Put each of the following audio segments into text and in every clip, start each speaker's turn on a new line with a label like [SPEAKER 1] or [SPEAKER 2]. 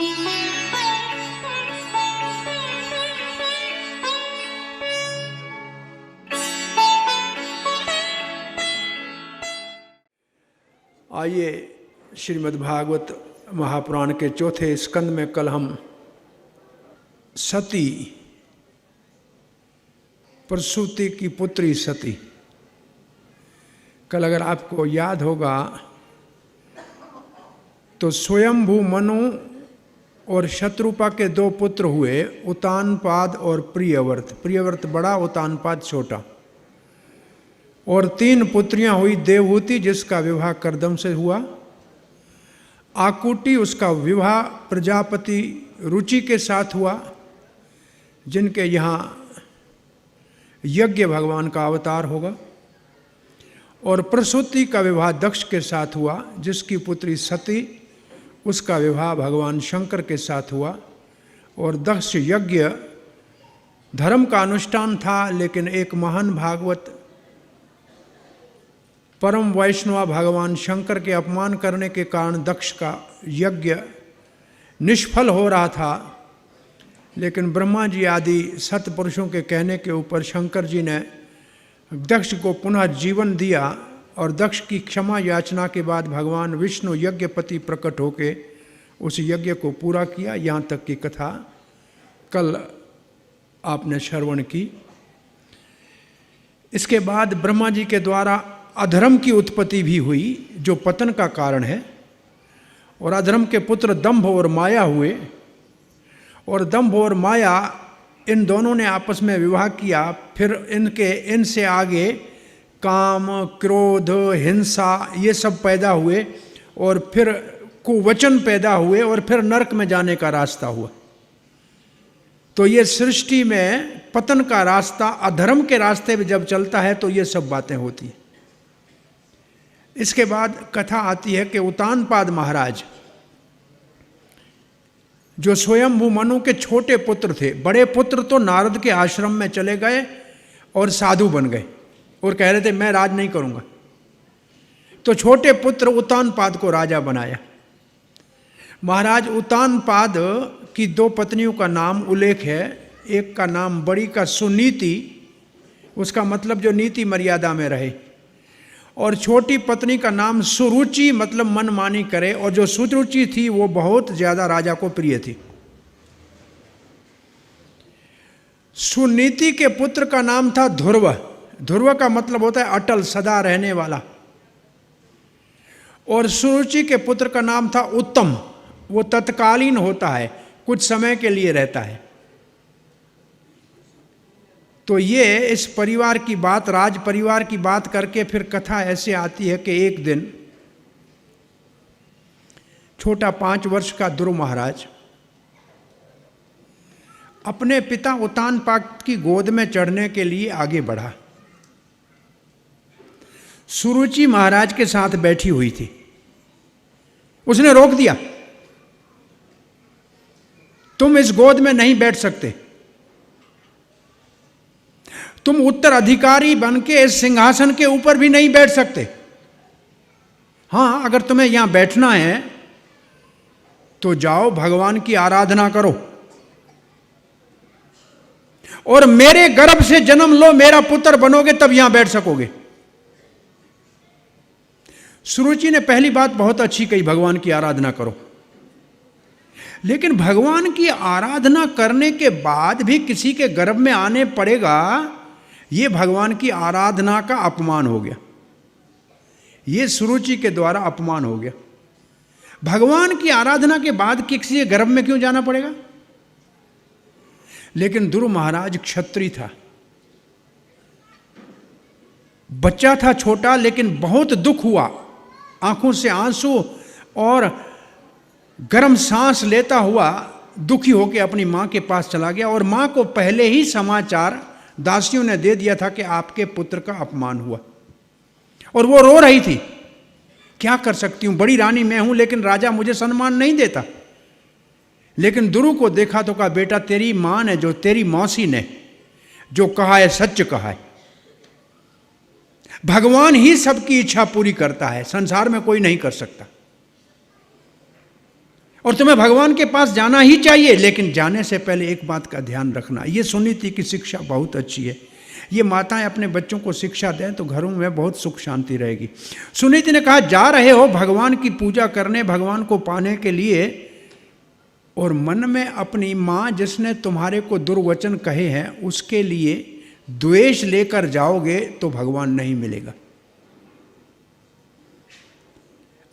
[SPEAKER 1] आइए श्रीमद् भागवत महापुराण के चौथे स्कंद में कल हम सती, प्रसूति की पुत्री सती, कल अगर आपको याद होगा तो स्वयंभू मनु और शत्रुपा के दो पुत्र हुए, उतानपाद और प्रियव्रत। प्रियव्रत बड़ा, उतानपाद छोटा। और 3 पुत्रियां हुई। देवहूति जिसका विवाह करदम से हुआ, आकुटी उसका विवाह प्रजापति रुचि के साथ हुआ, जिनके यहाँ यज्ञ भगवान का अवतार होगा। और प्रसूति का विवाह दक्ष के साथ हुआ, जिसकी पुत्री सती, उसका विवाह भगवान शंकर के साथ हुआ। और दक्ष यज्ञ धर्म का अनुष्ठान था, लेकिन एक महान भागवत परम वैष्णव भगवान शंकर के अपमान करने के कारण दक्ष का यज्ञ निष्फल हो रहा था। लेकिन ब्रह्मा जी आदि सत्पुरुषों के कहने के ऊपर शंकर जी ने दक्ष को पुनः जीवन दिया। और दक्ष की क्षमा याचना के बाद भगवान विष्णु यज्ञपति प्रकट होके उस यज्ञ को पूरा किया। यहाँ तक की कथा कल आपने श्रवण की। इसके बाद ब्रह्मा जी के द्वारा अधर्म की उत्पत्ति भी हुई, जो पतन का कारण है। और अधर्म के पुत्र दंभ और माया हुए। और दंभ और माया इन दोनों ने आपस में विवाह किया। फिर इनसे आगे काम, क्रोध, हिंसा ये सब पैदा हुए। और फिर कुवचन पैदा हुए। और फिर नरक में जाने का रास्ता हुआ। तो ये सृष्टि में पतन का रास्ता अधर्म के रास्ते में जब चलता है तो ये सब बातें होती हैं। इसके बाद कथा आती है कि उतानपाद महाराज, जो स्वयंभू मनु के छोटे पुत्र थे, बड़े पुत्र तो नारद के आश्रम में चले गए और साधु बन गए और कह रहे थे मैं राज नहीं करूंगा। तो छोटे पुत्र उतानपाद को राजा बनाया। महाराज उतानपाद की 2 पत्नियों का नाम उल्लेख है। एक का नाम बड़ी का सुनीति, उसका मतलब जो नीति मर्यादा में रहे। और छोटी पत्नी का नाम सुरुचि, मतलब मनमानी करे। और जो सुरुचि थी वो बहुत ज्यादा राजा को प्रिय थी। सुनीति के पुत्र का नाम था ध्रुव। ध्रुव का मतलब होता है अटल, सदा रहने वाला। और सुरुचि के पुत्र का नाम था उत्तम। वो तत्कालीन होता है, कुछ समय के लिए रहता है। तो ये इस परिवार की बात, राज परिवार की बात करके फिर कथा ऐसे आती है कि एक दिन छोटा 5 वर्ष का ध्रुव महाराज अपने पिता उतानपाद की गोद में चढ़ने के लिए आगे बढ़ा। सुरुचि महाराज के साथ बैठी हुई थी। उसने रोक दिया, तुम इस गोद में नहीं बैठ सकते। तुम उत्तराधिकारी बन के इस सिंहासन के ऊपर भी नहीं बैठ सकते। हाँ, अगर तुम्हें यहां बैठना है तो जाओ भगवान की आराधना करो और मेरे गर्भ से जन्म लो, मेरा पुत्र बनोगे, तब यहां बैठ सकोगे। सुरुचि ने पहली बात बहुत अच्छी कही, भगवान की आराधना करो। लेकिन भगवान की आराधना करने के बाद भी किसी के गर्भ में आने पड़ेगा, ये भगवान की आराधना का अपमान हो गया। ये सुरुचि के द्वारा अपमान हो गया। भगवान की आराधना के बाद किसी के गर्भ में क्यों जाना पड़ेगा? लेकिन ध्रुव महाराज क्षत्रिय था, बच्चा था छोटा, लेकिन बहुत दुख हुआ। आंखों से आंसू और गर्म सांस लेता हुआ दुखी होकर अपनी मां के पास चला गया। और मां को पहले ही समाचार दासियों ने दे दिया था कि आपके पुत्र का अपमान हुआ। और वो रो रही थी, क्या कर सकती हूं, बड़ी रानी मैं हूं, लेकिन राजा मुझे सम्मान नहीं देता। लेकिन ध्रुव को देखा तो कहा, बेटा तेरी मां ने, जो तेरी मौसी ने जो कहा है सच कहा है। भगवान ही सबकी इच्छा पूरी करता है, संसार में कोई नहीं कर सकता। और तुम्हें भगवान के पास जाना ही चाहिए, लेकिन जाने से पहले एक बात का ध्यान रखना। ये सुनीति की शिक्षा बहुत अच्छी है। ये माताएं अपने बच्चों को शिक्षा दें तो घरों में बहुत सुख शांति रहेगी। सुनीति ने कहा, जा रहे हो भगवान की पूजा करने, भगवान को पाने के लिए, और मन में अपनी माँ जिसने तुम्हारे को दुर्वचन कहे हैं उसके लिए द्वेष लेकर जाओगे तो भगवान नहीं मिलेगा।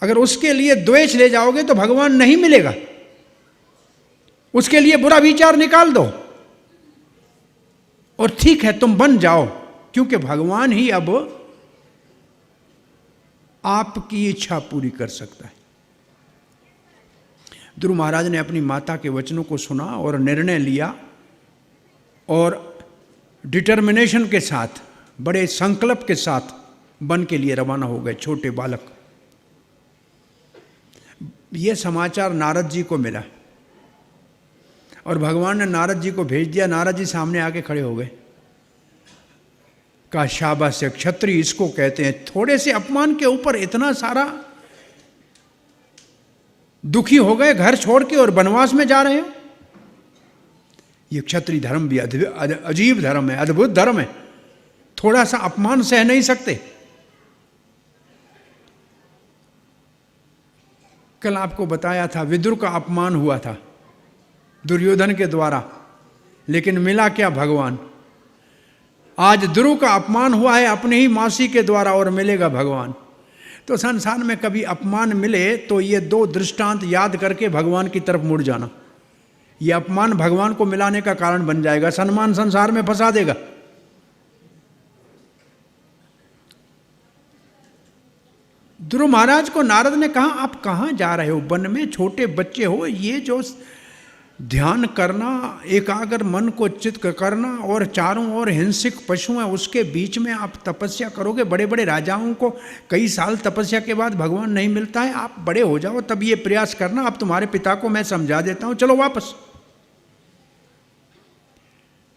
[SPEAKER 1] अगर उसके लिए द्वेष ले जाओगे तो भगवान नहीं मिलेगा। उसके लिए बुरा विचार निकाल दो और ठीक है तुम बन जाओ, क्योंकि भगवान ही अब आपकी इच्छा पूरी कर सकता है। ध्रुव महाराज ने अपनी माता के वचनों को सुना और निर्णय लिया और डिटर्मिनेशन के साथ, बड़े संकल्प के साथ वन के लिए रवाना हो गए। छोटे बालक। ये समाचार नारद जी को मिला और भगवान ने नारद जी को भेज दिया। नारद जी सामने आके खड़े हो गए। कहा, शाबाश, क्षत्रिय इसको कहते हैं। थोड़े से अपमान के ऊपर इतना सारा दुखी हो गए, घर छोड़ के और वनवास में जा रहे हो। ये क्षत्रिय धर्म भी अजीब धर्म है, अद्भुत धर्म है। थोड़ा सा अपमान सह नहीं सकते। कल आपको बताया था विदुर का अपमान हुआ था दुर्योधन के द्वारा, लेकिन मिला क्या? भगवान। आज ध्रुव का अपमान हुआ है अपने ही मासी के द्वारा और मिलेगा भगवान। तो संसार में कभी अपमान मिले तो ये दो दृष्टांत याद करके भगवान की तरफ मुड़ जाना। ये अपमान भगवान को मिलाने का कारण बन जाएगा, सम्मान संसार में फंसा देगा। ध्रुव महाराज को नारद ने कहा, आप कहाँ जा रहे हो? वन में छोटे बच्चे हो, ये जो ध्यान करना, एकाग्र मन को चित्त करना और चारों ओर हिंसक पशु हैं उसके बीच में आप तपस्या करोगे? बड़े बड़े राजाओं को कई साल तपस्या के बाद भगवान नहीं मिलता है। आप बड़े हो जाओ तब ये प्रयास करना। अब तुम्हारे पिता को मैं समझा देता हूं, चलो वापस।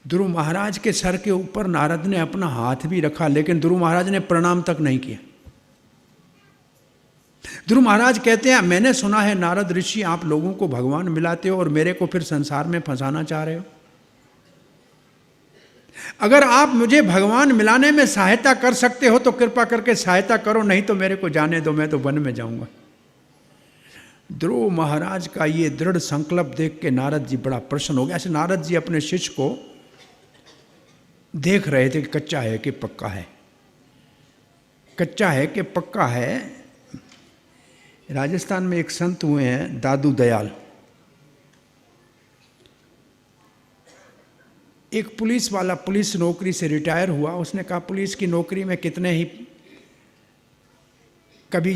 [SPEAKER 1] ध्रुव महाराज के सर के ऊपर नारद ने अपना हाथ भी रखा, लेकिन ध्रुव महाराज ने प्रणाम तक नहीं किया। ध्रुव महाराज कहते हैं, मैंने सुना है नारद ऋषि आप लोगों को भगवान मिलाते हो और मेरे को फिर संसार में फंसाना चाह रहे हो। अगर आप मुझे भगवान मिलाने में सहायता कर सकते हो तो कृपा करके सहायता करो, नहीं तो मेरे को जाने दो, मैं तो वन में जाऊंगा। ध्रुव महाराज का ये दृढ़ संकल्प देख के नारद जी बड़ा प्रसन्न हो गया। ऐसे नारद जी अपने शिष्य को देख रहे थे कि कच्चा है कि पक्का है, कच्चा है कि पक्का है। राजस्थान में एक संत हुए हैं दादू दयाल। एक पुलिस वाला पुलिस नौकरी से रिटायर हुआ। उसने कहा, पुलिस की नौकरी में कितने ही कभी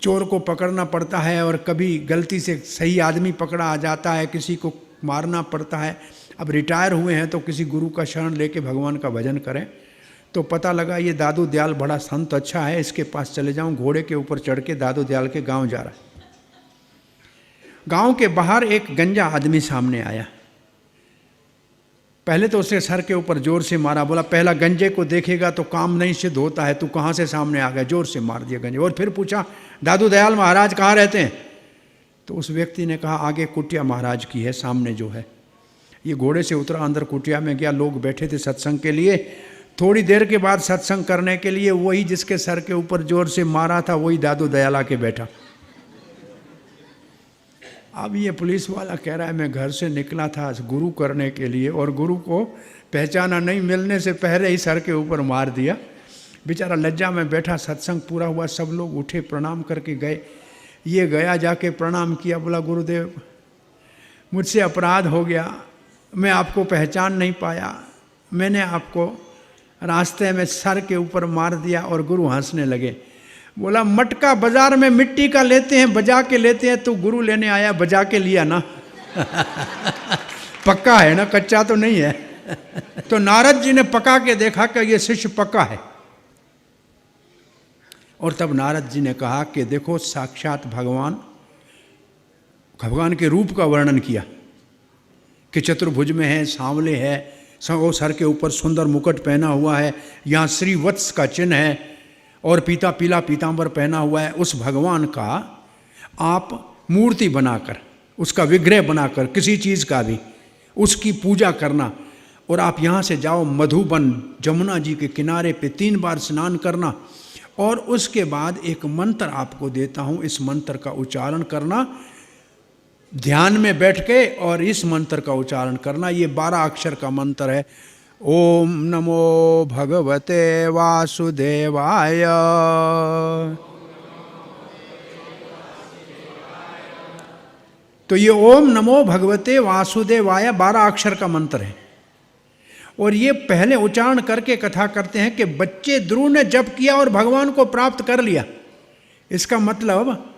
[SPEAKER 1] चोर को पकड़ना पड़ता है और कभी गलती से सही आदमी पकड़ा आ जाता है, किसी को मारना पड़ता है। अब रिटायर हुए हैं तो किसी गुरु का शरण लेके भगवान का भजन करें। तो पता लगा ये दादू दयाल बड़ा संत अच्छा है, इसके पास चले जाऊं। घोड़े के ऊपर चढ़ के दादू दयाल के गांव जा रहा है। गांव के बाहर एक गंजा आदमी सामने आया। पहले तो उसके सर के ऊपर जोर से मारा, बोला पहला गंजे को देखेगा तो काम नहीं सिद्ध होता है, तू कहाँ से सामने आ गया? जोर से मार दिया गंजे। और फिर पूछा, दादू दयाल महाराज कहाँ रहते हैं? तो उस व्यक्ति ने कहा, आगे कुटिया महाराज की है, सामने जो है। ये घोड़े से उतरा, अंदर कुटिया में गया। लोग बैठे थे सत्संग के लिए। थोड़ी देर के बाद सत्संग करने के लिए वही जिसके सर के ऊपर जोर से मारा था वही दादू दयाल आके बैठा। अब ये पुलिस वाला कह रहा है, मैं घर से निकला था गुरु करने के लिए और गुरु को पहचाना नहीं, मिलने से पहले ही सर के ऊपर मार दिया। बेचारा लज्जा में बैठा। सत्संग पूरा हुआ, सब लोग उठे, प्रणाम करके गए। ये गया, जाके प्रणाम किया, बोला गुरुदेव मुझसे अपराध हो गया, मैं आपको पहचान नहीं पाया, मैंने आपको रास्ते में सर के ऊपर मार दिया। और गुरु हंसने लगे। बोला, मटका बाजार में मिट्टी का लेते हैं, बजा के लेते हैं, तो गुरु लेने आया, बजा के लिया ना। पक्का है ना, कच्चा तो नहीं है। तो नारद जी ने पका के देखा कि ये शिष्य पक्का है। और तब नारद जी ने कहा कि देखो, साक्षात भगवान के रूप का वर्णन किया कि चतुर्भुज में है, सांवले है, सर के ऊपर सुंदर मुकुट पहना हुआ है, यहाँ श्रीवत्स का चिन्ह है और पीला पीतांबर पहना हुआ है। उस भगवान का आप मूर्ति बनाकर उसका विग्रह बनाकर, किसी चीज़ का भी उसकी पूजा करना। और आप यहाँ से जाओ मधुबन, जमुना जी के किनारे पे 3 बार स्नान करना, और उसके बाद एक मंत्र आपको देता हूँ, इस मंत्र का उच्चारण करना ध्यान में बैठ के, और इस मंत्र का उच्चारण करना। ये 12 अक्षर का मंत्र है। ओम नमो भगवते वासुदेवाय। तो ये ओम नमो भगवते वासुदेवाय 12 अक्षर का मंत्र है। और ये पहले उच्चारण करके कथा करते हैं कि बच्चे ध्रुव ने जप किया और भगवान को प्राप्त कर लिया। इसका मतलब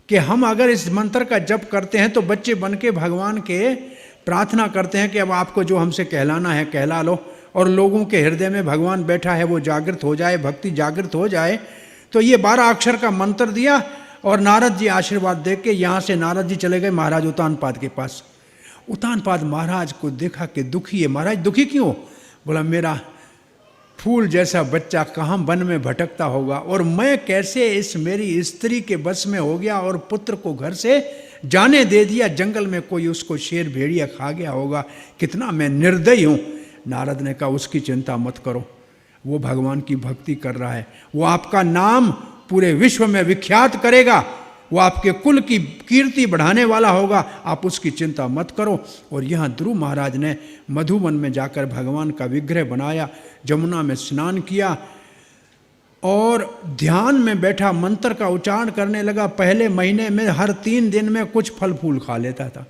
[SPEAKER 1] कि हम अगर इस मंत्र का जप करते हैं तो बच्चे बन के भगवान के प्रार्थना करते हैं कि अब आपको जो हमसे कहलाना है कहला लो, और लोगों के हृदय में भगवान बैठा है वो जागृत हो जाए, भक्ति जागृत हो जाए। तो ये 12 अक्षर का मंत्र दिया, और नारद जी आशीर्वाद दे के यहाँ से नारद जी चले गए महाराज उतानपाद के पास। उतानपाद महाराज को देखा कि दुखी है। महाराज दुखी क्यों? बोला मेरा फूल जैसा बच्चा कहाँ वन में भटकता होगा, और मैं कैसे इस मेरी स्त्री के बस में हो गया, और पुत्र को घर से जाने दे दिया, जंगल में कोई उसको शेर भेड़िया खा गया होगा, कितना मैं निर्दयी हूँ। नारद ने कहा उसकी चिंता मत करो, वो भगवान की भक्ति कर रहा है, वो आपका नाम पूरे विश्व में विख्यात करेगा, वो आपके कुल की कीर्ति बढ़ाने वाला होगा, आप उसकी चिंता मत करो। और यहाँ ध्रुव महाराज ने मधुबन में जाकर भगवान का विग्रह बनाया, जमुना में स्नान किया, और ध्यान में बैठा मंत्र का उच्चारण करने लगा। पहले महीने में हर 3 दिन में कुछ फल फूल खा लेता था।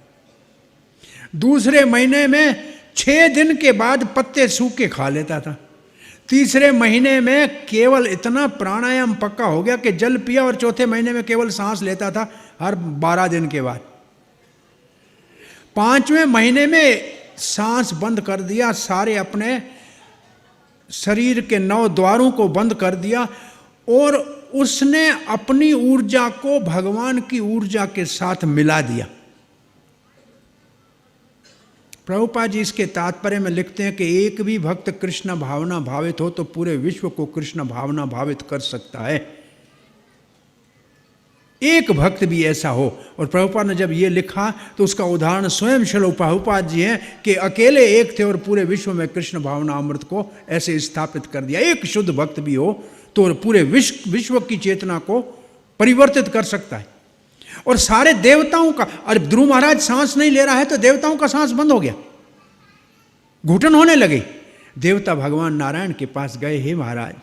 [SPEAKER 1] दूसरे महीने में 6 दिन के बाद पत्ते सूखे खा लेता था। तीसरे महीने में केवल इतना प्राणायाम पक्का हो गया कि जल पिया, और चौथे महीने में केवल सांस लेता था हर 12 दिन के बाद। 5वें महीने में सांस बंद कर दिया, सारे अपने शरीर के 9 द्वारों को बंद कर दिया, और उसने अपनी ऊर्जा को भगवान की ऊर्जा के साथ मिला दिया। प्रभुपाद जी इसके तात्पर्य में लिखते हैं कि एक भी भक्त कृष्ण भावना भावित हो तो पूरे विश्व को कृष्ण भावना भावित कर सकता है। एक भक्त भी ऐसा हो। और प्रभुपाद ने जब ये लिखा तो उसका उदाहरण स्वयं श्रील प्रभुपाद जी हैं कि अकेले एक थे और पूरे विश्व में कृष्ण भावना अमृत को ऐसे स्थापित कर दिया। एक शुद्ध भक्त भी हो तो पूरे विश्व की चेतना को परिवर्तित कर सकता है। और सारे देवताओं का, अरे ध्रुव महाराज सांस नहीं ले रहा है तो देवताओं का सांस बंद हो गया, घुटन होने लगे। देवता भगवान नारायण के पास गए, हे महाराज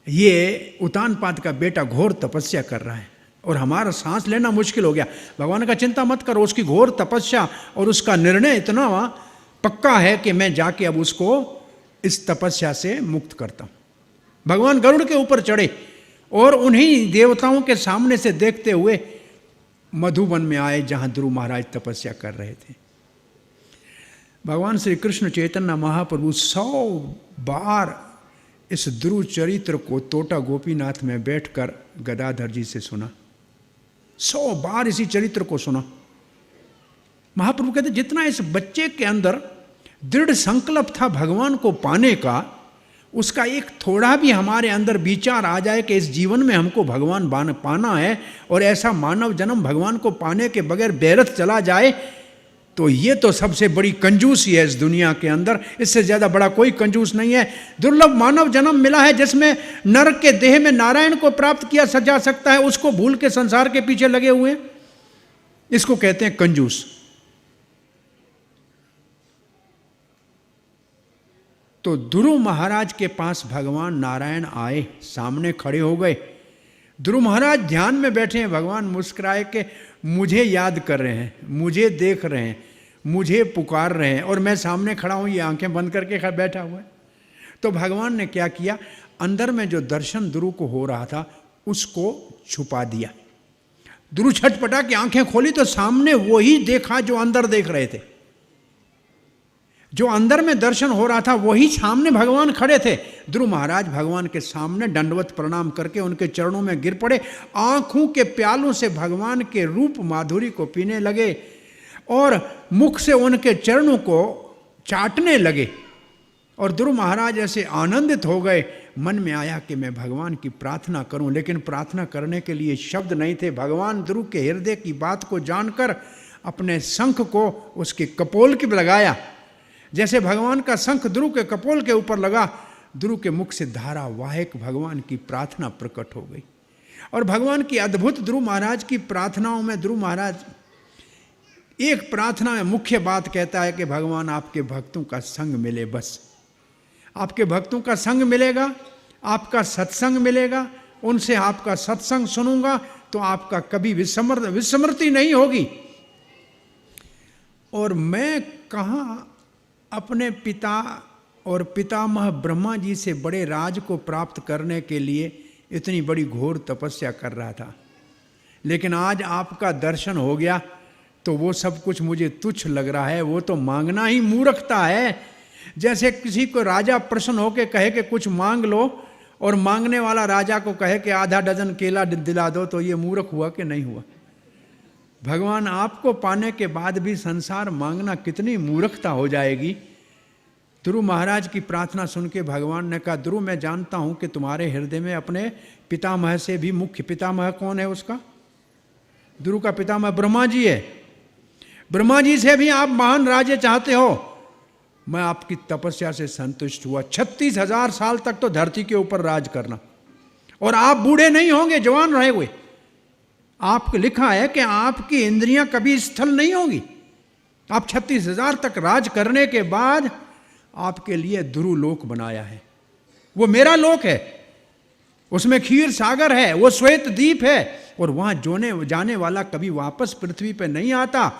[SPEAKER 1] ये उतानपाद का बेटा घोर तपस्या कर रहा है और हमारा सांस लेना मुश्किल हो गया। भगवान का चिंता मत करो, उसकी घोर तपस्या और उसका निर्णय इतना पक्का है कि मैं जाके अब उसको इस तपस्या से मुक्त करता हूं। भगवान गरुड़ के ऊपर चढ़े और उन्हीं देवताओं के सामने से देखते हुए मधुबन में आए जहां ध्रुव महाराज तपस्या कर रहे थे। भगवान श्री कृष्ण चैतन्य महाप्रभु 100 बार इस ध्रुव चरित्र को तोटा गोपीनाथ में बैठकर गदाधर जी से सुना। 100 बार इसी चरित्र को सुना। महाप्रभु कहते जितना इस बच्चे के अंदर दृढ़ संकल्प था भगवान को पाने का, उसका एक थोड़ा भी हमारे अंदर विचार आ जाए कि इस जीवन में हमको भगवान पाना है और ऐसा मानव जन्म भगवान को पाने के बगैर बेरथ चला जाए, तो ये तो सबसे बड़ी कंजूसी है इस दुनिया के अंदर। इससे ज़्यादा बड़ा कोई कंजूस नहीं है। दुर्लभ मानव जन्म मिला है जिसमें नर के देह में नारायण को प्राप्त किया जा सकता है, उसको भूल के संसार के पीछे लगे हुए हैं। इसको कहते हैं कंजूस। तो ध्रुव महाराज के पास भगवान नारायण आए, सामने खड़े हो गए। ध्रुव महाराज ध्यान में बैठे हैं। भगवान मुस्कुराए के मुझे याद कर रहे हैं, मुझे देख रहे हैं, मुझे पुकार रहे हैं और मैं सामने खड़ा हूँ, ये आंखें बंद करके बैठा हुआ है। तो भगवान ने क्या किया, अंदर में जो दर्शन ध्रुव को हो रहा था उसको छुपा दिया। ध्रुव छटपटा के आंखें खोली तो सामने वही देखा जो अंदर देख रहे थे। जो अंदर में दर्शन हो रहा था वही सामने भगवान खड़े थे। ध्रुव महाराज भगवान के सामने दंडवत प्रणाम करके उनके चरणों में गिर पड़े, आंखों के प्यालों से भगवान के रूप माधुरी को पीने लगे और मुख से उनके चरणों को चाटने लगे और ध्रुव महाराज ऐसे आनंदित हो गए, मन में आया कि मैं भगवान की प्रार्थना करूं, लेकिन प्रार्थना करने के लिए शब्द नहीं थे। भगवान ध्रुव के हृदय की बात को जानकर अपने शंख को उसके कपोल की लगाया। जैसे भगवान का शंख ध्रुव के कपोल के ऊपर लगा, ध्रुव के मुख से धारावाहिक भगवान की प्रार्थना प्रकट हो गई। और भगवान की अद्भुत ध्रुव महाराज की प्रार्थनाओं में ध्रुव महाराज एक प्रार्थना में मुख्य बात कहता है कि भगवान आपके भक्तों का संग मिले, बस आपके भक्तों का संग मिलेगा, आपका सत्संग मिलेगा, उनसे आपका सत्संग सुनूंगा तो आपका कभी विस्मृति नहीं होगी। और मैं कहाँ अपने पिता और पितामह ब्रह्मा जी से बड़े राज को प्राप्त करने के लिए इतनी बड़ी घोर तपस्या कर रहा था, लेकिन आज आपका दर्शन हो गया तो वो सब कुछ मुझे तुच्छ लग रहा है। वो तो मांगना ही मूर्खता है। जैसे किसी को राजा प्रसन्न होकर कहे कि कुछ मांग लो और मांगने वाला राजा को कहे कि आधा डजन केला दिला दो, तो ये मूर्ख हुआ कि नहीं हुआ? भगवान आपको पाने के बाद भी संसार मांगना कितनी मूर्खता हो जाएगी। ध्रुव महाराज की प्रार्थना सुन के भगवान ने कहा, ध्रुव मैं जानता हूं कि तुम्हारे हृदय में अपने पितामह से भी मुख्य, पितामह कौन है उसका? ध्रुव का पितामह ब्रह्मा जी है। ब्रह्मा जी से भी आप महान राज्य चाहते हो। मैं आपकी तपस्या से संतुष्ट हुआ। 36,000 साल तक तो धरती के ऊपर राज करना, और आप बूढ़े नहीं होंगे, जवान रहे हुए। आपको लिखा है कि आपकी इंद्रियां कभी स्थल नहीं होंगी। आप 36,000 तक राज करने के बाद आपके लिए ध्रुव लोक बनाया है। वो मेरा लोक है, उसमें क्षीर सागर है, वो श्वेत द्वीप है, और वहां जाने वाला कभी वापस पृथ्वी पर नहीं आता।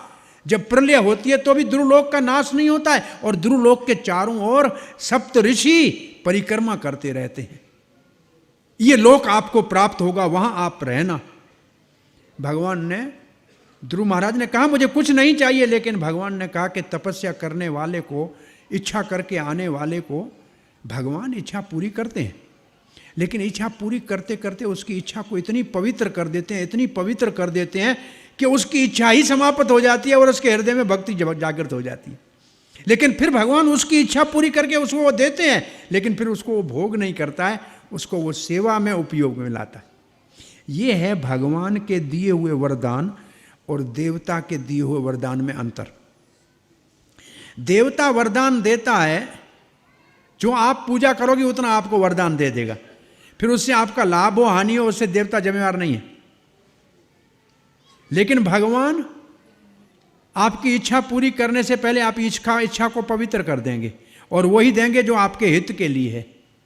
[SPEAKER 1] जब प्रलय होती है तो भी ध्रुवलोक का नाश नहीं होता है, और ध्रुवलोक के चारों ओर सप्त ऋषि परिक्रमा करते रहते हैं। ये लोक आपको प्राप्त होगा, वहां आप रहना। भगवान ने, ध्रुव महाराज ने कहा मुझे कुछ नहीं चाहिए, लेकिन भगवान ने कहा कि तपस्या करने वाले को, इच्छा करके आने वाले को भगवान इच्छा पूरी करते हैं, लेकिन इच्छा पूरी करते करते उसकी इच्छा को इतनी पवित्र कर देते हैं, इतनी पवित्र कर देते हैं कि उसकी इच्छा ही समाप्त हो जाती है और उसके हृदय में भक्ति जागृत हो जाती है। लेकिन फिर भगवान उसकी इच्छा पूरी करके उसको वो देते हैं, लेकिन फिर उसको वो भोग नहीं करता है, उसको वो सेवा में उपयोग में लाता है। ये है भगवान के दिए हुए वरदान और देवता के दिए हुए वरदान में अंतर। देवता वरदान देता है, जो आप पूजा करोगे उतना आपको वरदान दे देगा, फिर उससे आपका लाभ हो हानि हो उससे देवता जिम्मेवार नहीं है। लेकिन भगवान आपकी इच्छा पूरी करने से पहले आप इच्छा को पवित्र कर देंगे, और वही देंगे जो आपके हित के लिए है।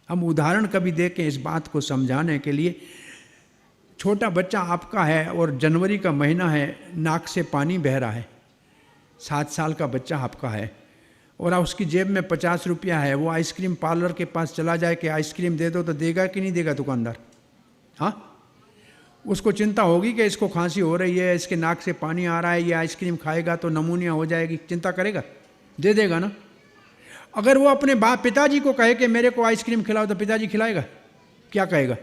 [SPEAKER 1] हम उदाहरण कभी देखें इस बात को समझाने के लिए। छोटा बच्चा आपका है और जनवरी का महीना है, नाक से पानी बह रहा है, 7 साल का बच्चा आपका है, और उसकी जेब में 50 रुपया है। वो आइसक्रीम पार्लर के पास चला जाए कि आइसक्रीम दे दो, तो देगा कि नहीं देगा दुकानदार? हाँ, उसको चिंता होगी कि इसको खांसी हो रही है, इसके नाक से पानी आ रहा है, ये आइसक्रीम खाएगा तो नमूनिया हो जाएगी, चिंता करेगा? दे देगा ना। अगर वो अपने पिताजी को कहे कि मेरे को आइसक्रीम खिलाओ, तो पिताजी खिलाएगा? क्या कहेगा?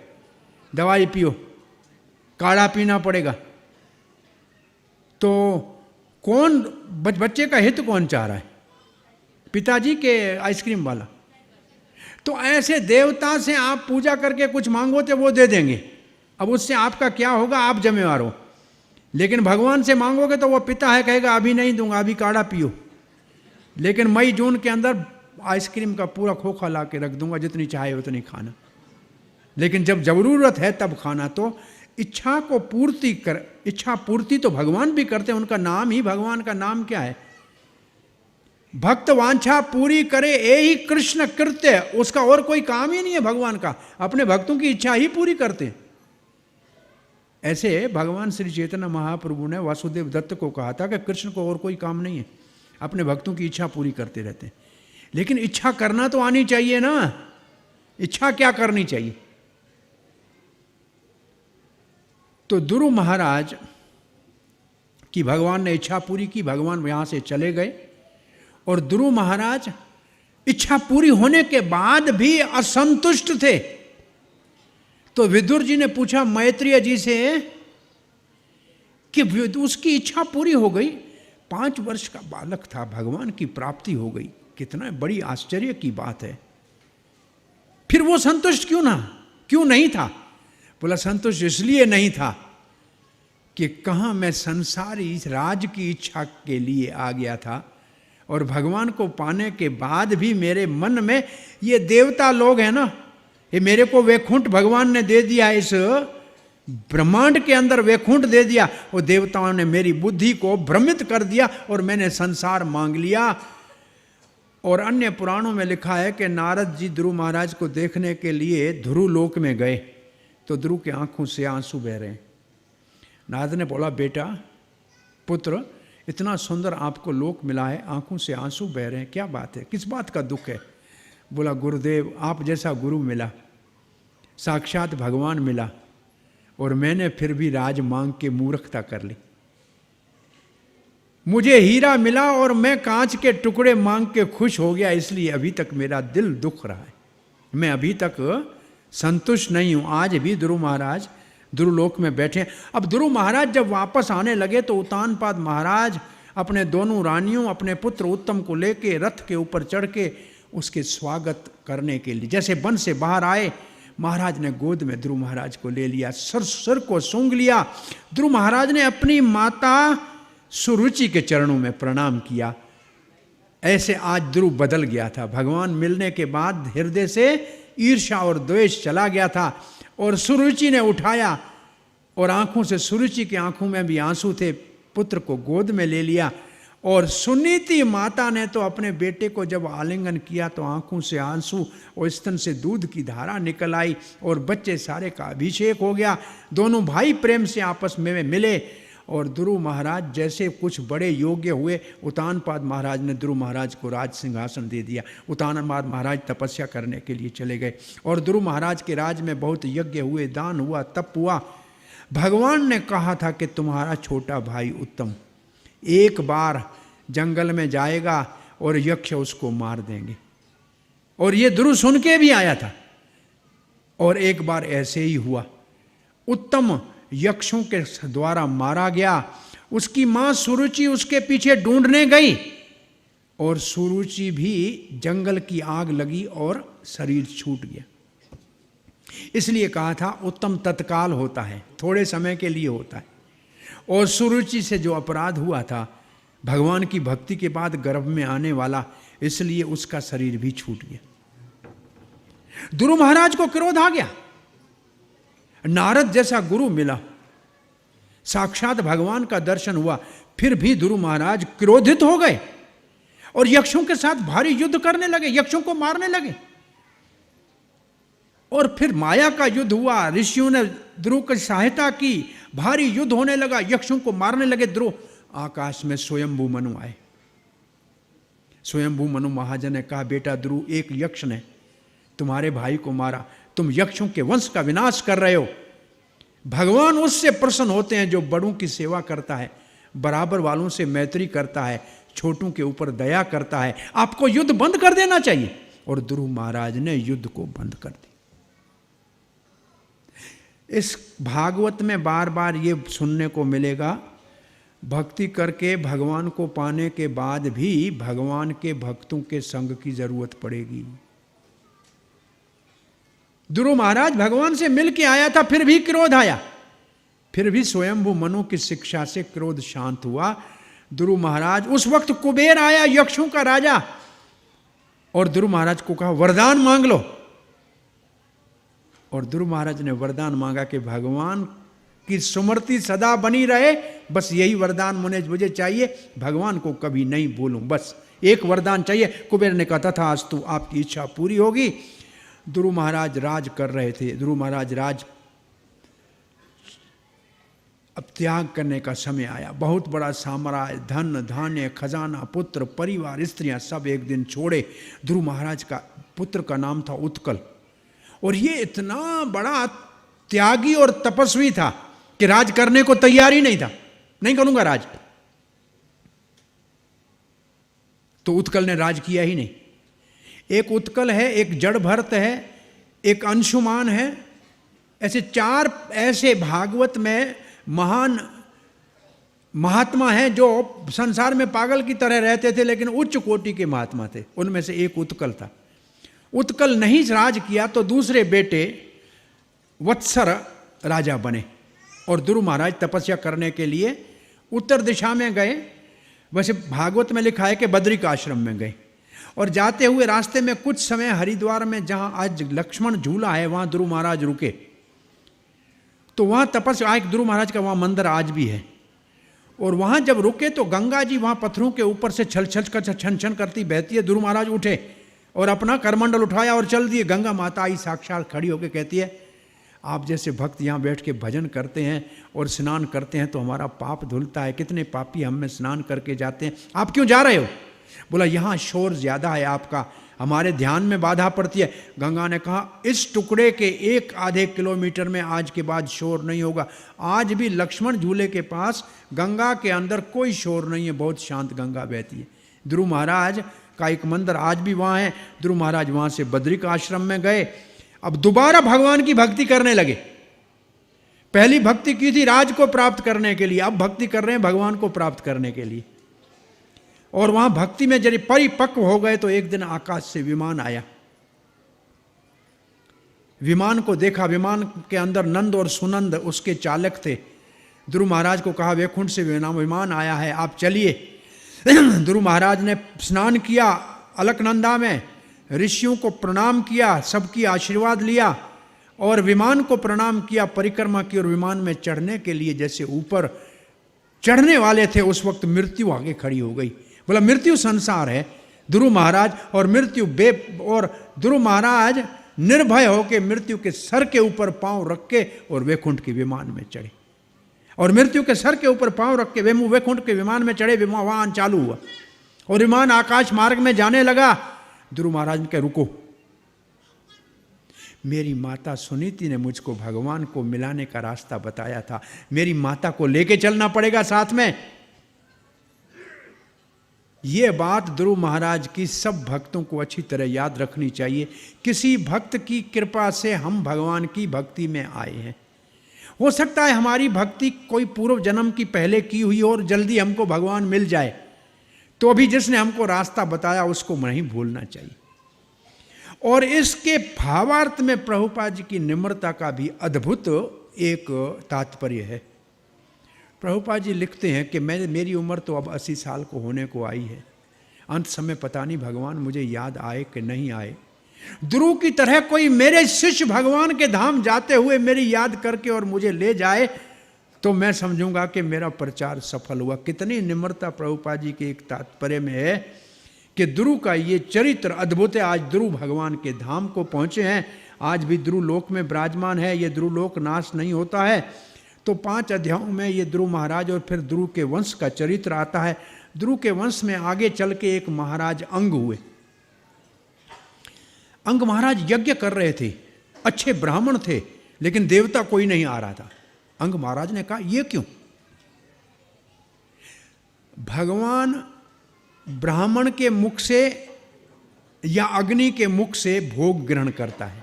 [SPEAKER 1] दवाई पियो, काढ़ा पीना पड़ेगा। तो कौन बच्चे का हित कौन चाह रहा है? पिताजी के आइसक्रीम वाला? तो ऐसे देवता से आप पूजा करके कुछ मांगो तो वो दे देंगे, अब उससे आपका क्या होगा? आप जिम्मेवार हो। लेकिन भगवान से मांगोगे तो वो पिता है, कहेगा अभी नहीं दूंगा, अभी काढ़ा पियो, लेकिन मई जून के अंदर आइसक्रीम का पूरा खोखा ला के रख दूंगा, जितनी चाहे उतनी खाना, लेकिन जब जरूरत है तब खाना। तो इच्छा को इच्छा पूर्ति तो भगवान भी करते हैं, उनका नाम ही, भगवान का नाम क्या है? भक्त वांछा पूरी करे यही कृष्ण कृत्य, उसका और कोई काम ही नहीं है भगवान का, अपने भक्तों की इच्छा ही पूरी करते हैं। ऐसे भगवान श्री चैतन्य महाप्रभु ने वासुदेव दत्त को कहा था कि कृष्ण को और कोई काम नहीं है, अपने भक्तों की इच्छा पूरी करते रहते हैं। लेकिन इच्छा करना तो आनी चाहिए ना। इच्छा क्या करनी चाहिए? तो ध्रुव महाराज की भगवान ने इच्छा पूरी की, भगवान यहां से चले गए, और ध्रुव महाराज इच्छा पूरी होने के बाद भी असंतुष्ट थे। तो विदुर जी ने पूछा मैत्रेय जी से कि उसकी इच्छा पूरी हो गई, 5 वर्ष का बालक था, भगवान की प्राप्ति हो गई, कितना बड़ी आश्चर्य की बात है। फिर वो संतुष्ट क्यों नहीं था? बोला संतुष्ट इसलिए नहीं था कि कहाँ मैं संसारी राज की इच्छा के लिए आ गया था, और भगवान को पाने के बाद भी मेरे मन में ये देवता लोग हैं ना, ये मेरे को वैकुंठ भगवान ने दे दिया, इस ब्रह्मांड के अंदर वैकुंठ दे दिया। वो देवताओं ने मेरी बुद्धि को भ्रमित कर दिया और मैंने संसार मांग लिया। और अन्य पुराणों में लिखा है कि नारद जी ध्रुव महाराज को देखने के लिए ध्रुव लोक में गए तो ध्रुव की आंखों से आंसू बह रहे हैं। नारद ने बोला बेटा पुत्र, इतना सुंदर आपको लोक मिला है, आंखों से आंसू बह रहे हैं, क्या बात है, किस बात का दुख है? बोला गुरुदेव, आप जैसा गुरु मिला, साक्षात भगवान मिला, और मैंने फिर भी राज मांग के मूर्खता कर ली। मुझे हीरा मिला और मैं कांच के टुकड़े मांग के खुश हो गया, इसलिए अभी तक मेरा दिल दुख रहा है, मैं अभी तक संतुष्ट नहीं हूं। आज भी ध्रुव महाराज ध्रुव लोक में बैठे। अब ध्रुव महाराज जब वापस आने लगे तो उत्तानपाद महाराज अपने दोनों रानियों, अपने पुत्र उत्तम को लेके रथ के ऊपर चढ़ के उसके स्वागत करने के लिए जैसे वन से बाहर आए, महाराज ने गोद में ध्रुव महाराज को ले लिया, सर को सूंघ लिया। ध्रुव महाराज ने अपनी माता सुरुचि के चरणों में प्रणाम किया। ऐसे आज ध्रुव बदल गया था। भगवान मिलने के बाद हृदय से ईर्ष्या और द्वेष चला गया था, और सुरुचि ने उठाया और आंखों से, सुरुचि की आंखों में भी आंसू थे, पुत्र को गोद में ले लिया। और सुनीति माता ने तो अपने बेटे को जब आलिंगन किया तो आंखों से आंसू और स्तन से दूध की धारा निकल आई, और बच्चे सारे का अभिषेक हो गया। दोनों भाई प्रेम से आपस में मिले, और ध्रुव महाराज जैसे कुछ बड़े योग्य हुए, उत्तानपाद महाराज ने ध्रुव महाराज को राज सिंहासन दे दिया। उत्तानपाद महाराज तपस्या करने के लिए चले गए, और ध्रुव महाराज के राज में बहुत यज्ञ हुए, दान हुआ, तप हुआ। भगवान ने कहा था कि तुम्हारा छोटा भाई उत्तम एक बार जंगल में जाएगा और यक्ष उसको मार देंगे, और ये ध्रुव सुन के भी आया था। और एक बार ऐसे ही हुआ, उत्तम यक्षों के द्वारा मारा गया। उसकी मां सुरुचि उसके पीछे ढूंढने गई, और सुरुचि भी जंगल की आग लगी और शरीर छूट गया। इसलिए कहा था उत्तम तत्काल होता है, थोड़े समय के लिए होता है। और सुरुचि से जो अपराध हुआ था, भगवान की भक्ति के बाद गर्भ में आने वाला, इसलिए उसका शरीर भी छूट गया। ध्रुव महाराज को क्रोध आ गया। नारद जैसा गुरु मिला, साक्षात भगवान का दर्शन हुआ, फिर भी ध्रुव महाराज क्रोधित हो गए और यक्षों के साथ भारी युद्ध करने लगे, यक्षों को मारने लगे। और फिर माया का युद्ध हुआ, ऋषियों ने ध्रुव की सहायता की, भारी युद्ध होने लगा, यक्षों को मारने लगे ध्रुव। आकाश में स्वयंभू मनु आए। स्वयंभू मनु महाजन ने कहा, बेटा ध्रुव, एक यक्ष ने तुम्हारे भाई को मारा, तुम यक्षों के वंश का विनाश कर रहे हो। भगवान उससे प्रसन्न होते हैं जो बड़ों की सेवा करता है, बराबर वालों से मैत्री करता है, छोटों के ऊपर दया करता है। आपको युद्ध बंद कर देना चाहिए। और ध्रुव महाराज ने युद्ध को बंद कर दिया। इस भागवत में बार बार ये सुनने को मिलेगा, भक्ति करके भगवान को पाने के बाद भी भगवान के भक्तों के संग की जरूरत पड़ेगी। ध्रुव महाराज भगवान से मिल के आया था, फिर भी क्रोध आया। फिर भी स्वयंभू मनु की शिक्षा से क्रोध शांत हुआ। ध्रुव महाराज, उस वक्त कुबेर आया, यक्षों का राजा, और ध्रुव महाराज को कहा वरदान मांग लो। और ध्रुव महाराज ने वरदान मांगा कि भगवान की स्मृति सदा बनी रहे, बस यही वरदान मुझे चाहिए, भगवान को कभी नहीं भूलूं, बस एक वरदान चाहिए। कुबेर ने कहा था आज तो आपकी इच्छा पूरी होगी। ध्रुव महाराज राज कर रहे थे। ध्रुव महाराज राज अब त्याग करने का समय आया। बहुत बड़ा साम्राज्य, धन धान्य, खजाना, पुत्र, परिवार, स्त्रियां सब एक दिन छोड़े। ध्रुव महाराज का पुत्र का नाम था उत्कल, और ये इतना बड़ा त्यागी और तपस्वी था कि राज करने को तैयार ही नहीं था, नहीं करूंगा राज। तो उत्कल ने राज किया ही नहीं। एक उत्कल है, एक जड़ भरत है, एक अंशुमान है। ऐसे चार ऐसे भागवत में महान महात्मा हैं जो संसार में पागल की तरह रहते थे, लेकिन उच्च कोटि के महात्मा थे। उनमें से एक उत्कल था। उत्कल नहीं राज किया तो दूसरे बेटे वत्सर राजा बने, और ध्रुव महाराज तपस्या करने के लिए उत्तर दिशा में गए। वैसे भागवत में लिखा है कि बद्रिक आश्रम में गए, और जाते हुए रास्ते में कुछ समय हरिद्वार में, जहां आज लक्ष्मण झूला है, वहां ध्रुव महाराज रुके। तो वहां तपस्या, एक ध्रुव महाराज का वहां मंदिर आज भी है। और वहां जब रुके तो गंगा जी वहां पत्थरों के ऊपर से छल छल कर छन छन करती बहती है। ध्रुव महाराज उठे और अपना करमंडल उठाया और चल दिए। गंगा माता आई साक्षात खड़ी होकर कहती है, आप जैसे भक्त यहाँ बैठ के भजन करते हैं और स्नान करते हैं तो हमारा पाप धुलता है। कितने पापी हम में स्नान करके जाते हैं, आप क्यों जा रहे हो? बोला यहाँ शोर ज़्यादा है आपका, हमारे ध्यान में बाधा पड़ती है। गंगा ने कहा, इस टुकड़े के 1-आधे किलोमीटर में आज के बाद शोर नहीं होगा। आज भी लक्ष्मण झूले के पास गंगा के अंदर कोई शोर नहीं है, बहुत शांत गंगा बहती है। ध्रुव महाराज का एक मंदिर आज भी वहाँ है। ध्रुव महाराज वहाँ से बद्रिक आश्रम में गए। अब दोबारा भगवान की भक्ति करने लगे। पहली भक्ति की थी राज को प्राप्त करने के लिए, अब भक्ति कर रहे हैं भगवान को प्राप्त करने के लिए। और वहां भक्ति में जब परिपक्व हो गए तो एक दिन आकाश से विमान आया। विमान को देखा, विमान के अंदर नंद और सुनंद उसके चालक थे। ध्रुव महाराज को कहा, वैकुंठ से विमान आया है, आप चलिए। ध्रुव महाराज ने स्नान किया अलकनंदा में, ऋषियों को प्रणाम किया, सबकी आशीर्वाद लिया और विमान को प्रणाम किया, परिक्रमा की। और विमान में चढ़ने के लिए जैसे ऊपर चढ़ने वाले थे, उस वक्त मृत्यु आगे खड़ी हो गई। बोला मृत्यु संसार है ध्रुव महाराज, और मृत्यु और ध्रुव महाराज निर्भय होकर मृत्यु के सर के ऊपर पांव रख के और वैकुंठ के विमान में चढ़े। और मृत्यु के सर के ऊपर पांव रख के वैकुंठ के विमान में चढ़े। विमान चालू हुआ और विमान आकाश मार्ग में जाने लगा। ध्रुव महाराज ने कहा, रुको, मेरी माता सुनीति ने मुझको भगवान को मिलाने का रास्ता बताया था, मेरी माता को लेके चलना पड़ेगा साथ में। ये बात ध्रुव महाराज की सब भक्तों को अच्छी तरह याद रखनी चाहिए। किसी भक्त की कृपा से हम भगवान की भक्ति में आए हैं। हो सकता है हमारी भक्ति कोई पूर्व जन्म की पहले की हुई और जल्दी हमको भगवान मिल जाए, तो अभी जिसने हमको रास्ता बताया उसको नहीं भूलना चाहिए। और इसके भावार्थ में प्रभुपाद जी की निम्रता का भी अद्भुत एक तात्पर्य है। प्रभुपाद जी लिखते हैं कि मेरी उम्र तो अब 80 साल को होने को आई है, अंत समय पता नहीं भगवान मुझे याद आए कि नहीं आए। ध्रुव की तरह कोई मेरे शिष्य भगवान के धाम जाते हुए मेरी याद करके और मुझे ले जाए तो मैं समझूंगा कि मेरा प्रचार सफल हुआ। कितनी निम्रता प्रभुपाद जी के एक तात्पर्य में है कि ध्रुव का ये चरित्र अद्भुत है। आज ध्रुव भगवान के धाम को पहुँचे हैं, आज भी ध्रुव लोक में विराजमान है। ये ध्रुव लोक नाश नहीं होता है। तो 5 अध्यायों में ये ध्रुव महाराज और फिर ध्रुव के वंश का चरित्र आता है। ध्रुव के वंश में आगे चल के एक महाराज अंग हुए। अंग महाराज यज्ञ कर रहे थे, अच्छे ब्राह्मण थे, लेकिन देवता कोई नहीं आ रहा था। अंग महाराज ने कहा, ये क्यों? भगवान ब्राह्मण के मुख से या अग्नि के मुख से भोग ग्रहण करता है।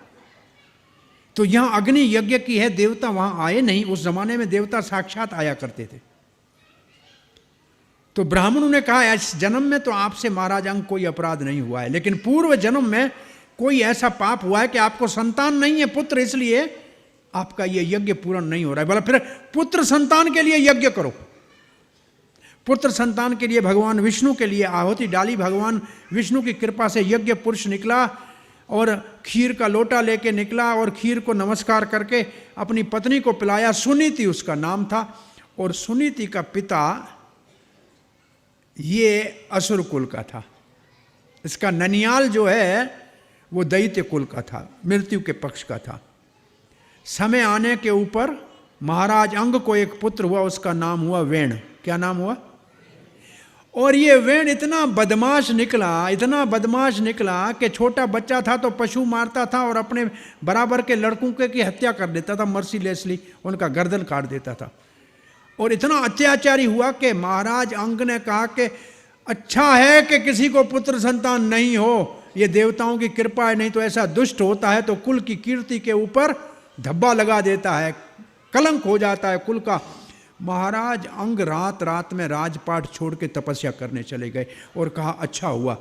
[SPEAKER 1] तो यहां अग्नि यज्ञ की है, देवता वहां आए नहीं। उस जमाने में देवता साक्षात आया करते थे। तो ब्राह्मणों ने कहा, इस जन्म में तो आपसे महाराज अंग कोई अपराध नहीं हुआ है, लेकिन पूर्व जन्म में कोई ऐसा पाप हुआ है कि आपको संतान नहीं है पुत्र, इसलिए आपका यह यज्ञ पूर्ण नहीं हो रहा है। बोला फिर पुत्र संतान के लिए यज्ञ करो। पुत्र संतान के लिए भगवान विष्णु के लिए आहुति डाली। भगवान विष्णु की कृपा से यज्ञ पुरुष निकला और खीर का लोटा लेके निकला और खीर को नमस्कार करके अपनी पत्नी को पिलाया। सुनीति उसका नाम था। और सुनीति का पिता ये असुर कुल का था। इसका ननियाल जो है वो दैत्य कुल का था, मृत्यु के पक्ष का था। समय आने के ऊपर महाराज अंग को एक पुत्र हुआ, उसका नाम हुआ वेण। क्या नाम हुआ? और ये वेण इतना बदमाश निकला कि छोटा बच्चा था तो पशु मारता था और अपने बराबर के लड़कों की हत्या कर देता था, मर्सीलेसली उनका गर्दन काट देता था। और इतना अत्याचारी हुआ कि महाराज अंग ने कहा कि अच्छा है कि किसी को पुत्र संतान नहीं हो, ये देवताओं की कृपा है, नहीं तो ऐसा दुष्ट होता है तो कुल की कीर्ति के ऊपर धब्बा लगा देता है, कलंक हो जाता है कुल का। महाराज अंग रात रात में राजपाट छोड़ के तपस्या करने चले गए और कहा अच्छा हुआ,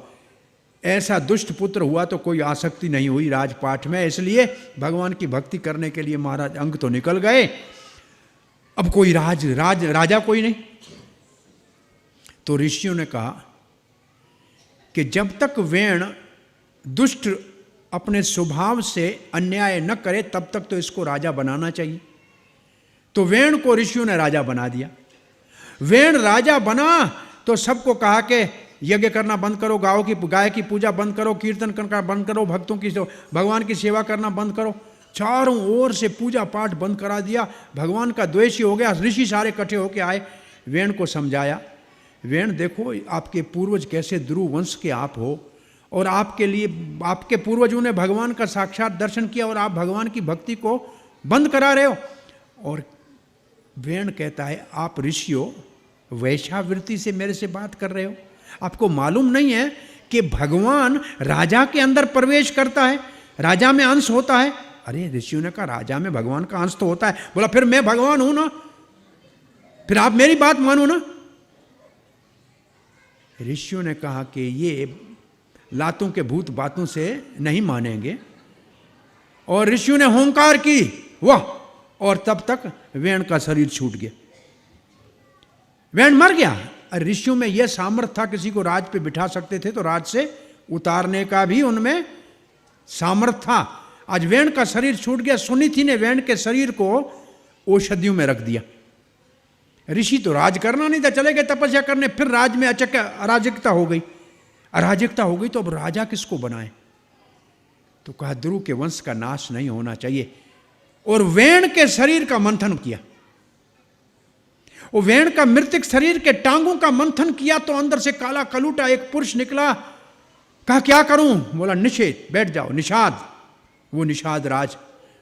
[SPEAKER 1] ऐसा दुष्ट पुत्र हुआ तो कोई आसक्ति नहीं हुई राजपाट में, इसलिए भगवान की भक्ति करने के लिए महाराज अंग तो निकल गए, अब कोई राजा कोई नहीं। तो ऋषियों ने कहा कि जब तक वेण दुष्ट अपने स्वभाव से अन्याय न करे तब तक तो इसको राजा बनाना चाहिए। तो वेण को ऋषियों ने राजा बना दिया। वेण राजा बना तो सबको कहा कि यज्ञ करना बंद करो, गाय की पूजा बंद करो, कीर्तन करना बंद करो, भक्तों की भगवान की सेवा करना बंद करो। चारों ओर से पूजा पाठ बंद करा दिया, भगवान का द्वेषी हो गया। ऋषि सारे इकट्ठे होके आए, वेण को समझाया, वेण देखो आपके पूर्वज कैसे ध्रुव वंश के आप हो और आपके लिए आपके पूर्वजों ने भगवान का साक्षात दर्शन किया और आप भगवान की भक्ति को बंद करा रहे हो। और वेण कहता है आप ऋषियों वैश्यावृत्ति से मेरे से बात कर रहे हो, आपको मालूम नहीं है कि भगवान राजा के अंदर प्रवेश करता है, राजा में अंश होता है। अरे ऋषियों ने कहा राजा में भगवान का अंश तो होता है। बोला फिर मैं भगवान हूं ना, फिर आप मेरी बात मानो ना। ऋषियों ने कहा कि ये लातों के भूत बातों से नहीं मानेंगे और ऋषियों ने होंकार की, वाह, और तब तक वेण का शरीर छूट गया, वेण मर गया। ऋषियों में यह सामर्थ्य था, किसी को राज पे बिठा सकते थे तो राज से उतारने का भी उनमें सामर्थ्य था। आज वेण का शरीर छूट गया। सुनीति ने वेण के शरीर को औषधियों में रख दिया। ऋषि तो राज करना नहीं था, चले गए तपस्या करने। फिर राज में अराजकता हो गई, अराजकता हो गई तो अब राजा किसको बनाए? तो कहा ध्रुव के वंश का नाश नहीं होना चाहिए। और वेण के शरीर का मंथन किया, वो वेण का मृतक शरीर के टांगों का मंथन किया तो अंदर से काला कलूटा एक पुरुष निकला। कहा क्या करूं? बोला निषेध, बैठ जाओ, निषाद। वो निषाद राज,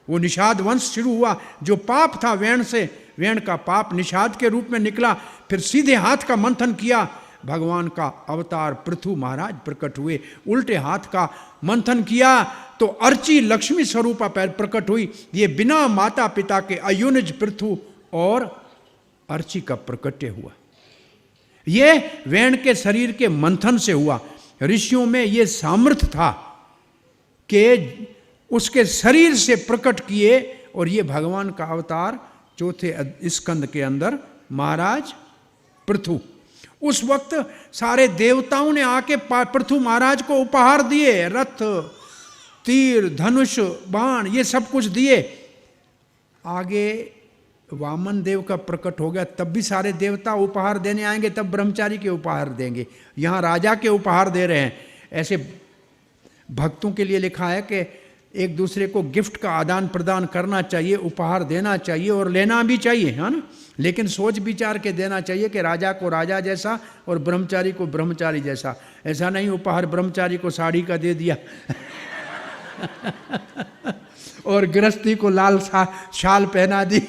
[SPEAKER 1] वो निषाद वंश शुरू हुआ। जो पाप था वेण से, वेण का पाप निषाद के रूप में निकला। फिर सीधे हाथ का मंथन किया, भगवान का अवतार पृथु महाराज प्रकट हुए। उल्टे हाथ का मंथन किया तो अर्ची लक्ष्मी स्वरूपा प्रकट हुई। ये बिना माता पिता के अयुनिज पृथु और अर्ची का प्रकट्य हुआ। ये वेण के शरीर के मंथन से हुआ। ऋषियों में ये सामर्थ्य था कि उसके शरीर से प्रकट किए और ये भगवान का अवतार चौथे स्कंद के अंदर महाराज पृथु। उस वक्त सारे देवताओं ने आके पृथु महाराज को उपहार दिए, रथ, तीर, धनुष, बाण, ये सब कुछ दिए। आगे वामन देव का प्रकट हो गया, तब भी सारे देवता उपहार देने आएंगे, तब ब्रह्मचारी के उपहार देंगे। यहाँ राजा के उपहार दे रहे हैं। ऐसे भक्तों के लिए लिखा है कि एक दूसरे को गिफ्ट का आदान प्रदान करना चाहिए, उपहार देना चाहिए और लेना भी चाहिए, है ना, लेकिन सोच विचार के देना चाहिए कि राजा को राजा जैसा और ब्रह्मचारी को ब्रह्मचारी जैसा। ऐसा नहीं उपहार ब्रह्मचारी को साड़ी का दे दिया और गृहस्थी को लाल शाल पहना दी।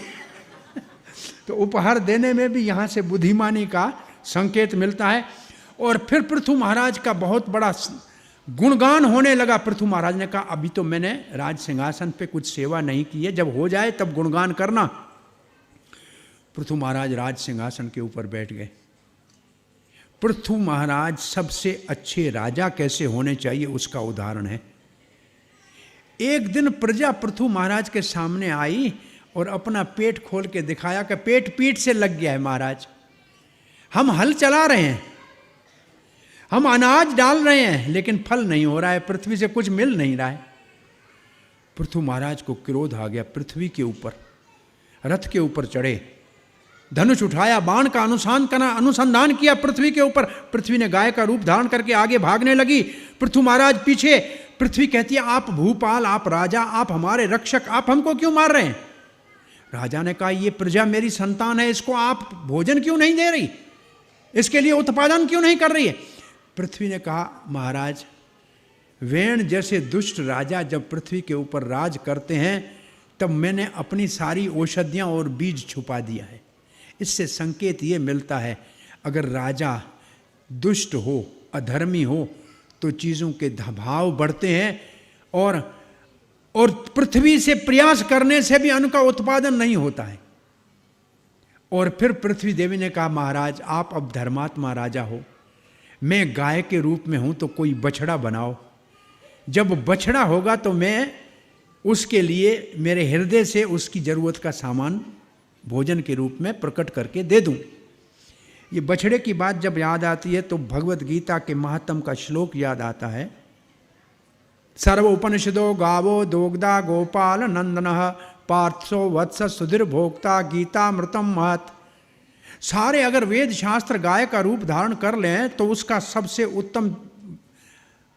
[SPEAKER 1] तो उपहार देने में भी यहाँ से बुद्धिमानी का संकेत मिलता है। और फिर पृथु महाराज का बहुत बड़ा गुणगान होने लगा। पृथु महाराज ने कहा अभी तो मैंने राज सिंहासन पे कुछ सेवा नहीं की है, जब हो जाए तब गुणगान करना। पृथु महाराज राज सिंहासन के ऊपर बैठ गए। पृथु महाराज सबसे अच्छे राजा कैसे होने चाहिए उसका उदाहरण है। एक दिन प्रजा पृथु महाराज के सामने आई और अपना पेट खोल के दिखाया कि पेट पीठ से लग गया है महाराज, हम हल चला रहे हैं, हम अनाज डाल रहे हैं, लेकिन फल नहीं हो रहा है, पृथ्वी से कुछ मिल नहीं रहा है। पृथु महाराज को क्रोध आ गया। पृथ्वी के ऊपर रथ के ऊपर चढ़े, धनुष उठाया, बाण का अनुसंधान किया पृथ्वी के ऊपर। पृथ्वी ने गाय का रूप धारण करके आगे भागने लगी, पृथु महाराज पीछे। पृथ्वी कहती है आप भूपाल, आप राजा, आप हमारे रक्षक, आप हमको क्यों मार रहे हैं? राजा ने कहा ये प्रजा मेरी संतान है, इसको आप भोजन क्यों नहीं दे रही, इसके लिए उत्पादन क्यों नहीं कर रही है? पृथ्वी ने कहा महाराज वेण जैसे दुष्ट राजा जब पृथ्वी के ऊपर राज करते हैं तब मैंने अपनी सारी औषधियाँ और बीज छुपा दिया है। इससे संकेत ये मिलता है अगर राजा दुष्ट हो, अधर्मी हो तो चीज़ों के भाव बढ़ते हैं और पृथ्वी से प्रयास करने से भी अन्न का उत्पादन नहीं होता है। और फिर पृथ्वी देवी ने कहा, महाराज आप अब धर्मात्मा राजा हो, मैं गाय के रूप में हूं, तो कोई बछड़ा बनाओ। जब बछड़ा होगा तो मैं उसके लिए मेरे हृदय से उसकी जरूरत का सामान भोजन के रूप में प्रकट करके दे दूं। ये बछड़े की बात जब याद आती है तो भगवत गीता के महात्म का श्लोक याद आता है। सर्व उपनिषदो गावो दोग्धा गोपाल नंदनः पार्थो वत्स सुधीर भोक्ता गीतामृतम महत्। सारे अगर वेद शास्त्र गाय का रूप धारण कर लें तो उसका सबसे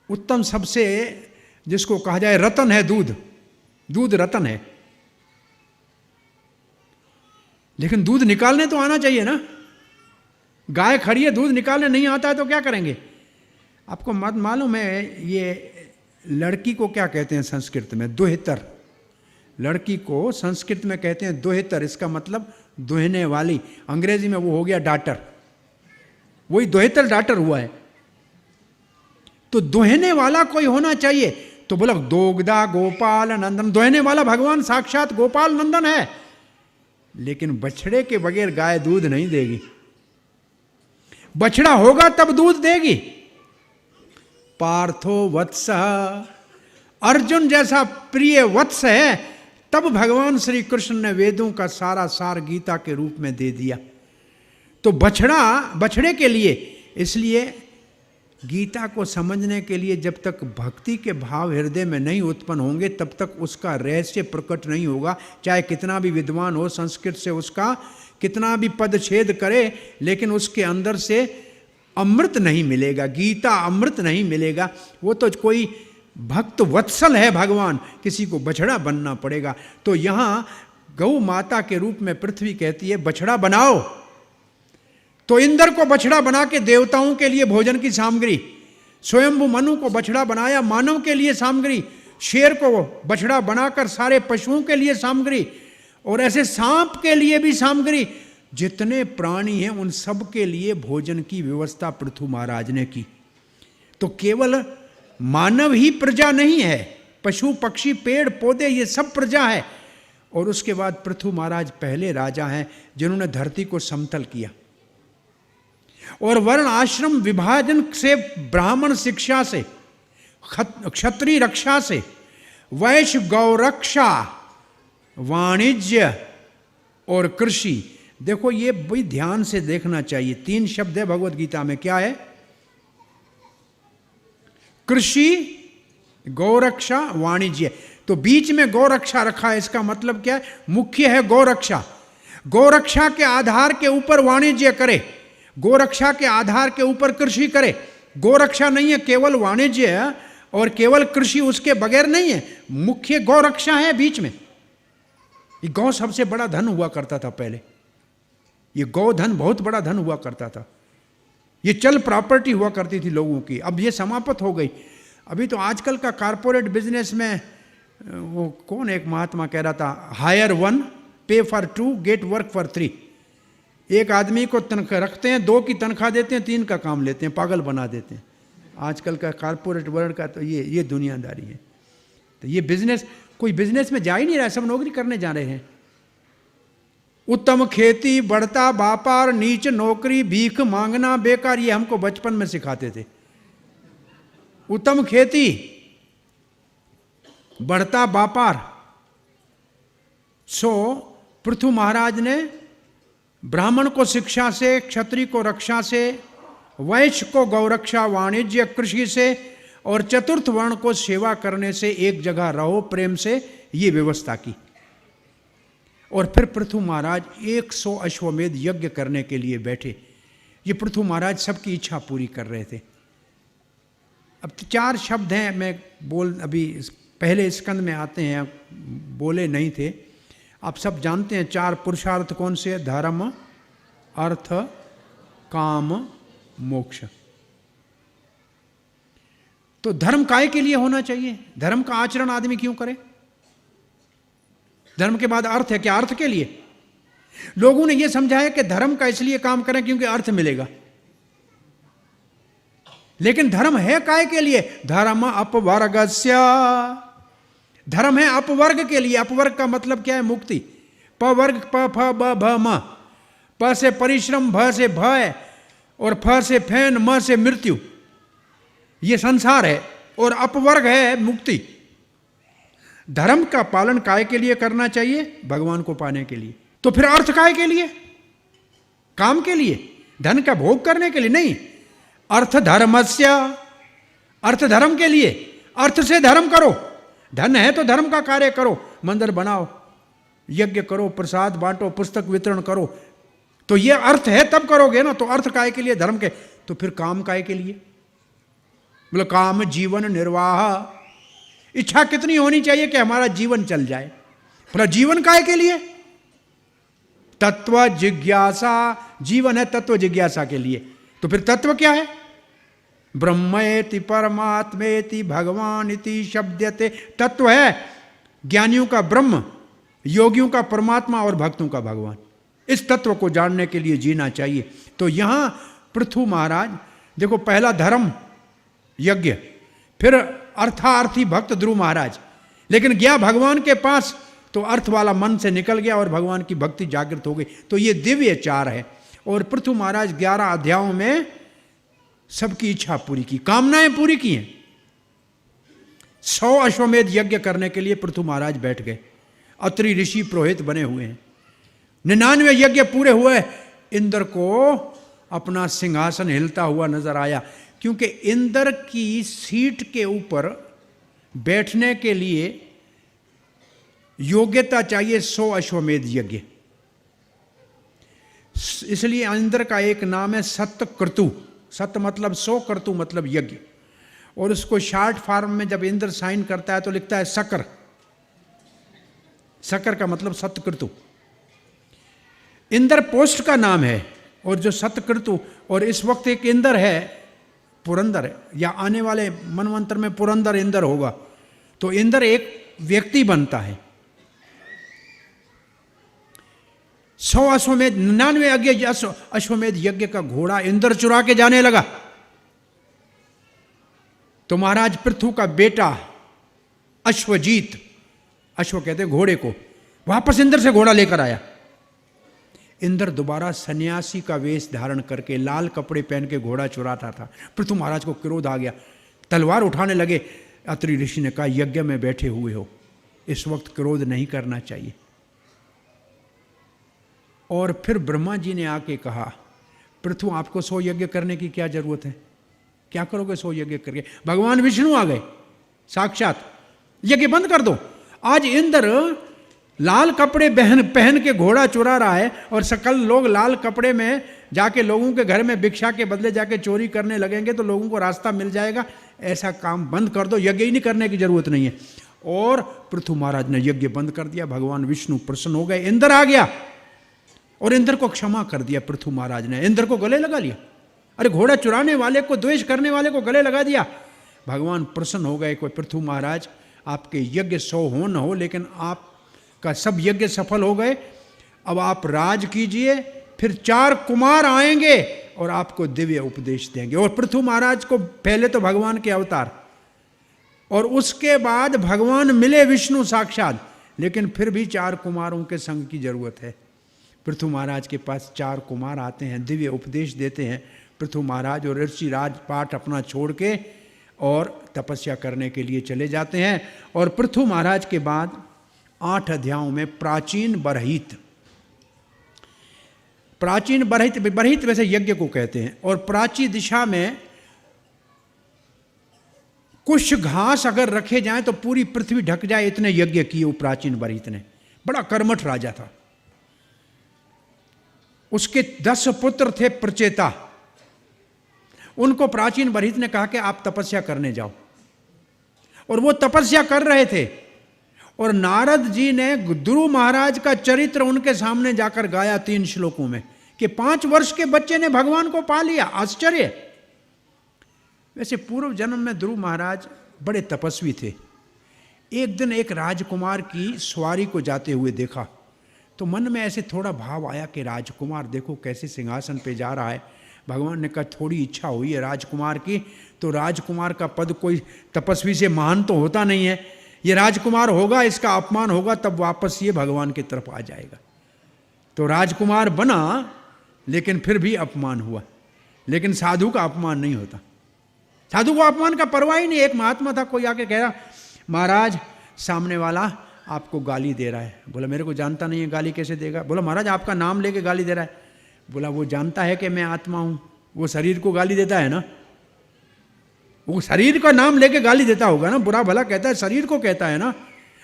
[SPEAKER 1] उत्तम सबसे जिसको कहा जाए रतन है दूध। दूध रतन है, लेकिन दूध निकालने तो आना चाहिए ना। गाय खड़ी है, दूध निकालने नहीं आता है तो क्या करेंगे? आपको मत मालूम है ये लड़की को क्या कहते हैं संस्कृत में? दुहितर। लड़की को संस्कृत में कहते हैं दुहितर, इसका मतलब दुहने वाली। अंग्रेजी में वो हो गया डाटर, वही दुहितर डाटर हुआ है। तो दुहने वाला कोई होना चाहिए। तो बोला दोग्धा गोपाल नंदन, दुहने वाला भगवान साक्षात गोपाल नंदन है। लेकिन बछड़े के बगैर गाय दूध नहीं देगी, बछड़ा होगा तब दूध देगी। पार्थो वत्स, अर्जुन जैसा प्रिय वत्स है, तब भगवान श्री कृष्ण ने वेदों का सारा सार गीता के रूप में दे दिया। तो बछड़े के लिए, इसलिए गीता को समझने के लिए जब तक भक्ति के भाव हृदय में नहीं उत्पन्न होंगे तब तक उसका रहस्य प्रकट नहीं होगा। चाहे कितना भी विद्वान हो, संस्कृत से उसका कितना भी पदछेद करे, लेकिन उसके अंदर से अमृत नहीं मिलेगा, गीता अमृत नहीं मिलेगा। वो तो कोई भक्त वत्सल है भगवान, किसी को बछड़ा बनना पड़ेगा। तो यहाँ गौ माता के रूप में पृथ्वी कहती है बछड़ा बनाओ। तो इंद्र को बछड़ा बना के देवताओं के लिए भोजन की सामग्री, स्वयंभू मनु को बछड़ा बनाया मानव के लिए सामग्री, शेर को बछड़ा बनाकर सारे पशुओं के लिए सामग्री, और ऐसे सांप के लिए भी सामग्री। जितने प्राणी हैं उन सब के लिए भोजन की व्यवस्था पृथु महाराज ने की। तो केवल मानव ही प्रजा नहीं है, पशु पक्षी पेड़ पौधे ये सब प्रजा है। और उसके बाद पृथु महाराज पहले राजा हैं जिन्होंने धरती को समतल किया। और वर्ण आश्रम विभाजन से, ब्राह्मण शिक्षा से, क्षत्रिय रक्षा से, वैश्य गौरक्षा, वाणिज्य और कृषि। देखो ये भी ध्यान से देखना चाहिए। 3 शब्द है भगवत गीता में, क्या है? कृषि, गौरक्षा, वाणिज्य। तो बीच में गौरक्षा रखा है, इसका मतलब क्या है? मुख्य है गौरक्षा। गौरक्षा के आधार के ऊपर वाणिज्य करे, गौरक्षा के आधार के ऊपर कृषि करे। गौरक्षा नहीं है केवल वाणिज्य है, और केवल कृषि उसके बगैर नहीं है, मुख्य गौरक्षा है बीच में। ये गौ सबसे बड़ा धन हुआ करता था पहले, ये गौधन बहुत बड़ा धन हुआ करता था, ये चल प्रॉपर्टी हुआ करती थी लोगों की। अब ये समाप्त हो गई। अभी तो आजकल का कारपोरेट बिजनेस में वो कौन एक महात्मा कह रहा था, हायर 1 पे फॉर 2 गेट वर्क फॉर 3। एक आदमी को तनख्वाह रखते हैं, 2 की तनख्वाह देते हैं, 3 का काम लेते हैं, पागल बना देते हैं। आजकल का कारपोरेट वर्ल्ड का तो ये दुनियादारी है। तो ये बिजनेस, कोई बिजनेस में जा ही नहीं रहा है, सब नौकरी करने जा रहे हैं। उत्तम खेती, बढ़ता व्यापार, नीच नौकरी, भीख मांगना बेकार, ये हमको बचपन में सिखाते थे। उत्तम खेती, बढ़ता व्यापार। सो पृथु महाराज ने ब्राह्मण को शिक्षा से, क्षत्रिय को रक्षा से, वैश्य को गौरक्षा, वाणिज्य कृषि से, और चतुर्थ वर्ण को सेवा करने से, एक जगह रहो प्रेम से, ये व्यवस्था की। और फिर पृथु महाराज 100 अश्वमेध यज्ञ करने के लिए बैठे। ये पृथु महाराज सबकी इच्छा पूरी कर रहे थे। अब 4 शब्द हैं, मैं अभी पहले स्कंद में आते हैं, बोले नहीं थे। आप सब जानते हैं 4 पुरुषार्थ कौन से? धर्म, अर्थ, काम, मोक्ष। तो धर्म काय के लिए होना चाहिए? धर्म का आचरण आदमी क्यों करे? धर्म के बाद अर्थ है, क्या अर्थ के लिए? लोगों ने यह समझा है कि धर्म का इसलिए काम करें क्योंकि अर्थ मिलेगा, लेकिन धर्म है काय के लिए? धर्म अपवर्गस्य, धर्म है अपवर्ग के लिए। अपवर्ग का मतलब क्या है? मुक्ति। प वर्ग प फ ब भ म, प से परिश्रम, भ से भय और फ से फैन, म से मृत्यु। ये संसार है और अपवर्ग है मुक्ति। धर्म का पालन काय के लिए करना चाहिए? भगवान को पाने के लिए। तो फिर अर्थ काय के लिए? काम के लिए, धन का भोग करने के लिए नहीं। अर्थ धर्मस्य, अर्थ धर्म के लिए। अर्थ से धर्म करो। धन है तो धर्म का कार्य करो, मंदिर बनाओ, यज्ञ करो, प्रसाद बांटो, पुस्तक वितरण करो। तो ये अर्थ है तब करोगे ना। तो अर्थ काय के लिए? धर्म के। तो फिर काम काय के लिए? बोले काम जीवन निर्वाह। इच्छा कितनी होनी चाहिए कि हमारा जीवन चल जाए? बोला जीवन काय के लिए? तत्व जिज्ञासा। जीवन है तत्व जिज्ञासा के लिए। तो फिर तत्व क्या है? ब्रह्मेति परमात्मेति भगवान इति शब्दते। तत्व है ज्ञानियों का ब्रह्म, योगियों का परमात्मा और भक्तों का भगवान। इस तत्व को जानने के लिए जीना चाहिए। तो यहां पृथु महाराज देखो, पहला धर्म यज्ञ, फिर अर्थार्थी भक्त ध्रुव महाराज। लेकिन गया भगवान के पास तो अर्थ वाला मन से निकल गया और भगवान की भक्ति जागृत हो गई। तो ये दिव्य चार है। और पृथु महाराज 11 अध्यायों में सबकी इच्छा पूरी की, कामनाएं पूरी की हैं। 100 अश्वमेध यज्ञ करने के लिए पृथु महाराज बैठ गए। अत्रि ऋषि पुरोहित बने हुए हैं। 99 यज्ञ पूरे हुए। इंद्र को अपना सिंहासन हिलता हुआ नजर आया, क्योंकि इंद्र की सीट के ऊपर बैठने के लिए योग्यता चाहिए 100 अश्वमेध यज्ञ। इसलिए इंद्र का एक नाम है सत्यक्रतु। सत्य मतलब 100, क्रतु मतलब यज्ञ। और उसको शॉर्ट फॉर्म में जब इंद्र साइन करता है तो लिखता है सकर। सकर का मतलब सत्यक्रतु। इंद्र पोस्ट का नाम है। और जो सत्यक्रतु, और इस वक्त एक इंद्र है पुरंदर, या आने वाले मनवंतर में पुरंदर इंद्र होगा। तो इंद्र एक व्यक्ति बनता है। 100 अश्वमेध, 99 अश्वमेध यज्ञ का घोड़ा इंद्र चुरा के जाने लगा। तो महाराज पृथु का बेटा अश्वजीत, अश्व कहते हैं घोड़े को, वापस इंद्र से घोड़ा लेकर आया। इंद्र दोबारा सन्यासी का वेश धारण करके लाल कपड़े पहन के घोड़ा चुराता था। पृथु महाराज को क्रोध आ गया, तलवार उठाने लगे। अत्रि ऋषि ने कहा, यज्ञ में बैठे हुए हो, इस वक्त क्रोध नहीं करना चाहिए। और फिर ब्रह्मा जी ने आके कहा, पृथु आपको 100 यज्ञ करने की क्या जरूरत है? क्या करोगे 100 यज्ञ करके? भगवान विष्णु आ गए साक्षात, यज्ञ बंद कर दो। आज इंद्र लाल कपड़े पहन के घोड़ा चुरा रहा है और सकल लोग लाल कपड़े में जाके लोगों के घर में भिक्षा के बदले जाके चोरी करने लगेंगे तो लोगों को रास्ता मिल जाएगा। ऐसा काम बंद कर दो, यज्ञ ही नहीं करने की जरूरत नहीं है। और पृथु महाराज ने यज्ञ बंद कर दिया। भगवान विष्णु प्रसन्न हो गए। इंद्र आ गया और इंद्र को क्षमा कर दिया। पृथु महाराज ने इंद्र को गले लगा लिया। अरे घोड़ा चुराने वाले को, द्वेष करने वाले को गले लगा दिया। भगवान प्रसन्न हो गए। कोई पृथु महाराज, आपके यज्ञ 100 हो न हो, लेकिन आपका सब यज्ञ सफल हो गए। अब आप राज कीजिए, फिर 4 कुमार आएंगे और आपको दिव्य उपदेश देंगे। और पृथु महाराज को पहले तो भगवान के अवतार, और उसके बाद भगवान मिले विष्णु साक्षात, लेकिन फिर भी 4 कुमारों के संग की जरूरत है। पृथु महाराज के पास 4 कुमार आते हैं, दिव्य उपदेश देते हैं। पृथु महाराज और ऋषि राजपाट अपना छोड़ के और तपस्या करने के लिए चले जाते हैं। और पृथु महाराज के बाद 8 अध्यायों में प्राचीन बरहित, प्राचीन बरहित, बरहित वैसे यज्ञ को कहते हैं। और प्राची दिशा में कुछ घास अगर रखे जाएं तो पूरी पृथ्वी ढक जाए, इतने यज्ञ किए वो प्राचीन बरहित ने। बड़ा कर्मठ राजा था। उसके 10 पुत्र थे प्रचेता। उनको प्राचीन बरहित ने कहा कि आप तपस्या करने जाओ, और वो तपस्या कर रहे थे। और नारद जी ने ध्रुव महाराज का चरित्र उनके सामने जाकर गाया 3 श्लोकों में कि 5 वर्ष के बच्चे ने भगवान को पा लिया। आश्चर्य। वैसे पूर्व जन्म में ध्रुव महाराज बड़े तपस्वी थे। एक दिन एक राजकुमार की सवारी को जाते हुए देखा तो मन में ऐसे थोड़ा भाव आया कि राजकुमार देखो कैसे सिंहासन पे जा रहा है। भगवान ने कहा थोड़ी इच्छा हुई है राजकुमार की, तो राजकुमार का पद कोई तपस्वी से महान तो होता नहीं है। ये राजकुमार होगा, इसका अपमान होगा, तब वापस ये भगवान की तरफ आ जाएगा। तो राजकुमार बना लेकिन फिर भी अपमान हुआ। लेकिन साधु का अपमान नहीं होता, साधु को अपमान का परवाह ही नहीं। एक महात्मा था, कोई आके कह रहा, महाराज सामने वाला आपको गाली दे रहा है। बोला मेरे को जानता नहीं है, गाली कैसे देगा? बोला महाराज आपका नाम लेके गाली दे रहा है। बोला वो जानता है कि मैं आत्मा हूं, वो शरीर को गाली देता है ना, वो शरीर का नाम लेके गाली देता होगा ना, बुरा भला कहता है, शरीर को कहता है ना।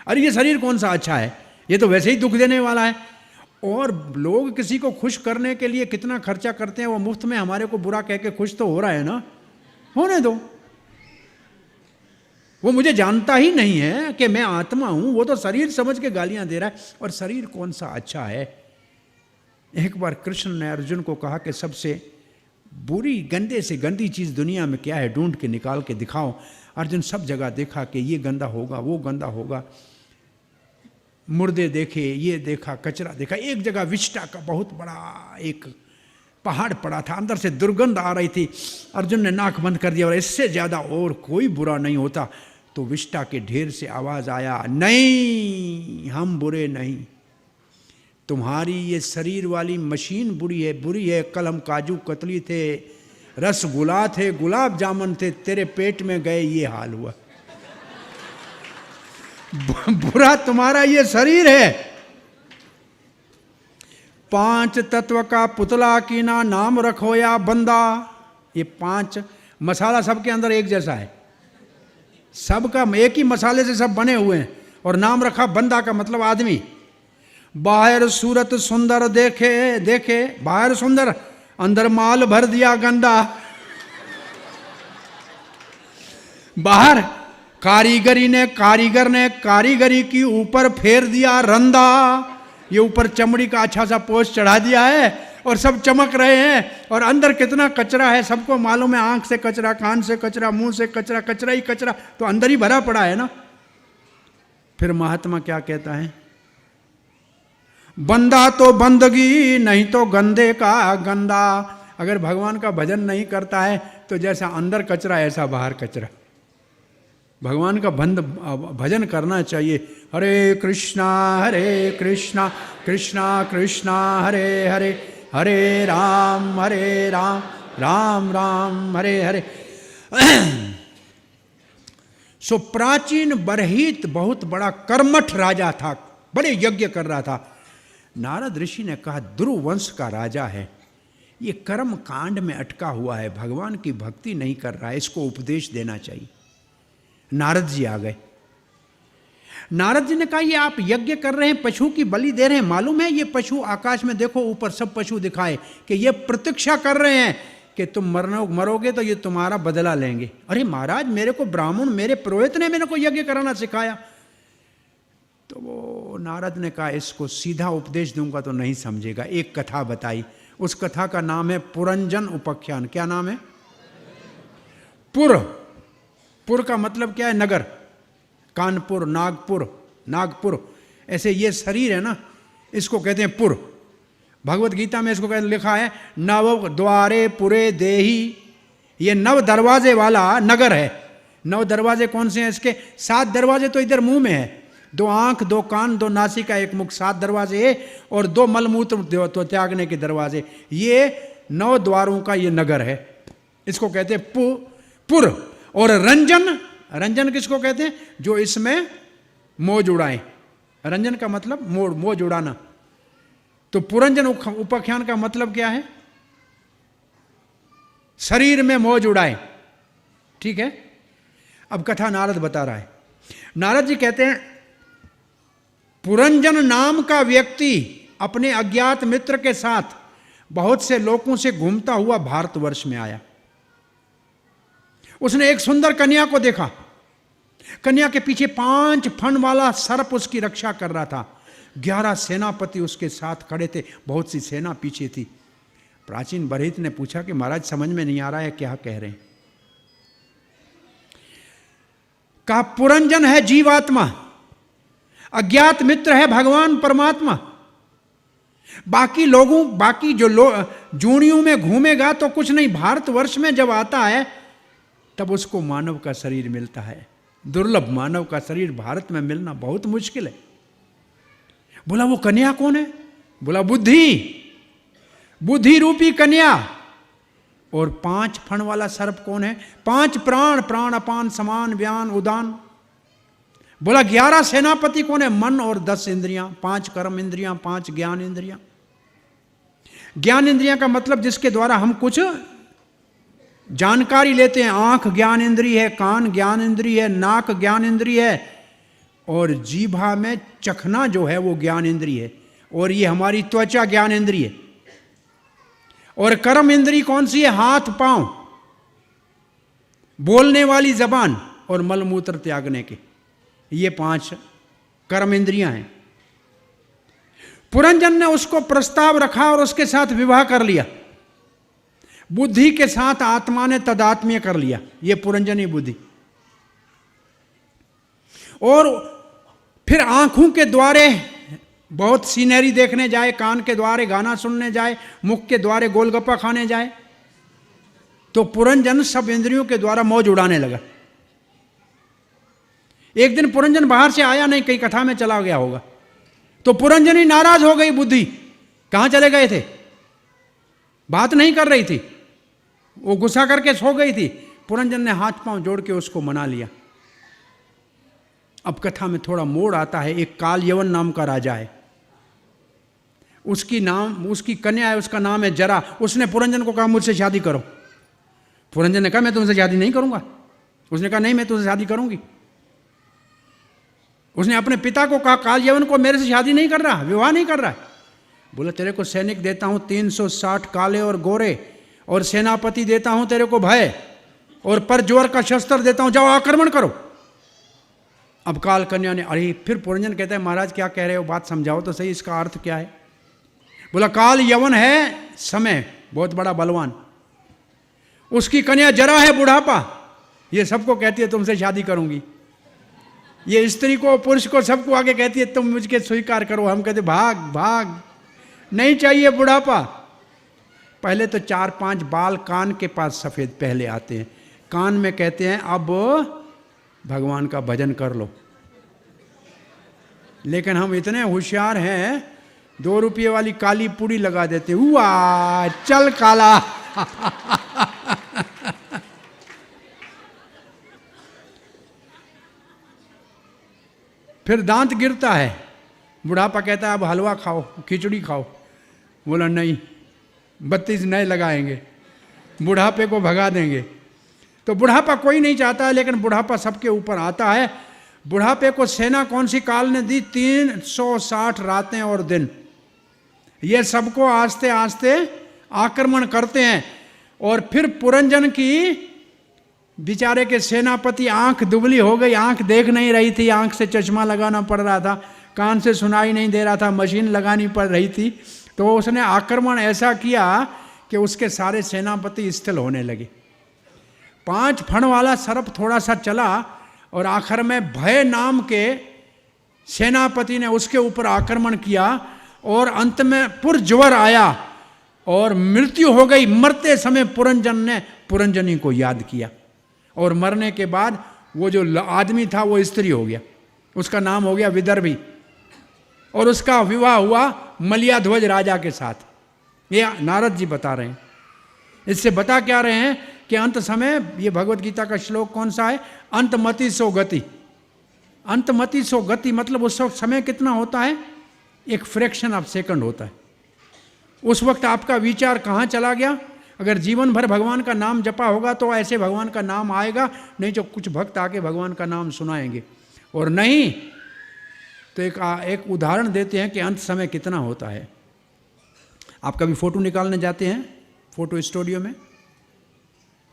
[SPEAKER 1] अरे ये शरीर कौन सा अच्छा है, ये तो वैसे ही दुख देने वाला है। और लोग किसी को खुश करने के लिए कितना खर्चा करते हैं, वो मुफ्त में हमारे को बुरा कह के खुश तो हो रहा है ना, होने दो। वो मुझे जानता ही नहीं है कि मैं आत्मा हूं, वो तो शरीर समझ के गालियां दे रहा है। और शरीर कौन सा अच्छा है? एक बार कृष्ण ने अर्जुन को कहा कि सबसे बुरी गंदे से गंदी चीज दुनिया में क्या है, ढूंढ के निकाल के दिखाओ। अर्जुन सब जगह देखा कि ये गंदा होगा, वो गंदा होगा, मुर्दे देखे, ये देखा, कचरा देखा। एक जगह विष्टा का बहुत बड़ा एक पहाड़ पड़ा था, अंदर से दुर्गंध आ रही थी। अर्जुन ने नाक बंद कर दिया और इससे ज्यादा और कोई बुरा नहीं होता। तो विष्टा के ढेर से आवाज आया, नहीं हम बुरे नहीं, तुम्हारी ये शरीर वाली मशीन बुरी है, बुरी है। कल हम काजू कतली थे, रसगुल्ला थे, गुलाब जामुन थे, तेरे पेट में गए ये हाल हुआ। बुरा तुम्हारा ये शरीर है। 5 तत्व का पुतला की ना नाम रखो या बंदा। ये 5 मसाला सबके अंदर एक जैसा है, सबका एक ही मसाले से सब बने हुए हैं। और नाम रखा बंदा का मतलब आदमी। बाहर सूरत सुंदर देखे देखे, बाहर सुंदर अंदर माल भर दिया गंदा। बाहर कारीगर ने कारीगरी की ऊपर फेर दिया रंदा। ये ऊपर चमड़ी का अच्छा सा पोष चढ़ा दिया है और सब चमक रहे हैं, और अंदर कितना कचरा है सबको मालूम है। आंख से कचरा, कान से कचरा, मुंह से कचरा, कचरा ही कचरा, तो अंदर ही भरा पड़ा है ना। फिर महात्मा क्या कहता है, बंदा तो बंदगी, नहीं तो गंदे का गंदा। अगर भगवान का भजन नहीं करता है तो जैसा अंदर कचरा ऐसा बाहर कचरा। भगवान का भजन करना चाहिए। हरे कृष्णा कृष्णा कृष्णा हरे हरे, हरे राम राम राम हरे हरे। सो प्राचीन बरहित बहुत बड़ा कर्मठ राजा था, बड़े यज्ञ कर रहा था। नारद ऋषि ने कहा ध्रुव वंश का राजा है, ये कर्म कांड में अटका हुआ है, भगवान की भक्ति नहीं कर रहा है, इसको उपदेश देना चाहिए। नारद जी आ गए। नारद जी ने कहा ये आप यज्ञ कर रहे हैं, पशु की बलि दे रहे हैं, मालूम है ये पशु आकाश में देखो, ऊपर सब पशु दिखाए कि ये प्रतीक्षा कर रहे हैं कि तुम मरोगे तो ये तुम्हारा बदला लेंगे। अरे महाराज मेरे को ब्राह्मण, मेरे पुरोहित ने मेरे को यज्ञ कराना सिखाया। तो वो नारद ने कहा इसको सीधा उपदेश दूंगा तो नहीं समझेगा। एक कथा बताई, उस कथा का नाम है पुरंजन उपाख्यान। क्या नाम है? पुर का मतलब क्या है? नगर, कानपुर, नागपुर, ऐसे ये शरीर है ना, इसको कहते हैं पुर। भगवत गीता में इसको लिखा है नव द्वारे पुरे देही। ये 9 दरवाजे वाला नगर है। 9 दरवाजे कौन से हैं इसके? 7 दरवाजे तो इधर मुंह में है, 2 आंख, 2 कान, 2 नासिका, 1 मुख, 7 दरवाजे है। और 2 मलमूत्र तो त्यागने के दरवाजे। ये 9 द्वारों का ये नगर है, इसको कहते हैं पुर। और रंजन किसको कहते हैं? जो इसमें मौज उड़ाए। रंजन का मतलब मौज उड़ाना। तो पुरंजन उपाख्यान का मतलब क्या है? शरीर में मौज उड़ाए। ठीक है, अब कथा नारद बता रहा है। नारद जी कहते हैं पुरंजन नाम का व्यक्ति अपने अज्ञात मित्र के साथ बहुत से लोगों से घूमता हुआ भारतवर्ष में आया। उसने एक सुंदर कन्या को देखा। कन्या के पीछे 5 फण वाला सर्प उसकी रक्षा कर रहा था। 11 सेनापति उसके साथ खड़े थे, बहुत सी सेना पीछे थी। प्राचीन बरहित ने पूछा कि महाराज समझ में नहीं आ रहा है क्या कह रहे हैं। कहा पुरंजन है जीवात्मा, अज्ञात मित्र है भगवान परमात्मा। बाकी जो जूनियों में घूमेगा तो कुछ नहीं, भारतवर्ष में जब आता है तब उसको मानव का शरीर मिलता है। दुर्लभ मानव का शरीर भारत में मिलना बहुत मुश्किल है। बोला वो कन्या कौन है? बोला बुद्धि। बुद्धि रूपी कन्या और 5 फण वाला सर्प कौन है? 5 प्राण, प्राण अपान समान व्यान उदान। बोला 11 सेनापति कौन है? मन और 10 इंद्रियां, 5 कर्म इंद्रियां, 5 ज्ञान इंद्रियां। ज्ञान इंद्रियां का मतलब जिसके द्वारा हम कुछ जानकारी लेते हैं। आंख ज्ञान इंद्रिय है, कान ज्ञान इंद्रिय है, नाक ज्ञान इंद्रिय है, और जीभा में चखना जो है वो ज्ञान इंद्रिय है, और ये हमारी त्वचा ज्ञान इंद्रिय है। और कर्म इंद्रिय कौन सी है? हाथ पांव, बोलने वाली जबान और मलमूत्र त्यागने के, ये 5 कर्म इंद्रियां हैं। पुरंजन ने उसको प्रस्ताव रखा और उसके साथ विवाह कर लिया। बुद्धि के साथ आत्मा ने तदात्म्य कर लिया, ये पुरंजनी बुद्धि। और फिर आंखों के द्वारे बहुत सीनरी देखने जाए, कान के द्वारे गाना सुनने जाए, मुख के द्वारे गोलगप्पा खाने जाए, तो पुरंजन सब इंद्रियों के द्वारा मौज उड़ाने लगा। एक दिन पुरंजन बाहर से आया नहीं, कहीं कथा में चला गया होगा, तो पुरंजनी नाराज हो गई। बुद्धि कहां चले गए थे? बात नहीं कर रही थी, वो गुस्सा करके सो गई थी। पुरंजन ने हाथ पांव जोड़ के उसको मना लिया। अब कथा में थोड़ा मोड़ आता है। एक काल यवन नाम का राजा है, उसकी कन्या है, उसका नाम है जरा। उसने पुरंजन को कहा मुझसे शादी करो। पुरंजन ने कहा मैं तुमसे शादी नहीं करूंगा। उसने कहा नहीं, मैं तुमसे शादी करूंगी। उसने अपने पिता को कहा काल यवन को मेरे से शादी नहीं कर रहा, विवाह नहीं कर रहा है। बोला तेरे को सैनिक देता हूं 360 काले और गोरे, और सेनापति देता हूं तेरे को भय, और परज्वर का शस्त्र देता हूं, जाओ आक्रमण करो। अब काल कन्या ने, अरे फिर पुरंजन कहता है महाराज क्या कह रहे हो, बात समझाओ तो सही, इसका अर्थ क्या है? बोला काल यवन है समय, बहुत बड़ा बलवान, उसकी कन्या जरा है बुढ़ापा, ये सबको कहती है तुमसे शादी करूंगी। ये स्त्री को पुरुष को सबको आगे कहती है तुम मुझके स्वीकार करो। हम कहते भाग भाग, नहीं चाहिए बुढ़ापा। पहले तो 4-5 बाल कान के पास सफेद पहले आते हैं, कान में कहते हैं अब भगवान का भजन कर लो। लेकिन हम इतने होशियार हैं, 2 रुपये वाली काली पूड़ी लगा देते, हुआ चल काला। फिर दांत गिरता है, बुढ़ापा कहता है अब हलवा खाओ, खिचड़ी खाओ। बोला नहीं, 32 नए लगाएंगे, बुढ़ापे को भगा देंगे। तो बुढ़ापा कोई नहीं चाहता है, लेकिन बुढ़ापा सबके ऊपर आता है। बुढ़ापे को सेना कौन सी काल ने दी? 360 रातें और दिन। ये सबको आस्ते आस्ते आक्रमण करते हैं। और फिर पुरंजन की बेचारे के सेनापति आंख दुबली हो गई, आंख देख नहीं रही थी, आंख से चश्मा लगाना पड़ रहा था, कान से सुनाई नहीं दे रहा था, मशीन लगानी पड़ रही थी। तो उसने आक्रमण ऐसा किया कि उसके सारे सेनापति स्थिर होने लगे। 5 फण वाला सर्प थोड़ा सा चला और आखिर में भय नाम के सेनापति ने उसके ऊपर आक्रमण किया, और अंत में पुरज्वर आया और मृत्यु हो गई। मरते समय पुरंजन ने पुरंजनी को याद किया, और मरने के बाद वो जो आदमी था वो स्त्री हो गया, उसका नाम हो गया विदर्भी, और उसका विवाह हुआ मलियाध्वज राजा के साथ। ये नारद जी बता रहे हैं। इससे बता क्या रहे हैं कि अंत समय, ये भगवत गीता का श्लोक कौन सा है? अंतमति सो गति। अंतमति सो गति मतलब उस वक्त समय कितना होता है? एक फ्रैक्शन ऑफ सेकंड होता है। उस वक्त आपका विचार कहाँ चला गया? अगर जीवन भर भगवान का नाम जपा होगा तो ऐसे भगवान का नाम आएगा, नहीं तो कुछ भक्त आके भगवान का नाम सुनाएंगे, और नहीं तो एक उदाहरण देते हैं कि अंत समय कितना होता है। आप कभी फ़ोटो निकालने जाते हैं फ़ोटो स्टूडियो में,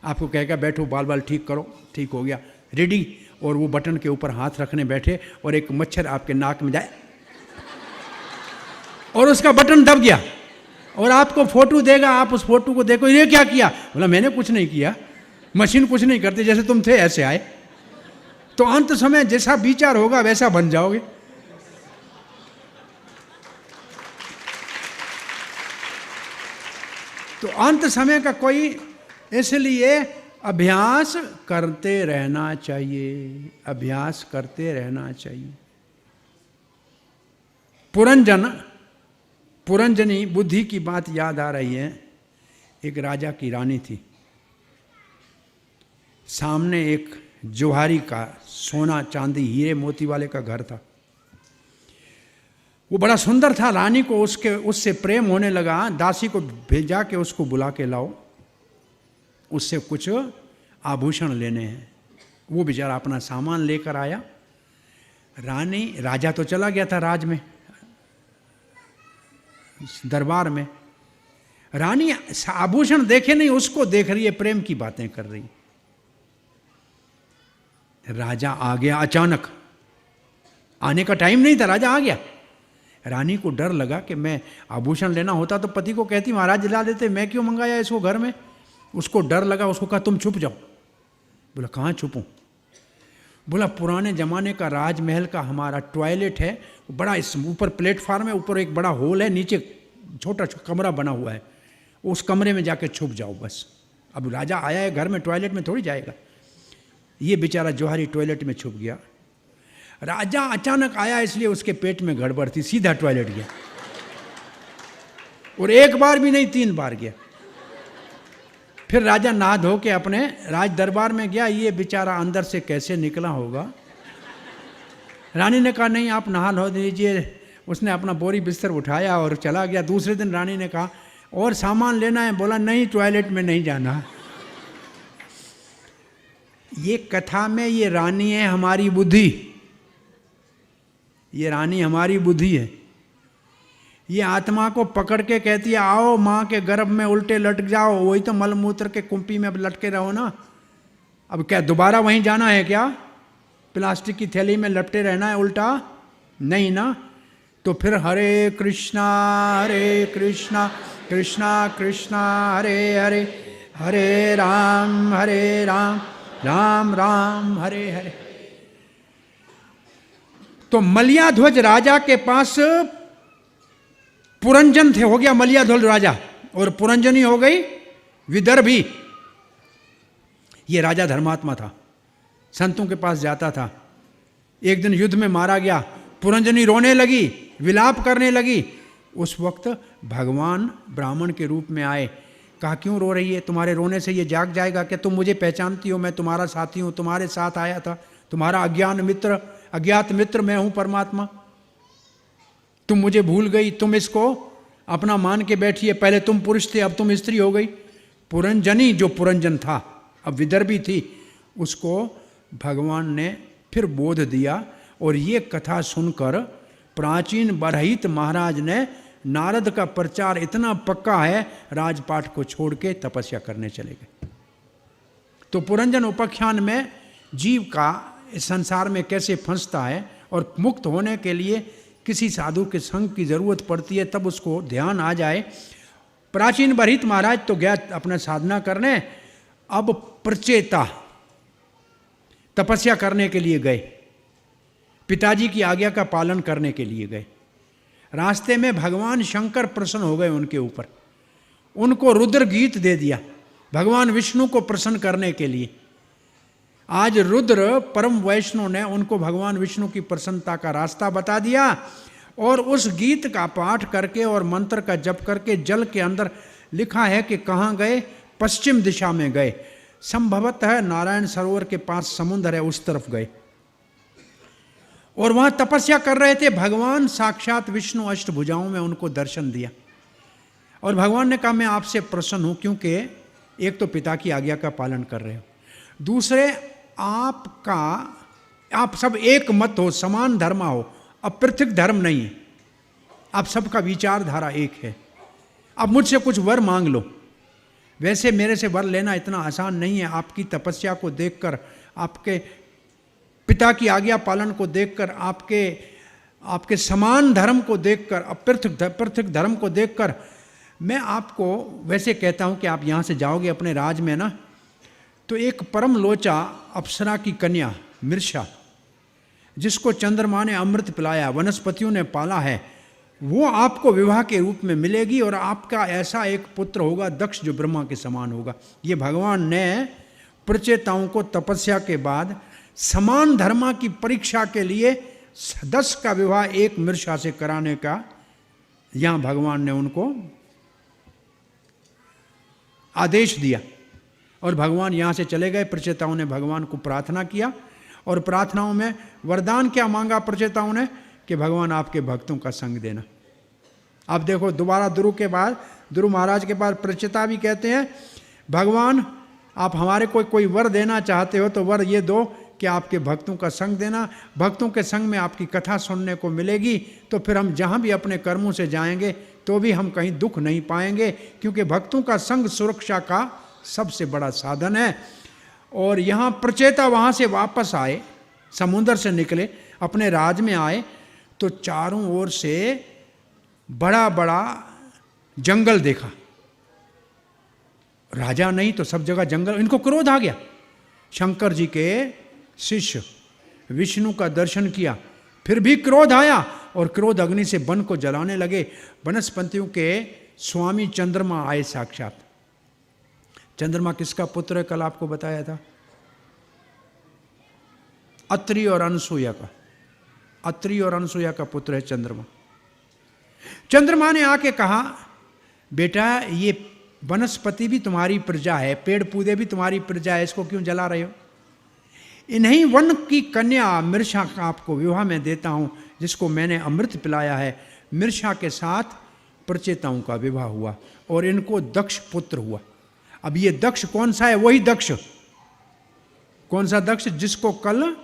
[SPEAKER 1] आपको कहेगा बैठो बाल बाल ठीक करो, ठीक हो गया रेडी, और वो बटन के ऊपर हाथ रखने बैठे और एक मच्छर आपके नाक में जाए और उसका बटन दब गया, और आपको फोटो देगा, आप उस फोटो को देखो, ये क्या किया? बोला मैंने कुछ नहीं किया, मशीन कुछ नहीं करती, जैसे तुम थे ऐसे आए। तो अंत समय जैसा विचार होगा वैसा बन जाओगे। तो अंत समय का कोई, इसलिए अभ्यास करते रहना चाहिए, अभ्यास करते रहना चाहिए। पुरंजन पुरंजनी बुद्धि की बात याद आ रही है। एक राजा की रानी थी, सामने एक जोहारी का सोना चांदी हीरे मोती वाले का घर था। वो बड़ा सुंदर था। रानी को उससे प्रेम होने लगा। दासी को भेजा कि उसको बुला के लाओ, उससे कुछ आभूषण लेने हैं। वो बेचारा अपना सामान लेकर आया। राजा तो चला गया था राज में, दरबार में। रानी आभूषण देखे नहीं, उसको देख रही है, प्रेम की बातें कर रही। राजा आ गया अचानक, आने का टाइम नहीं था, राजा आ गया। रानी को डर लगा कि मैं आभूषण लेना होता तो पति को कहती महाराज दिला देते, मैं क्यों मंगाया इसको घर में। उसको डर लगा, उसको कहा तुम छुप जाओ। बोला कहाँ छुपूं। बोला पुराने ज़माने का राजमहल का हमारा टॉयलेट है, बड़ा इस ऊपर प्लेटफार्म है, ऊपर एक बड़ा होल है, नीचे छोटा कमरा बना हुआ है, उस कमरे में जाके छुप जाओ बस। अब राजा आया है घर में, टॉयलेट में थोड़ी जाएगा। ये बेचारा जोहारी टॉयलेट में छुप गया। राजा अचानक आया इसलिए उसके पेट में गड़बड़ थी, सीधा टॉयलेट गया। और एक बार भी नहीं, 3 बार गया। फिर राजा नहा धो के अपने राज दरबार में गया। ये बेचारा अंदर से कैसे निकला होगा। रानी ने कहा नहीं आप नहा धो दीजिए। उसने अपना बोरी बिस्तर उठाया और चला गया। दूसरे दिन रानी ने कहा और सामान लेना है। बोला नहीं, टॉयलेट में नहीं जाना। ये कथा में ये रानी है हमारी बुद्धि, ये रानी हमारी बुद्धि है। ये आत्मा को पकड़ के कहती है आओ माँ के गर्भ में उल्टे लटक जाओ। वही तो मलमूत्र के कुंपी में अब लटके रहो ना। अब क्या दोबारा वहीं जाना है क्या? प्लास्टिक की थैली में लपटे रहना है उल्टा? नहीं ना। तो फिर हरे कृष्णा कृष्णा कृष्णा हरे हरे, हरे राम राम राम हरे हरे। तो मलयाध्वज राजा के पास पुरंजन थे, हो गया मलयाध्वज राजा, और पुरंजनी हो गई विदर्भी। ये राजा धर्मात्मा था, संतों के पास जाता था। एक दिन युद्ध में मारा गया। पुरंजनी रोने लगी, विलाप करने लगी। उस वक्त भगवान ब्राह्मण के रूप में आए। कहा क्यों रो रही है? तुम्हारे रोने से ये जाग जाएगा क्या? तुम मुझे पहचानती हो, मैं तुम्हारा साथी हूँ, तुम्हारे साथ आया था, तुम्हारा अज्ञात मित्र मैं हूँ परमात्मा। तुम मुझे भूल गई, तुम इसको अपना मान के बैठी है। पहले तुम पुरुष थे, अब तुम स्त्री हो गई। पुरंजनी जो पुरंजन था, अब विदर्भी थी, उसको भगवान ने फिर बोध दिया। और ये कथा सुनकर प्राचीन बरहित महाराज ने, नारद का प्रचार इतना पक्का है, राजपाट को छोड़ के तपस्या करने चले गए। तो पुरंजन उपाख्यान में जीव का इस संसार में कैसे फंसता है और मुक्त होने के लिए किसी साधु के संग की जरूरत पड़ती है, तब उसको ध्यान आ जाए। प्राचीन बरहित महाराज तो गया अपना साधना करने, अब प्रचेता तपस्या करने के लिए गए, पिताजी की आज्ञा का पालन करने के लिए गए। रास्ते में भगवान शंकर प्रसन्न हो गए उनके ऊपर, उनको रुद्र गीत दे दिया भगवान विष्णु को प्रसन्न करने के लिए। आज रुद्र परम वैष्णव ने उनको भगवान विष्णु की प्रसन्नता का रास्ता बता दिया। और उस गीत का पाठ करके और मंत्र का जप करके जल के अंदर लिखा है कि कहाँ गए? पश्चिम दिशा में गए। संभवतः नारायण सरोवर के पास समुद्र है, उस तरफ गए और वहाँ तपस्या कर रहे थे। भगवान साक्षात विष्णु अष्टभुजाओं में उनको दर्शन दिया और भगवान ने कहा मैं आपसे प्रसन्न हूँ, क्योंकि एक तो पिता की आज्ञा का पालन कर रहे हो, दूसरे आप सब एक मत हो, समान धर्मा हो, अब पृथक धर्म नहीं है, आप सबका विचारधारा एक है। अब मुझसे कुछ वर मांग लो। वैसे मेरे से वर लेना इतना आसान नहीं है। आपकी तपस्या को देखकर, आपके पिता की आज्ञा पालन को देखकर, आपके समान धर्म को देखकर, पृथक धर्म को देखकर मैं आपको वैसे कहता हूँ कि आप यहाँ से जाओगे अपने राज में ना, तो एक परम लोचा अप्सरा की कन्या मिर्षा, जिसको चंद्रमा ने अमृत पिलाया, वनस्पतियों ने पाला है, वो आपको विवाह के रूप में मिलेगी और आपका ऐसा एक पुत्र होगा दक्ष जो ब्रह्मा के समान होगा। ये भगवान ने प्रचेताओं को तपस्या के बाद समान धर्मा की परीक्षा के लिए 10 का विवाह एक मिर्षा से कराने का यहां भगवान ने उनको आदेश दिया और भगवान यहां से चले गए। प्रचेताओं ने भगवान को प्रार्थना किया और प्रार्थनाओं में वरदान क्या मांगा प्रचेताओं ने कि भगवान आपके भक्तों का संग देना। अब देखो दोबारा ध्रुव महाराज के बाद प्रचेता भी कहते हैं भगवान आप हमारे को कोई वर देना चाहते हो तो वर ये दो कि आपके भक्तों का संग देना, भक्तों के संग में आपकी कथा सुनने को मिलेगी तो फिर हम जहाँ भी अपने कर्मों से जाएंगे तो भी हम कहीं दुख नहीं पाएंगे, क्योंकि भक्तों का संग सुरक्षा का सबसे बड़ा साधन है। और यहाँ प्रचेता वहाँ से वापस आए, समुद्र से निकले, अपने राज में आए तो चारों ओर से बड़ा बड़ा जंगल देखा। राजा नहीं तो सब जगह जंगल। इनको क्रोध आ गया। शंकर जी के शिष्य विष्णु का दर्शन किया, फिर भी क्रोध आया और क्रोध अग्नि से वन को जलाने लगे। वनस्पतियों के स्वामी चंद्रमा आए साक्षात। चंद्रमा किसका पुत्र है? कल आपको बताया था, अत्रि और अनसुया का। अत्रि और अनसुया का पुत्र है चंद्रमा। चंद्रमा ने आके कहा बेटा ये वनस्पति भी तुम्हारी प्रजा है, पेड़ पौधे भी तुम्हारी प्रजा है, इसको क्यों जला रहे हो? इन्हीं वन की कन्या मृषा का आपको विवाह में देता हूं, जिसको मैंने अमृत पिलाया है। मृषा के साथ प्रचेताओं का विवाह हुआ और इनको दक्ष पुत्र हुआ। अब ये दक्ष कौन सा है? वही दक्ष। कौन सा दक्ष? जिसको कल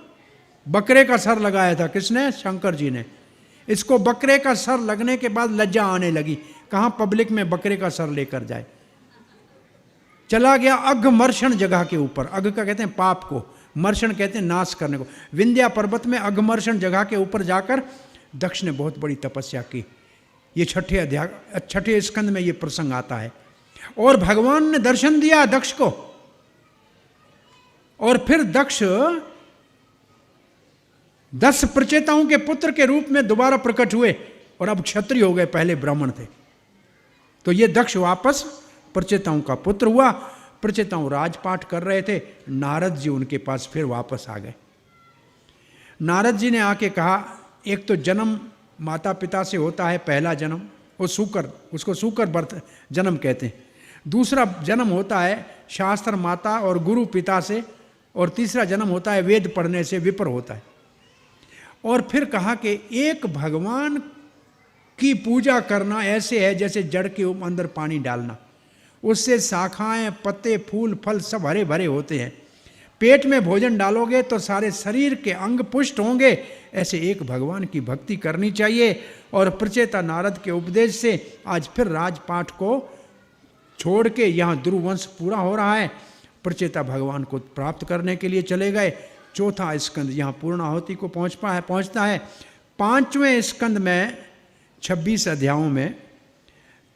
[SPEAKER 1] बकरे का सर लगाया था। किसने? शंकर जी ने। इसको बकरे का सर लगने के बाद लज्जा आने लगी, कहां पब्लिक में बकरे का सर लेकर जाए। चला गया अघमर्षण जगह के ऊपर। अघ का कहते हैं पाप को, मर्षण कहते हैं नाश करने को। विंध्या पर्वत में अघमर्षण जगह के ऊपर जाकर दक्ष ने बहुत बड़ी तपस्या की। ये छठे स्कंद में ये प्रसंग आता है। और भगवान ने दर्शन दिया दक्ष को, और फिर दक्ष 10 प्रचेताओं के पुत्र के रूप में दोबारा प्रकट हुए और अब क्षत्रिय हो गए, पहले ब्राह्मण थे। तो ये दक्ष वापस प्रचेताओं का पुत्र हुआ। प्रचेताओं राजपाट कर रहे थे, नारद जी उनके पास फिर वापस आ गए। नारद जी ने आके कहा एक तो जन्म माता पिता से होता है, पहला जन्म, वो सूकर, उसको सूकर बर्थ जन्म कहते हैं। दूसरा जन्म होता है शास्त्र माता और गुरु पिता से, और तीसरा जन्म होता है वेद पढ़ने से, विपर होता है। और फिर कहा कि एक भगवान की पूजा करना ऐसे है जैसे जड़ के अंदर पानी डालना, उससे शाखाएं पत्ते फूल फल सब हरे भरे होते हैं। पेट में भोजन डालोगे तो सारे शरीर के अंग पुष्ट होंगे। ऐसे एक भगवान की भक्ति करनी चाहिए। और प्रचेता नारद के उपदेश से आज फिर राजपाट को छोड़ के यहाँ ध्रुव वंश पूरा हो रहा है। प्रचेता भगवान को प्राप्त करने के लिए चले गए। चौथा स्कंद यहाँ पूर्णाहुति को पहुँचता है। 5वें स्कंद में 26 अध्यायों में,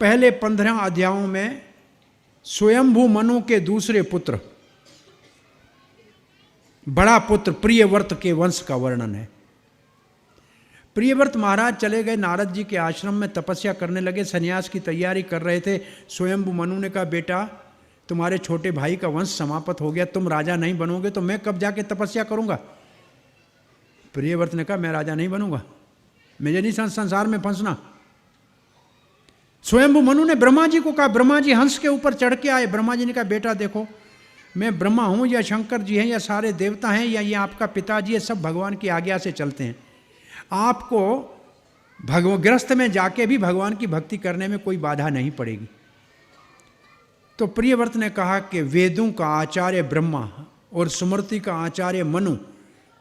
[SPEAKER 1] पहले 15 अध्यायों में स्वयंभू मनु के दूसरे पुत्र, बड़ा पुत्र प्रियव्रत के वंश का वर्णन है। प्रियव्रत महाराज चले गए नारद जी के आश्रम में, तपस्या करने लगे, सन्यास की तैयारी कर रहे थे। स्वयंभू मनु ने कहा बेटा तुम्हारे छोटे भाई का वंश समाप्त हो गया, तुम राजा नहीं बनोगे तो मैं कब जाके तपस्या करूंगा? प्रियव्रत ने कहा मैं राजा नहीं बनूंगा, मुझे नहीं संसार में फंसना। स्वयंभू मनु ने ब्रह्मा जी को कहा, ब्रह्मा जी हंस के ऊपर चढ़ के आए। ब्रह्मा जी ने कहा बेटा देखो मैं ब्रह्मा हूं या शंकर जी हैं या सारे देवता हैं या ये आपका पिताजी है, सब भगवान की आज्ञा से चलते हैं। आपको गृहस्थ में जाके भी भगवान की भक्ति करने में कोई बाधा नहीं पड़ेगी। तो प्रियव्रत ने कहा कि वेदों का आचार्य ब्रह्मा और स्मृति का आचार्य मनु,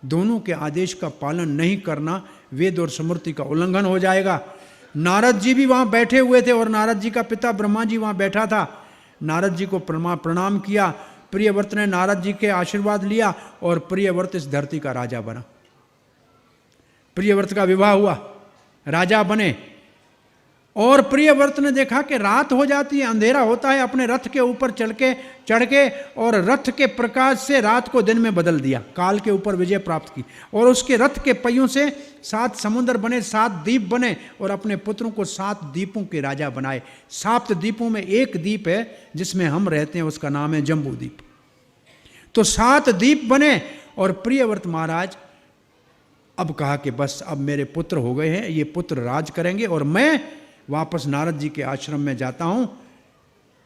[SPEAKER 1] दोनों के आदेश का पालन नहीं करना, वेद और स्मृति का उल्लंघन हो जाएगा। नारद जी भी वहाँ बैठे हुए थे और नारद जी का पिता ब्रह्मा जी वहाँ बैठा था। नारद जी को प्रणाम किया। प्रियव्रत ने नारद जी के आशीर्वाद लिया और प्रियव्रत इस धरती का राजा बना। प्रियव्रत का विवाह हुआ, राजा बने। और प्रियव्रत ने देखा कि रात हो जाती है, अंधेरा होता है, अपने रथ के ऊपर चढ़ के और रथ के प्रकाश से रात को दिन में बदल दिया, काल के ऊपर विजय प्राप्त की। और उसके रथ के पहियों से 7 समुद्र बने, 7 द्वीप बने और अपने पुत्रों को 7 द्वीपों के राजा बनाए। 7 द्वीपों में एक द्वीप है जिसमें हम रहते हैं, उसका नाम है जम्बू द्वीप। तो 7 द्वीप बने और प्रियव्रत महाराज अब कहा कि बस अब मेरे पुत्र हो गए हैं, ये पुत्र राज करेंगे और मैं वापस नारद जी के आश्रम में जाता हूँ,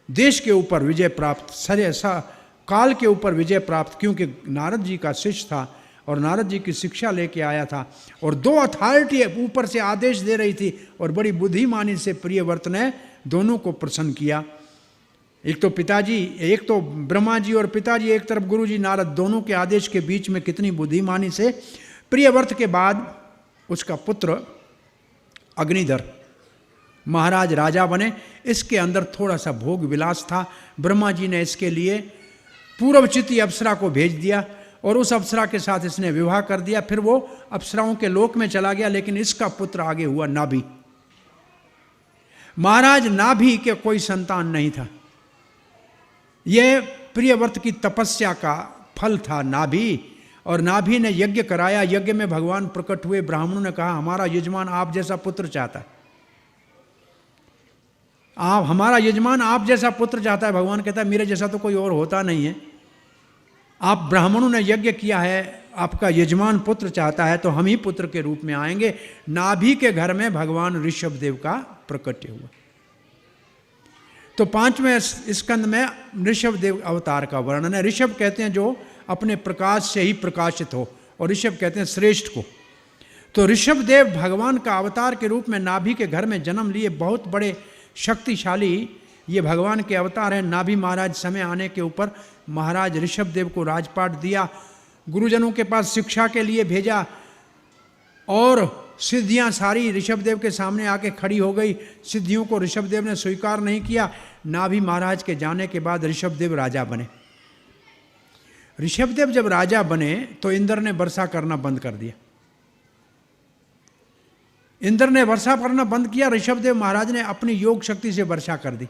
[SPEAKER 1] देश के ऊपर विजय प्राप्त, ऐसा काल के ऊपर विजय प्राप्त, क्योंकि नारद जी का शिष्य था और नारद जी की शिक्षा लेके आया था, और दो अथॉरिटी ऊपर से आदेश दे रही थी, और बड़ी बुद्धिमानी से प्रियव्रत ने दोनों को प्रसन्न किया। एक तो पिताजी, एक तो ब्रह्मा जी और पिताजी, एक तरफ गुरु जी नारद, दोनों के आदेश के बीच में कितनी बुद्धिमानी से प्रियव्रत के बाद उसका पुत्र अग्निधर महाराज राजा बने। इसके अंदर थोड़ा सा भोग विलास था। ब्रह्मा जी ने इसके लिए पूर्वचिति अप्सरा को भेज दिया और उस अप्सरा के साथ इसने विवाह कर दिया। फिर वो अप्सराओं के लोक में चला गया, लेकिन इसका पुत्र आगे हुआ नाभि। महाराज नाभि के कोई संतान नहीं था। यह प्रियव्रत की तपस्या का फल था नाभि, और नाभि ने यज्ञ कराया। यज्ञ में भगवान प्रकट हुए। ब्राह्मणों ने कहा, हमारा यजमान आप जैसा पुत्र चाहता है, आप हमारा यजमान आप जैसा पुत्र चाहता है। भगवान कहता है, मेरे जैसा तो कोई और होता नहीं है। आप ब्राह्मणों ने यज्ञ किया है, आपका यजमान पुत्र चाहता है, तो हम ही पुत्र के रूप में आएंगे। नाभि के घर में भगवान ऋषभदेव का प्रकट्य हुआ। तो 5वें स्कंद में ऋषभदेव अवतार का वर्णन है। ऋषभ कहते हैं जो अपने प्रकाश से ही प्रकाशित हो, और ऋषभ कहते हैं श्रेष्ठ को। तो ऋषभदेव भगवान का अवतार के रूप में नाभि के घर में जन्म लिए। बहुत बड़े शक्तिशाली ये भगवान के अवतार हैं। नाभि महाराज समय आने के ऊपर महाराज ऋषभदेव को राजपाट दिया, गुरुजनों के पास शिक्षा के लिए भेजा, और सिद्धियां सारी ऋषभदेव के सामने आके खड़ी हो गई। सिद्धियों को ऋषभदेव ने स्वीकार नहीं किया। नाभि महाराज के जाने के बाद ऋषभदेव राजा बने। ऋषभदेव जब राजा बने तो इंद्र ने वर्षा करना बंद कर दिया। इंद्र ने वर्षा करना बंद किया, ऋषभदेव महाराज ने अपनी योग शक्ति से वर्षा कर दी।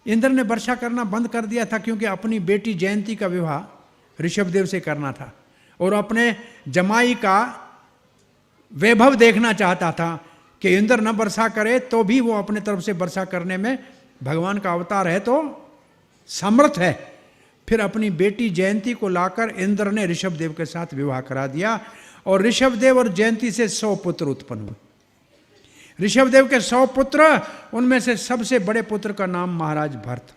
[SPEAKER 1] इंद्र ने वर्षा करना बंद कर दिया था क्योंकि अपनी बेटी जयंती का विवाह ऋषभदेव से करना था, और अपने जमाई का वैभव देखना चाहता था कि इंद्र न वर्षा करे तो भी वो अपने तरफ से वर्षा करने में भगवान का अवतार है तो समर्थ है। फिर अपनी बेटी जयंती को लाकर इंद्र ने ऋषभदेव के साथ विवाह करा दिया, और ऋषभदेव और जयंती से 100 पुत्र उत्पन्न हुए। ऋषभदेव के 100 पुत्र, उनमें से सबसे बड़े पुत्र का नाम महाराज भरत,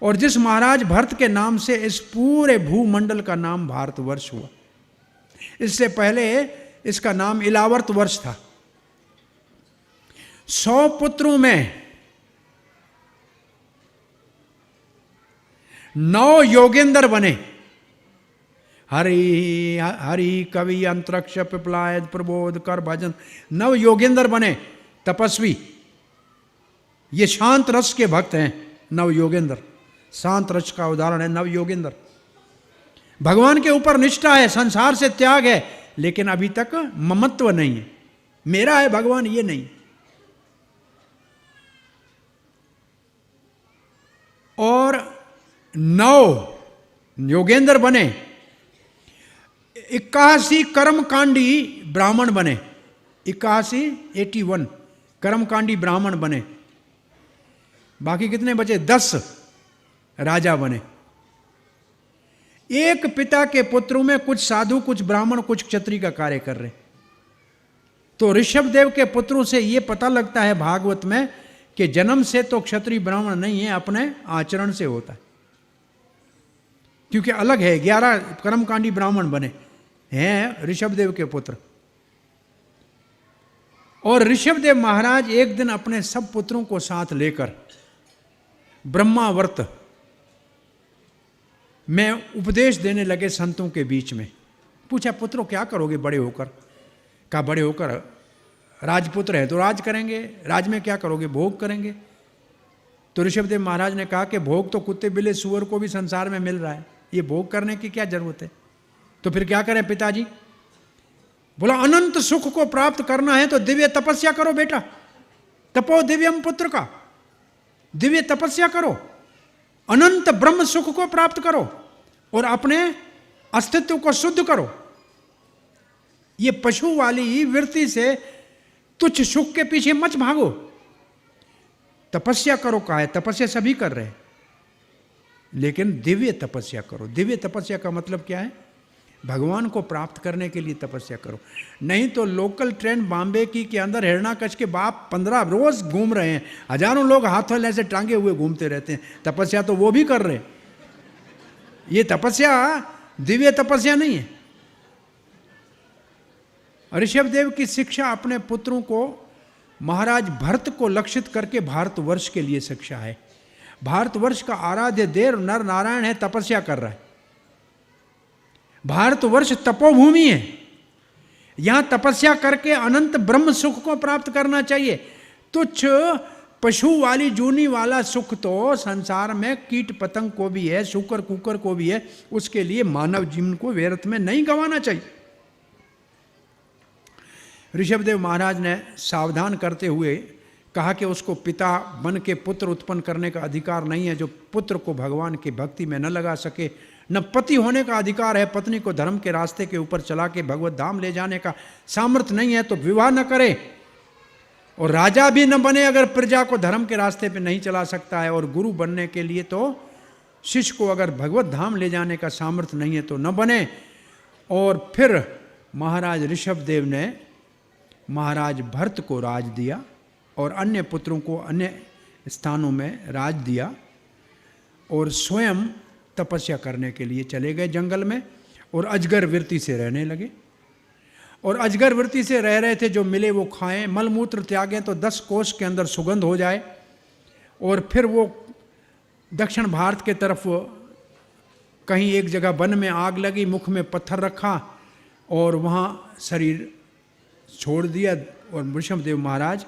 [SPEAKER 1] और जिस महाराज भरत के नाम से इस पूरे भूमंडल का नाम भारतवर्ष हुआ। इससे पहले इसका नाम इलावर्त वर्ष था। 100 पुत्रों में 9 योगेंद्र बने। हरि हरि कवि अंतरिक्ष पिपलायत प्रबोध कर भजन, 9 योगेंद्र बने तपस्वी। ये शांत रस के भक्त हैं 9 योगेंद्र। शांत रस का उदाहरण है 9 योगेंद्र। भगवान के ऊपर निष्ठा है, संसार से त्याग है, लेकिन अभी तक ममत्व नहीं है, मेरा है भगवान ये नहीं। और 9 योगेंद्र बने। 81 कर्मकांडी ब्राह्मण बने। 81 कर्मकांडी ब्राह्मण बने। बाकी कितने बचे? 10 राजा बने। एक पिता के पुत्रों में कुछ साधु, कुछ ब्राह्मण, कुछ क्षत्रिय का कार्य कर रहे। तो ऋषभदेव के पुत्रों से यह पता लगता है भागवत में कि जन्म से तो क्षत्रिय ब्राह्मण नहीं है, अपने आचरण से होता है, क्योंकि अलग है। 11 कर्मकांडी ब्राह्मण बने हैं ऋषभदेव के पुत्र। और ऋषभदेव महाराज एक दिन अपने सब पुत्रों को साथ लेकर ब्रह्मावर्त में उपदेश देने लगे संतों के बीच में। पूछा, पुत्रों क्या करोगे बड़े होकर? कहा, बड़े होकर राजपुत्र है तो राज करेंगे। राज में क्या करोगे? भोग करेंगे। तो ऋषभदेव महाराज ने कहा कि भोग तो कुत्ते बिल्ली सूअर को भी संसार में मिल रहा है, ये भोग करने की क्या जरूरत है? तो फिर क्या करें पिताजी? बोला, अनंत सुख को प्राप्त करना है तो दिव्य तपस्या करो बेटा। तपो दिव्यम पुत्र का, दिव्य तपस्या करो, अनंत ब्रह्म सुख को प्राप्त करो और अपने अस्तित्व को शुद्ध करो। ये पशु वाली वृत्ति से तुच्छ सुख के पीछे मत भागो, तपस्या करो। कहा है तपस्या सभी कर रहे हैं, लेकिन दिव्य तपस्या करो। दिव्य तपस्या का मतलब क्या है? भगवान को प्राप्त करने के लिए तपस्या करो। नहीं तो लोकल ट्रेन बॉम्बे की के अंदर हिरण्याकश के बाप 15 रोज घूम रहे हैं, हजारों लोग हाथों ऐसे टांगे हुए घूमते रहते हैं, तपस्या तो वो भी कर रहे हैं। ये तपस्या दिव्य तपस्या नहीं है। ऋषभदेव की शिक्षा अपने पुत्रों को महाराज भरत को लक्षित करके भारतवर्ष के लिए शिक्षा है। भारतवर्ष का आराध्य देव नर नारायण है, तपस्या कर रहा है। भारतवर्ष तपोभूमि है, यहां तपस्या करके अनंत ब्रह्म सुख को प्राप्त करना चाहिए। तुच्छ पशु वाली जूनी वाला सुख तो संसार में कीट पतंग को भी है, शुकर कुकर को भी है, उसके लिए मानव जीवन को व्यर्थ में नहीं गंवाना चाहिए। ऋषभदेव महाराज ने सावधान करते हुए कहा कि उसको पिता बन के पुत्र उत्पन्न करने का अधिकार नहीं है जो पुत्र को भगवान की भक्ति में न लगा सके, न पति होने का अधिकार है, पत्नी को धर्म के रास्ते के ऊपर चला के भगवत धाम ले जाने का सामर्थ्य नहीं है तो विवाह न करे, और राजा भी न बने अगर प्रजा को धर्म के रास्ते पे नहीं चला सकता है, और गुरु बनने के लिए तो शिष्य को अगर भगवत धाम ले जाने का सामर्थ्य नहीं है तो न बने। और फिर महाराज ऋषभदेव ने महाराज भरत को राज दिया और अन्य पुत्रों को अन्य स्थानों में राज दिया, और स्वयं तपस्या करने के लिए चले गए जंगल में, और अजगर वृत्ति से रहने लगे। और अजगर वृत्ति से रह रहे थे, जो मिले वो खाएं, मलमूत्र त्यागें तो 10 कोस के अंदर सुगंध हो जाए। और फिर वो दक्षिण भारत के तरफ कहीं एक जगह वन में आग लगी, मुख में पत्थर रखा और वहाँ शरीर छोड़ दिया। और ऋषभदेव महाराज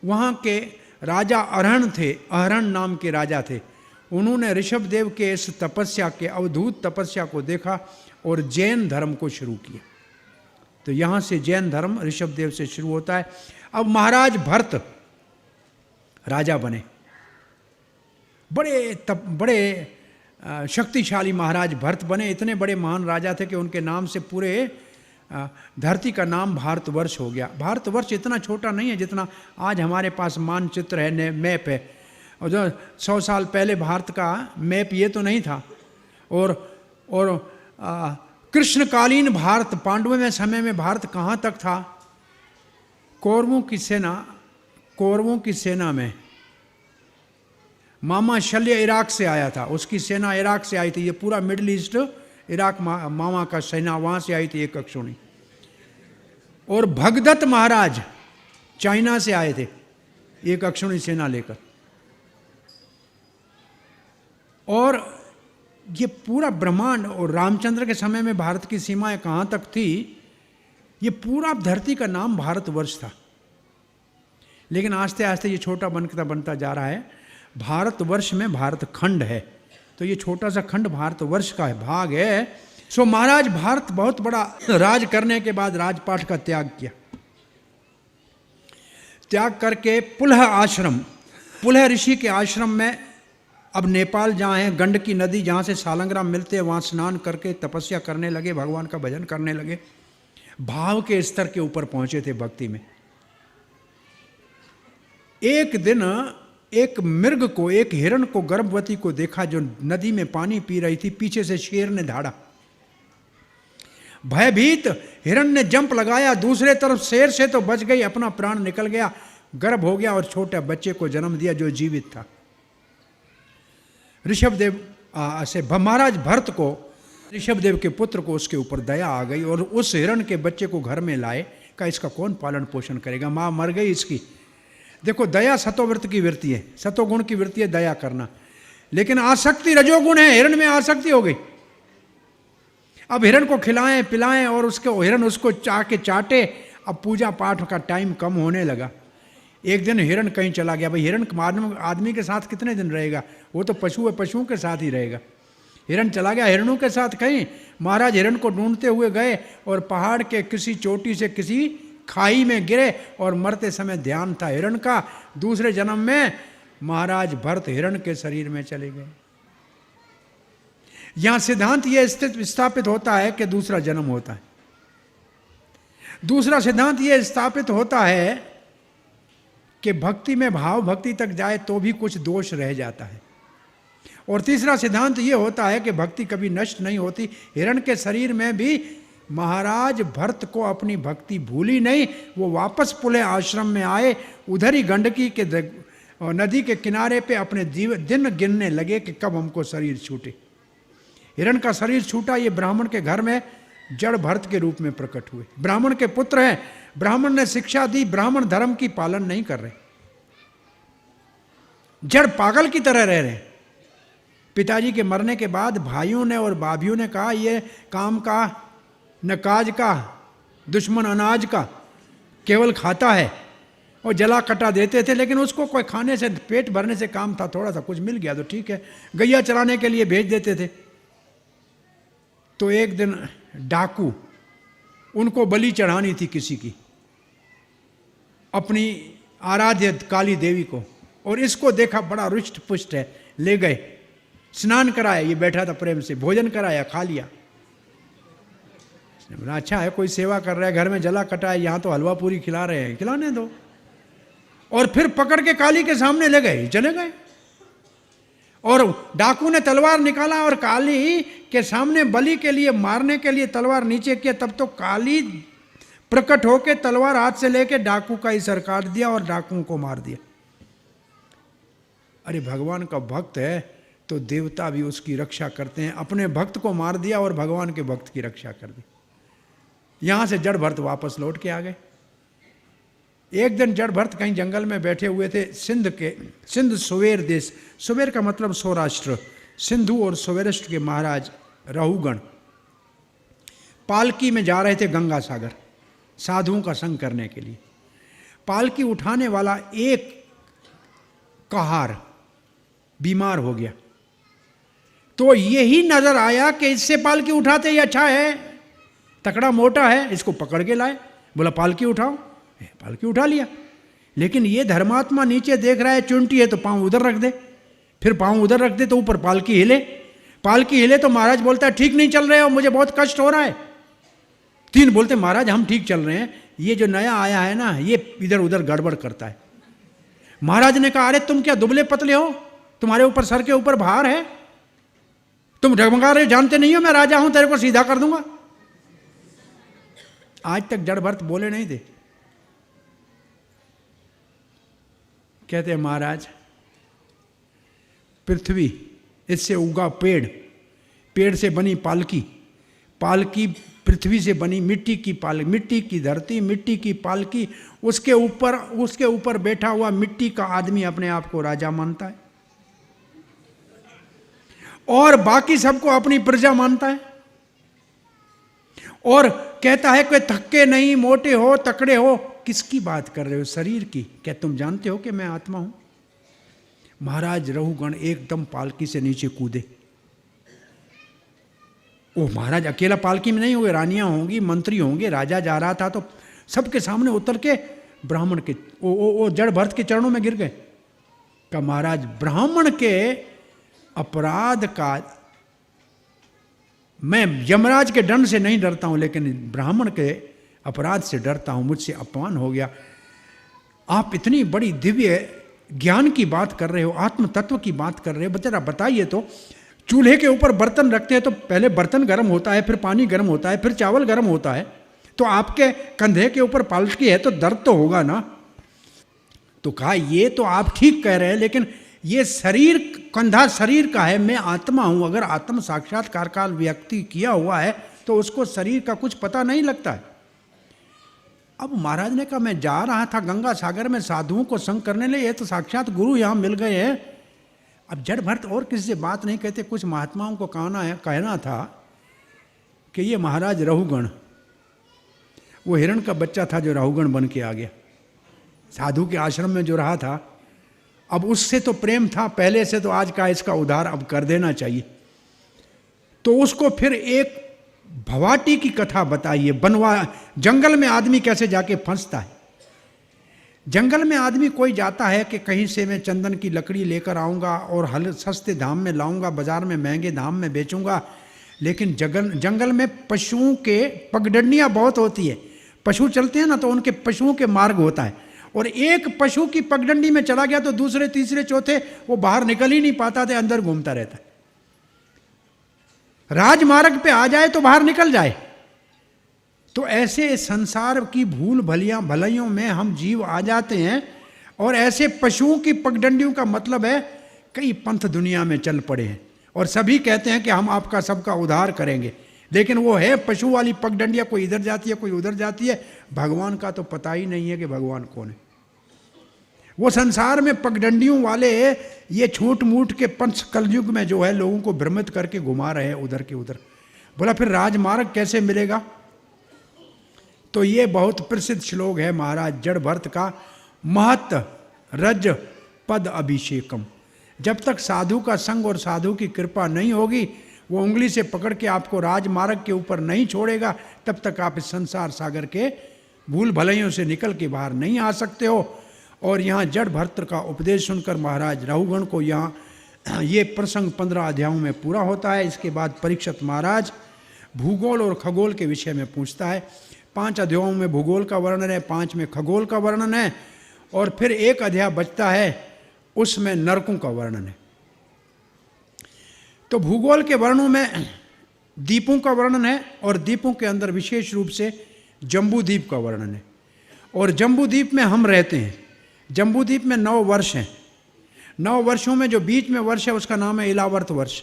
[SPEAKER 1] वहाँ के राजा अरहण थे, अरहण नाम के राजा थे, उन्होंने ऋषभदेव के इस तपस्या के अवधूत तपस्या को देखा और जैन धर्म को शुरू किया। तो यहाँ से जैन धर्म ऋषभदेव से शुरू होता है। अब महाराज भरत राजा बने, बड़े शक्तिशाली महाराज भरत बने। इतने बड़े महान राजा थे कि उनके नाम से पूरे धरती का नाम भारतवर्ष हो गया। भारतवर्ष इतना छोटा नहीं है जितना आज हमारे पास मानचित्र है, मैप है। और जो 100 साल पहले भारत का मैप ये तो नहीं था। और कृष्णकालीन भारत, पांडवों में समय में भारत कहाँ तक था? कौरवों की सेना में मामा शल्य इराक से आया था, उसकी सेना इराक से आई थी। ये पूरा मिडिल ईस्ट इराक मामा का सेना वहाँ से आई थी, एक अक्षुणी। और भगदत्त महाराज चाइना से आए थे, एक अक्षुणी सेना लेकर। और ये पूरा ब्रह्मांड, और रामचंद्र के समय में भारत की सीमाएं कहाँ तक थी, ये पूरा धरती का नाम भारतवर्ष था। लेकिन आस्ते आस्ते ये छोटा बनता जा रहा है। भारतवर्ष में भारत खंड है, तो ये छोटा सा खंड भारतवर्ष का भाग है। सो महाराज भारत बहुत बड़ा राज करने के बाद राजपाट का त्याग किया। त्याग करके पुलह ऋषि के आश्रम में, अब नेपाल जहाँ है, गंडकी नदी जहाँ से सालंग्राम मिलते हैं, वहाँ स्नान करके तपस्या करने लगे, भगवान का भजन करने लगे। भाव के स्तर के ऊपर पहुँचे थे भक्ति में। एक दिन एक मृग को, एक हिरण को, गर्भवती को देखा जो नदी में पानी पी रही थी। पीछे से शेर ने धाड़ा। भयभीत हिरण ने जंप लगाया, दूसरे तरफ शेर से तो बच गई, अपना प्राण निकल गया, गर्भ हो गया और छोटे बच्चे को जन्म दिया जो जीवित था। ऋषभदेव से महाराज भरत को, ऋषभदेव के पुत्र को उसके ऊपर दया आ गई और उस हिरण के बच्चे को घर में लाए। कहा इसका कौन पालन पोषण करेगा, माँ मर गई इसकी। देखो, दया सतोव्रत की वृत्ति है, सतोगुण की वृत्ति है दया करना, लेकिन आसक्ति रजोगुण है। हिरण में आसक्ति हो गई। अब हिरण को खिलाएं पिलाएं और हिरण उसको चाटे। अब पूजा पाठ का टाइम कम होने लगा। एक दिन हिरण कहीं चला गया। भाई हिरण आदमी के साथ कितने दिन रहेगा, वो तो पशु है, पशुओं के साथ ही रहेगा। हिरण चला गया हिरणों के साथ कहीं। महाराज हिरण को ढूंढते हुए गए और पहाड़ के किसी चोटी से किसी खाई में गिरे और मरते समय ध्यान था हिरण का। दूसरे जन्म में महाराज भरत हिरण के शरीर में चले गए। यहां सिद्धांत यह स्थापित होता है कि दूसरा जन्म होता है। दूसरा सिद्धांत यह स्थापित होता है कि भक्ति में भाव भक्ति तक जाए तो भी कुछ दोष रह जाता है। और तीसरा सिद्धांत ये होता है कि भक्ति कभी नष्ट नहीं होती। हिरण के शरीर में भी महाराज भरत को अपनी भक्ति भूली नहीं, वो वापस पुले आश्रम में आए, उधर ही गंडकी के नदी के किनारे पे अपने दिन गिनने लगे कि कब हमको शरीर छूटे। हिरण का शरीर छूटा, ये ब्राह्मण के घर में जड़ भरत के रूप में प्रकट हुए। ब्राह्मण के पुत्र हैं, ब्राह्मण ने शिक्षा दी, ब्राह्मण धर्म की पालन नहीं कर रहे, जड़ पागल की तरह रह रहे। पिताजी के मरने के बाद भाइयों ने और भाभियों ने कहा ये काम का न काज का, दुश्मन अनाज का, केवल खाता है, और जला कटा देते थे। लेकिन उसको कोई खाने से पेट भरने से काम था, थोड़ा सा कुछ मिल गया तो ठीक है, गैया चराने के लिए भेज देते थे। तो एक दिन डाकू, उनको बलि चढ़ानी थी किसी की, अपनी आराध्य काली देवी को, और इसको देखा बड़ा रुष्ट पुष्ट है, ले गए, स्नान कराया, ये बैठा था प्रेम से, भोजन कराया, खा लिया। बोला अच्छा है, कोई सेवा कर रहा है, घर में जला कटा है, यहाँ तो हलवा पूरी खिला रहे हैं, खिलाने दो। और फिर पकड़ के काली के सामने ले गए, चले गए, और डाकू ने तलवार निकाला और काली के सामने बलि के लिए मारने के लिए तलवार नीचे किया, तब तो काली प्रकट होके तलवार हाथ से लेके डाकू का ही सर काट दिया और डाकुओं को मार दिया। अरे भगवान का भक्त है तो देवता भी उसकी रक्षा करते हैं, अपने भक्त को मार दिया और भगवान के भक्त की रक्षा कर दी। यहां से जड़ भरत वापस लौट के आ गए। एक दिन जड़ भरत कहीं जंगल में बैठे हुए थे, सिंध सुवेर देश, सुवेर का मतलब सौराष्ट्र, सिंधु और सौराष्ट्र के महाराज राहुगण पालकी में जा रहे थे गंगा सागर, साधुओं का संग करने के लिए। पालकी उठाने वाला एक कहार बीमार हो गया, तो यही नजर आया कि इससे पालकी उठाते ही अच्छा है, तकड़ा मोटा है, इसको पकड़ के लाए। बोला पालकी उठाओ, पालकी उठा लिया। लेकिन ये धर्मात्मा नीचे देख रहा है, चुंटी है तो पांव उधर रख दे, फिर पांव उधर रख दे तो ऊपर पालकी हिले, पालकी हिले तो महाराज बोलता है ठीक नहीं चल रहे हो, मुझे बहुत कष्ट हो रहा है। तीन बोलते महाराज हम ठीक चल रहे हैं, ये जो नया आया है ना ये इधर उधर गड़बड़ करता है। महाराज ने कहा अरे तुम क्या दुबले पतले हो, तुम्हारे ऊपर सर के ऊपर भार है, तुम डगमगा रहे, जानते नहीं हो मैं राजा हूं, तेरे को सीधा कर दूंगा। आज तक जड़ भरत बोले नहीं थे। कहते हैं महाराज पृथ्वी, इससे उगा पेड़, पेड़ से बनी पालकी, पालकी पृथ्वी से बनी, मिट्टी की पालकी, मिट्टी की धरती, मिट्टी की पालकी, उसके ऊपर बैठा हुआ मिट्टी का आदमी अपने आप को राजा मानता है और बाकी सबको अपनी प्रजा मानता है, और कहता है कि थक्के नहीं, मोटे हो, तकड़े हो। किसकी बात कर रहे हो? शरीर की। क्या तुम जानते हो कि मैं आत्मा हूं? महाराज रहुगण एकदम पालकी से नीचे कूदे। ओ महाराज अकेला पालकी में नहीं होंगे, रानियां होंगी, मंत्री होंगे, राजा जा रहा था तो सबके सामने उतर के ब्राह्मण के ओ जड़ भरत के चरणों में गिर गए। का महाराज ब्राह्मण के अपराध का, मैं यमराज के दंड से नहीं डरता हूं, लेकिन ब्राह्मण के अपराध से डरता हूं, मुझसे अपमान हो गया। आप इतनी बड़ी दिव्य ज्ञान की बात कर रहे हो, आत्म तत्व की बात कर रहे हो, जरा बताइए तो, चूल्हे के ऊपर बर्तन रखते हैं तो पहले बर्तन गर्म होता है, फिर पानी गर्म होता है, फिर चावल गर्म होता है, तो आपके कंधे के ऊपर पालकी है तो दर्द तो होगा ना। तो कहा ये तो आप ठीक कह रहे हैं, लेकिन ये शरीर, कंधा शरीर का है, मैं आत्मा हूं। अगर आत्म साक्षात्कार का व्यक्ति किया हुआ है तो उसको शरीर का कुछ पता नहीं लगता है। अब महाराज ने कहा मैं जा रहा था गंगा सागर में साधुओं को संग करने लिए, ये तो साक्षात गुरु यहां मिल गए हैं। अब जड़ भरत और किसी से बात नहीं कहते, कुछ महात्माओं को कहना था कि ये महाराज रहुगण, वो हिरण का बच्चा था जो राहुगण बन के आ गया, साधु के आश्रम में जो रहा था, अब उससे तो प्रेम था पहले से, तो आज का इसका उद्धार अब कर देना चाहिए। तो उसको फिर एक भवाटी की कथा बताइए। जंगल में आदमी कैसे जाके फंसता है। जंगल में आदमी कोई जाता है कि कहीं से मैं चंदन की लकड़ी लेकर आऊँगा और हल सस्ते दाम में लाऊंगा, बाजार में महंगे दाम में बेचूंगा, लेकिन जंगल में पशुओं के पगडंडियाँ बहुत होती है। पशु चलते हैं ना तो उनके पशुओं के मार्ग होता है, और एक पशु की पगडंडी में चला गया तो दूसरे तीसरे चौथे वो बाहर निकल ही नहीं पाता था, अंदर घूमता रहता। राजमार्ग पे आ जाए तो बाहर निकल जाए। तो ऐसे संसार की भूल भलाइयों में हम जीव आ जाते हैं, और ऐसे पशुओं की पगडंडियों का मतलब है कई पंथ दुनिया में चल पड़े हैं और सभी कहते हैं कि हम आपका सबका उद्धार करेंगे, लेकिन वो है पशु वाली पगडंडियां, कोई इधर जाती है कोई उधर जाती है। भगवान का तो पता ही नहीं है कि भगवान कौन है। वो संसार में पगडंडियों वाले ये छूट मूट के पंथ कलयुग में जो है लोगों को भ्रमित करके घुमा रहे हैं उधर के उधर। बोला फिर राजमार्ग कैसे मिलेगा? तो ये बहुत प्रसिद्ध श्लोक है महाराज जड़ भरत का, महत रज पद अभिषेकम। जब तक साधु का संग और साधु की कृपा नहीं होगी, वो उंगली से पकड़ के आपको राजमार्ग के ऊपर नहीं छोड़ेगा, तब तक आप इस संसार सागर के भूल भलाइयों से निकल के बाहर नहीं आ सकते हो। और यहाँ जड़ भरत का उपदेश सुनकर महाराज रघुगण को यहाँ ये प्रसंग 15 अध्यायों में पूरा होता है। इसके बाद परीक्षित महाराज भूगोल और खगोल के विषय में पूछता है। 5 अध्यायों में भूगोल का वर्णन है, 5 में खगोल का वर्णन है, और फिर एक अध्याय बचता है उसमें नरकों का वर्णन है। तो भूगोल के वर्णों में द्वीपों का वर्णन है, और द्वीपों के अंदर विशेष रूप से जम्बू द्वीप का वर्णन है। और जम्बू द्वीप में हम रहते हैं। जम्बू द्वीप में 9 वर्ष हैं। 9 वर्षों में जो बीच में वर्ष है उसका नाम है इलावर्त वर्ष।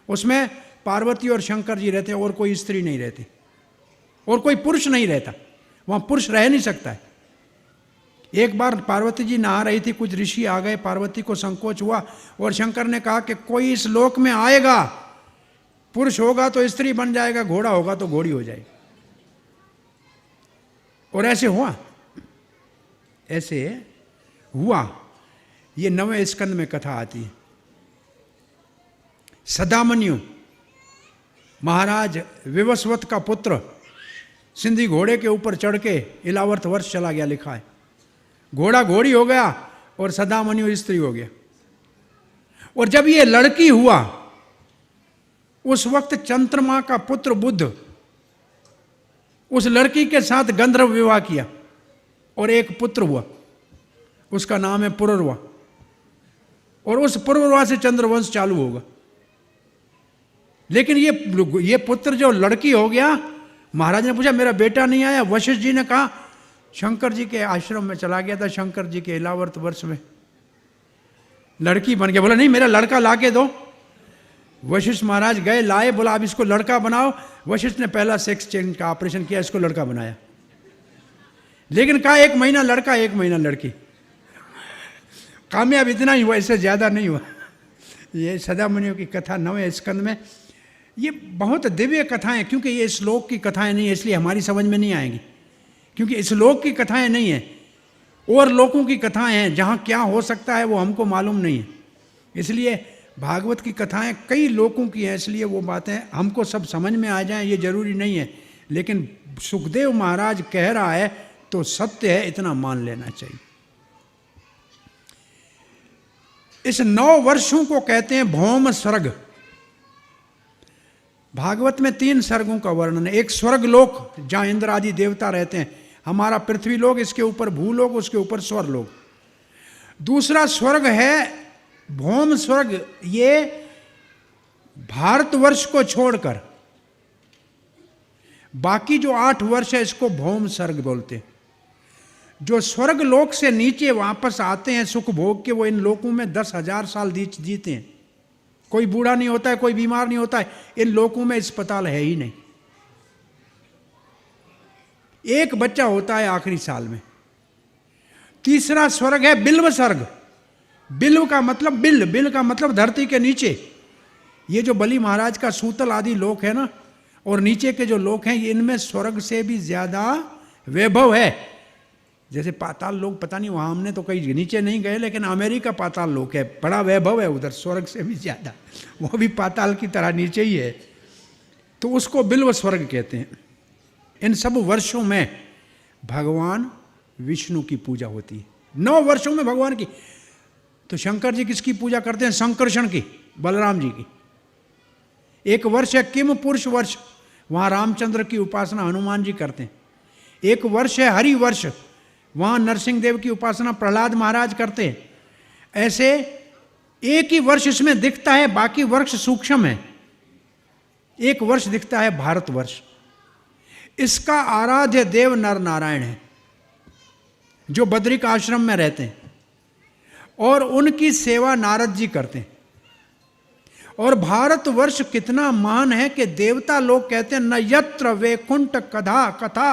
[SPEAKER 1] उसमें पार्वती और शंकर जी रहते हैं, और कोई स्त्री नहीं रहती, और कोई पुरुष नहीं रहता। वहाँ पुरुष रह नहीं सकता है। एक बार पार्वती जी नहा रही थी, कुछ ऋषि आ गए, पार्वती को संकोच हुआ, और शंकर ने कहा कि कोई इस लोक में आएगा, पुरुष होगा तो स्त्री बन जाएगा, घोड़ा होगा तो घोड़ी हो जाएगी। और ऐसे हुआ, ऐसे हुआ। ये 9वें स्कंद में कथा आती है। सदामन्यु महाराज विवस्वत का पुत्र सिंधी घोड़े के ऊपर चढ़ के इलावर्त वर्ष चला गया, लिखा है। घोड़ा घोड़ी हो गया और सदामन्यु स्त्री हो गया। और जब ये लड़की हुआ, उस वक्त चंद्रमा का पुत्र बुध उस लड़की के साथ गंधर्व विवाह किया और एक पुत्र हुआ, उसका नाम है पुरर्वा। और उस पुरर्वा से चंद्रवंश चालू होगा। लेकिन ये पुत्र जो लड़की हो गया, महाराज ने पूछा मेरा बेटा नहीं आया। वशिष्ठ जी ने कहा शंकर जी के आश्रम में चला गया था, शंकर जी के इलावर्त वर्ष में लड़की बन गया। बोला नहीं, मेरा लड़का ला के दो। वशिष्ठ महाराज गए, लाए, बोला अब इसको लड़का बनाओ। वशिष्ठ ने पहला सेक्स चेंज का ऑपरेशन किया, इसको लड़का बनाया। लेकिन कहा 1 महीना लड़का 1 महीना लड़की। कामयाब इतना ही हुआ, इससे ज्यादा नहीं हुआ। ये सदामन्यु की कथा 9वें स्कंद में। ये बहुत दिव्य कथाएं, क्योंकि ये श्लोक की कथाएं नहीं है, इसलिए हमारी समझ में नहीं आएंगी, क्योंकि इस लोक की कथाएं नहीं है, और लोकों की कथाएं हैं जहाँ क्या हो सकता है वो हमको मालूम नहीं है। इसलिए भागवत की कथाएं कई लोकों की हैं, इसलिए वो बातें हमको सब समझ में आ जाएं ये जरूरी नहीं है। लेकिन सुखदेव महाराज कह रहा है तो सत्य है, इतना मान लेना चाहिए। इस 9 वर्षों को कहते हैं भौम स्वर्ग। भागवत में 3 स्वर्गों का वर्णन है। एक स्वर्ग लोक जहाँ इंद्र आदि देवता रहते हैं, हमारा पृथ्वी लोक, इसके ऊपर भूलोक, उसके ऊपर स्वर्ग लोक। दूसरा स्वर्ग है भौम स्वर्ग। ये भारतवर्ष को छोड़कर बाकी जो 8 वर्ष है इसको भौम स्वर्ग बोलते हैं। जो स्वर्ग लोक से नीचे वापस आते हैं सुख भोग के, वो इन लोकों में 10,000 साल जीते हैं। कोई बूढ़ा नहीं होता है, कोई बीमार नहीं होता है। इन लोकों में अस्पताल है ही नहीं। एक बच्चा होता है आखिरी साल में। तीसरा स्वर्ग है बिल्व स्वर्ग। बिल्व का मतलब बिल का मतलब धरती के नीचे। ये जो बलि महाराज का सूतल आदि लोक है ना, और नीचे के जो लोक हैं, इनमें स्वर्ग से भी ज्यादा वैभव है। जैसे पाताल लोक, पता नहीं वहां हमने तो कहीं नीचे नहीं गए, लेकिन अमेरिका पाताल लोक है, बड़ा वैभव है उधर, स्वर्ग से भी ज्यादा। वो भी पाताल की तरह नीचे ही है, तो उसको बिल्व स्वर्ग कहते हैं। इन सब वर्षों में भगवान विष्णु की पूजा होती है। 9 वर्षों में भगवान की। तो शंकर जी किसकी पूजा करते हैं? संकर्षण की, बलराम जी की। एक वर्ष है किम पुरुष वर्ष, वहां रामचंद्र की उपासना हनुमान जी करते हैं। एक वर्ष है हरि वर्ष, वहाँ नरसिंह देव की उपासना प्रहलाद महाराज करते हैं। ऐसे एक ही वर्ष इसमें दिखता है, बाकी वर्ष सूक्ष्म है। एक वर्ष दिखता है भारतवर्ष। इसका आराध्य देव नर नारायण है जो बद्रिक आश्रम में रहते हैं, और उनकी सेवा नारद जी करते हैं। और भारतवर्ष कितना महान है कि देवता लोग कहते हैं न यत्र वैकुंठ कथा कथा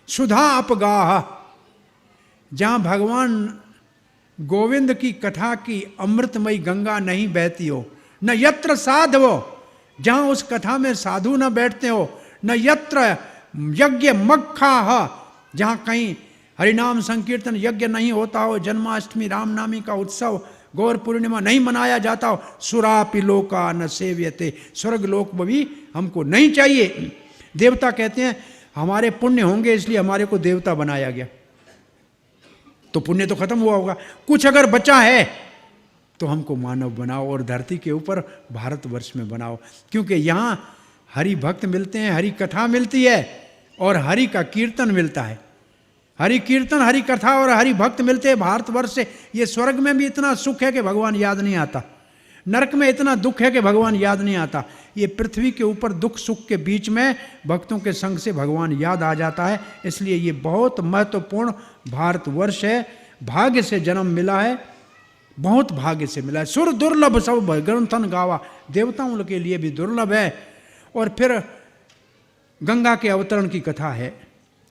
[SPEAKER 1] सुधा अपगाह। जहां भगवान गोविंद की कथा की अमृतमयी गंगा नहीं बहती हो, न यत्र साधवो, जहां उस कथा में साधु न बैठते हो, न यत्र यज्ञ मक्खा, जहां कहीं हरिनाम संकीर्तन यज्ञ नहीं होता हो, जन्माष्टमी रामनामी का उत्सव गौर पूर्णिमा नहीं मनाया जाता हो, सुरापि लोका न सेव्यते, स्वर्ग लोक भी हमको नहीं चाहिए। देवता कहते हैं हमारे पुण्य होंगे इसलिए हमारे को देवता बनाया गया, तो पुण्य तो खत्म हुआ होगा, कुछ अगर बचा है तो हमको मानव बनाओ और धरती के ऊपर भारतवर्ष में बनाओ, क्योंकि यहाँ हरि भक्त मिलते हैं, हरि कथा मिलती है और हरि का कीर्तन मिलता है। हरि कीर्तन, हरि कथा और हरि भक्त मिलते हैं भारतवर्ष से। ये स्वर्ग में भी इतना सुख है कि भगवान याद नहीं आता, नरक में इतना दुख है कि भगवान याद नहीं आता। ये पृथ्वी के ऊपर दुख सुख के बीच में भक्तों के संग से भगवान याद आ जाता है। इसलिए ये बहुत महत्वपूर्ण भारतवर्ष है। भाग्य से जन्म मिला है, बहुत भाग्य से मिला है। सुर दुर्लभ सब ग्रंथन गावा, देवताओं के लिए भी दुर्लभ है। और फिर गंगा के अवतरण की कथा है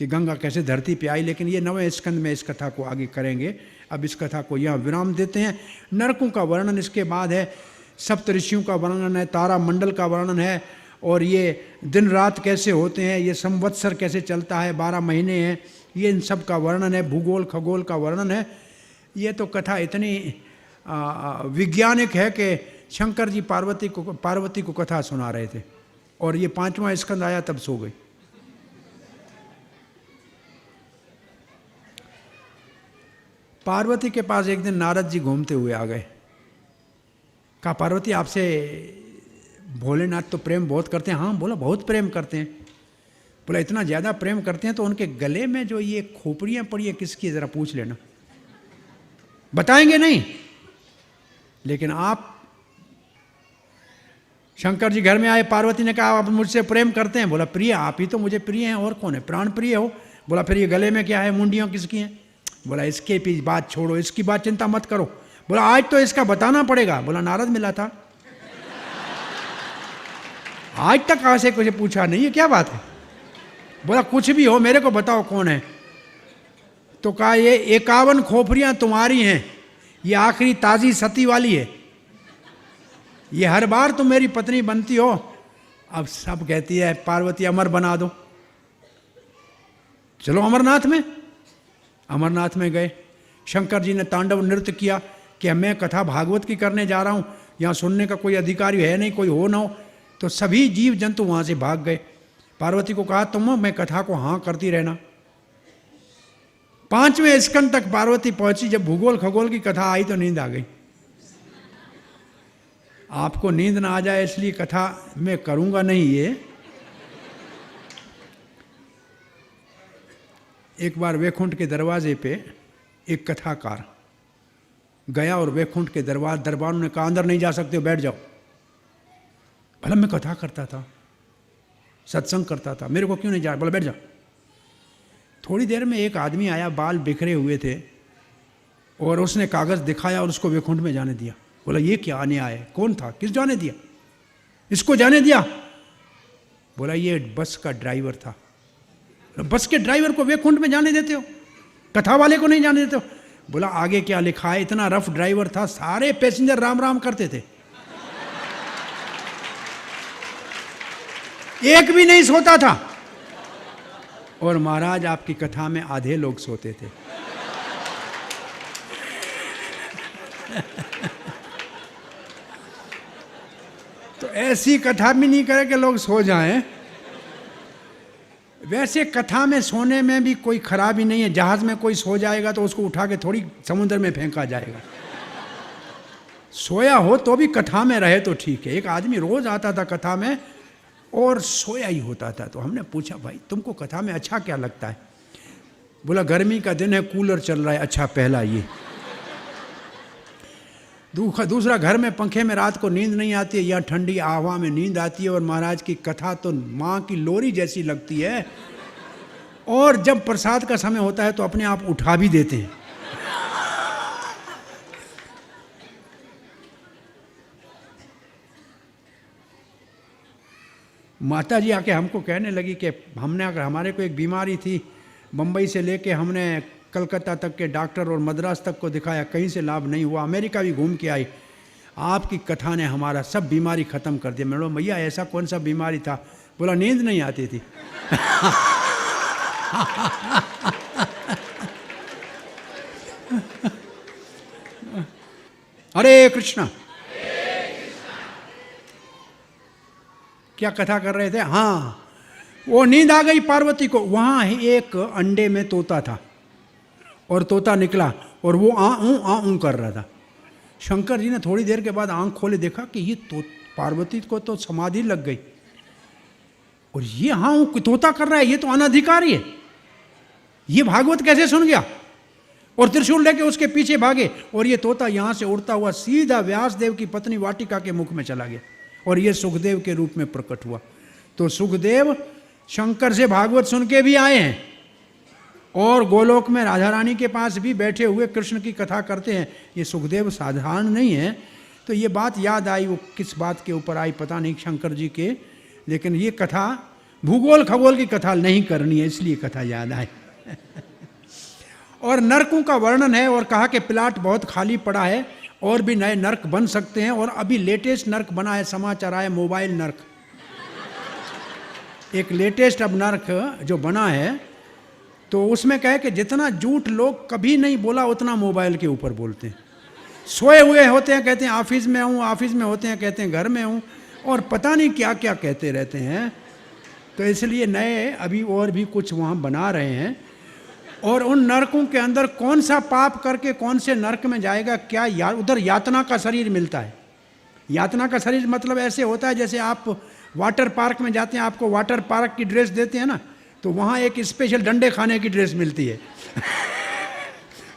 [SPEAKER 1] कि गंगा कैसे धरती पे आई, लेकिन ये 9वें स्कंद में इस कथा को आगे करेंगे। अब इस कथा को यहाँ विराम देते हैं। नरकों का वर्णन इसके बाद है, सप्त ऋषियों का वर्णन है, तारा मंडल का वर्णन है, और ये दिन रात कैसे होते हैं, ये संवत्सर कैसे चलता है, 12 महीने हैं, ये इन सब का वर्णन है, भूगोल खगोल का वर्णन है। ये तो कथा इतनी वैज्ञानिक है कि शंकर जी पार्वती को कथा सुना रहे थे, और ये 5वां स्कंद आया तब सो गई। पार्वती के पास एक दिन नारद जी घूमते हुए आ गए। कहा पार्वती आपसे भोलेनाथ तो प्रेम बहुत करते हैं। हाँ बोला बहुत प्रेम करते हैं। बोला इतना ज़्यादा प्रेम करते हैं तो उनके गले में जो ये खोपड़ियाँ पड़ी है किसकी, ज़रा पूछ लेना। बताएंगे नहीं, लेकिन आप शंकर जी घर में आए, पार्वती ने कहा आप मुझसे प्रेम करते हैं। बोला प्रिय आप ही तो मुझे प्रिय हैं, और कौन है, प्राण प्रिय हो। बोला फिर ये गले में क्या है, मुंडियों किसकी हैं। बोला इसके भी बात छोड़ो, इसकी बात चिंता मत करो। बोला आज तो इसका बताना पड़ेगा। बोला नारद मिला था, आज तक कहाँ से कुछ पूछा नहीं है, क्या बात है। बोला कुछ भी हो मेरे को बताओ कौन है। तो कहा ये 51 खोपड़ियाँ तुम्हारी हैं, ये आखिरी ताज़ी सती वाली है, ये हर बार तुम मेरी पत्नी बनती हो। अब सब कहती है पार्वती अमर बना दो, चलो अमरनाथ में। अमरनाथ में गए, शंकर जी ने तांडव नृत्य किया कि मैं कथा भागवत की करने जा रहा हूँ, यहाँ सुनने का कोई अधिकारी है नहीं, कोई हो ना हो। तो सभी जीव जंतु वहाँ से भाग गए। पार्वती को कहा तुम मैं कथा को हाँ करती रहना। 5वें स्कंद तक पार्वती पहुंची। जब भूगोल खगोल की कथा आई तो नींद आ गई। आपको नींद ना आ जाए इसलिए कथा मैं करूँगा नहीं। ये एक बार वैकुंठ के दरवाजे पे एक कथाकार गया और वैकुंठ के दरबारों ने कहा अंदर नहीं जा सकते हो, बैठ जाओ। भला मैं कथा करता था, सत्संग करता था, मेरे को क्यों नहीं जा, बोला बैठ जाओ। थोड़ी देर में एक आदमी आया, बाल बिखरे हुए थे, और उसने कागज़ दिखाया और उसको वैकुंठ में जाने दिया। बोला ये क्या अन्याय है, कौन था, किस जाने दिया, इसको जाने दिया। बोला ये बस का ड्राइवर था। बस के ड्राइवर को वैकुंठ में जाने देते हो, कथा वाले को नहीं जाने देते हो। बोला आगे क्या लिखा है, इतना रफ ड्राइवर था, सारे पैसेंजर राम राम करते थे, एक भी नहीं सोता था। और महाराज आपकी कथा में आधे लोग सोते थे। तो ऐसी कथा भी नहीं करे कि लोग सो जाएं। वैसे कथा में सोने में भी कोई खराबी नहीं है। जहाज में कोई सो जाएगा तो उसको उठा के थोड़ी समुद्र में फेंका जाएगा। सोया हो तो भी कथा में रहे तो ठीक है। एक आदमी रोज आता था कथा में और सोया ही होता था। तो हमने पूछा भाई तुमको कथा में अच्छा क्या लगता है। बोला गर्मी का दिन है, कूलर चल रहा है। अच्छा, पहला ये। दूसरा, घर में पंखे में रात को नींद नहीं आती है, या ठंडी हवा में नींद आती है, और महाराज की कथा तो माँ की लोरी जैसी लगती है, और जब प्रसाद का समय होता है तो अपने आप उठा भी देते हैं। माता जी आके हमको कहने लगी कि हमने, अगर हमारे को एक बीमारी थी, बम्बई से लेके हमने कलकत्ता तक के डॉक्टर और मद्रास तक को दिखाया, कहीं से लाभ नहीं हुआ, अमेरिका भी घूम के आई, आपकी कथा ने हमारा सब बीमारी ख़त्म कर दिया। मैं बोला भैया ऐसा कौन सा बीमारी था? बोला नींद नहीं आती थी। हरे कृष्णा। क्या कथा कर रहे थे? हाँ, वो नींद आ गई पार्वती को। वहाँ एक अंडे में तोता था, और तोता निकला, और वो आ कर रहा था। शंकर जी ने थोड़ी देर के बाद आंख खोले, देखा कि ये तो पार्वती को तो समाधि लग गई, और ये तोता कर रहा है, ये तो अनधिकारी है, ये भागवत कैसे सुन गया? और त्रिशूल लेके उसके पीछे भागे, और ये तोता यहाँ से उड़ता हुआ सीधा व्यासदेव की पत्नी वाटिका के मुख में चला गया, और ये सुखदेव के रूप में प्रकट हुआ। तो सुखदेव शंकर से भागवत सुन के भी आए हैं, और गोलोक में राधा रानी के पास भी बैठे हुए कृष्ण की कथा करते हैं। ये सुखदेव साधारण नहीं है। तो ये बात याद आई, वो किस बात के ऊपर आई पता नहीं, शंकर जी के, लेकिन ये कथा भूगोल खगोल की कथा नहीं करनी है, इसलिए कथा याद आई। और नरकों का वर्णन है, और कहा कि प्लाट बहुत खाली पड़ा है, और भी नए नर्क बन सकते हैं। और अभी लेटेस्ट नर्क बना है, समाचार आया, मोबाइल नर्क। एक लेटेस्ट अब नर्क जो बना है, तो उसमें कहे कि जितना झूठ लोग कभी नहीं बोला उतना मोबाइल के ऊपर बोलते हैं। सोए हुए होते हैं, कहते हैं ऑफिस में हूँ, ऑफिस में होते हैं, कहते हैं घर में हूँ, और पता नहीं क्या क्या कहते रहते हैं। तो इसलिए नए अभी और भी कुछ वहाँ बना रहे हैं। और उन नरकों के अंदर कौन सा पाप करके कौन से नरक में जाएगा, क्या उधर यातना का शरीर मिलता है। यातना का शरीर मतलब ऐसे होता है जैसे आप वाटर पार्क में जाते हैं, आपको वाटर पार्क की ड्रेस देते हैं ना, तो वहाँ एक स्पेशल डंडे खाने की ड्रेस मिलती है।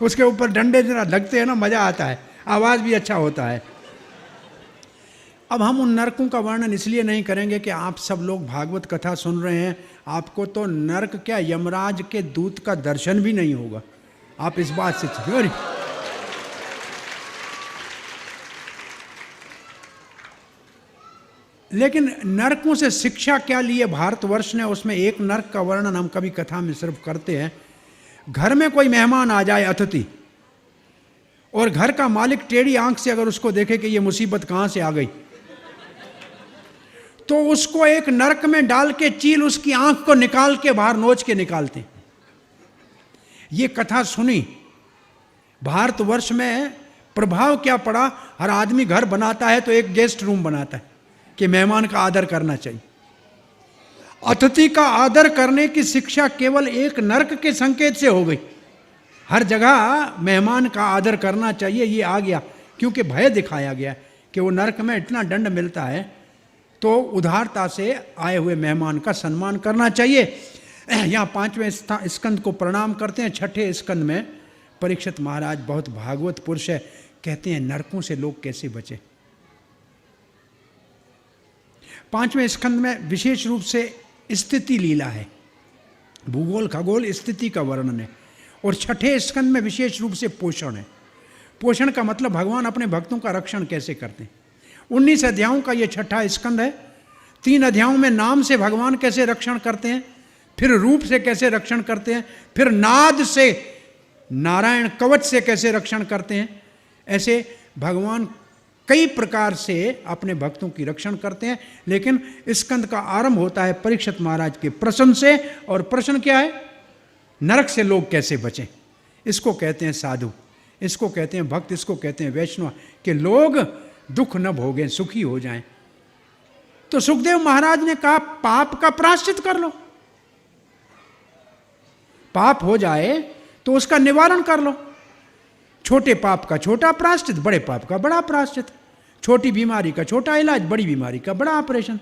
[SPEAKER 1] उसके ऊपर डंडे जरा लगते हैं ना, मज़ा आता है, आवाज़ भी अच्छा होता है। अब हम उन नरकों का वर्णन इसलिए नहीं करेंगे कि आप सब लोग भागवत कथा सुन रहे हैं, आपको तो नरक क्या यमराज के दूत का दर्शन भी नहीं होगा। आप इस बात से लेकिन नरकों से शिक्षा क्या ली है भारतवर्ष ने, उसमें एक नरक का वर्णन हम कभी कथा में सिर्फ करते हैं। घर में कोई मेहमान आ जाए, अतिथि, और घर का मालिक टेढ़ी आंख से अगर उसको देखे कि ये मुसीबत कहाँ से आ गई, तो उसको एक नरक में डाल के चील उसकी आंख को निकाल के बाहर नोच के निकालते। ये कथा सुनी, भारतवर्ष में प्रभाव क्या पड़ा। हर आदमी घर बनाता है तो एक गेस्ट रूम बनाता है कि मेहमान का आदर करना चाहिए। अतिथि का आदर करने की शिक्षा केवल एक नरक के संकेत से हो गई। हर जगह मेहमान का आदर करना चाहिए, ये आ गया क्योंकि भय दिखाया गया कि वो नरक में इतना दंड मिलता है, तो उदारता से आए हुए मेहमान का सम्मान करना चाहिए। यहाँ 5वें स्कंद को प्रणाम करते हैं। 6ठे स्कंद में परीक्षित महाराज बहुत भागवत पुरुष है, कहते हैं नरकों से लोग कैसे बचे। 5वें स्कंद में विशेष रूप से स्थिति लीला है, भूगोल खगोल स्थिति का वर्णन है। और 6ठे स्कंद में विशेष रूप से पोषण है। पोषण का मतलब भगवान अपने भक्तों का रक्षण कैसे करते हैं। 19 अध्यायों का ये 6ठा स्कंद है। 3 अध्यायों में नाम से भगवान कैसे रक्षण करते हैं, फिर रूप से कैसे रक्षण करते हैं, फिर नाद से नारायण कवच से कैसे रक्षण करते हैं। ऐसे भगवान कई प्रकार से अपने भक्तों की रक्षण करते हैं। लेकिन स्कंद का आरंभ होता है परीक्षित महाराज के प्रश्न से, और प्रश्न क्या है, नरक से लोग कैसे बचें। इसको कहते हैं साधु, इसको कहते हैं भक्त, इसको कहते हैं वैष्णव, कि लोग दुख न भोगें, सुखी हो जाएं। तो सुखदेव महाराज ने कहा पाप का प्रायश्चित कर लो, पाप हो जाए तो उसका निवारण कर लो। छोटे पाप का छोटा प्रायश्चित, बड़े पाप का बड़ा प्रायश्चित। छोटी बीमारी का छोटा इलाज, बड़ी बीमारी का बड़ा ऑपरेशन।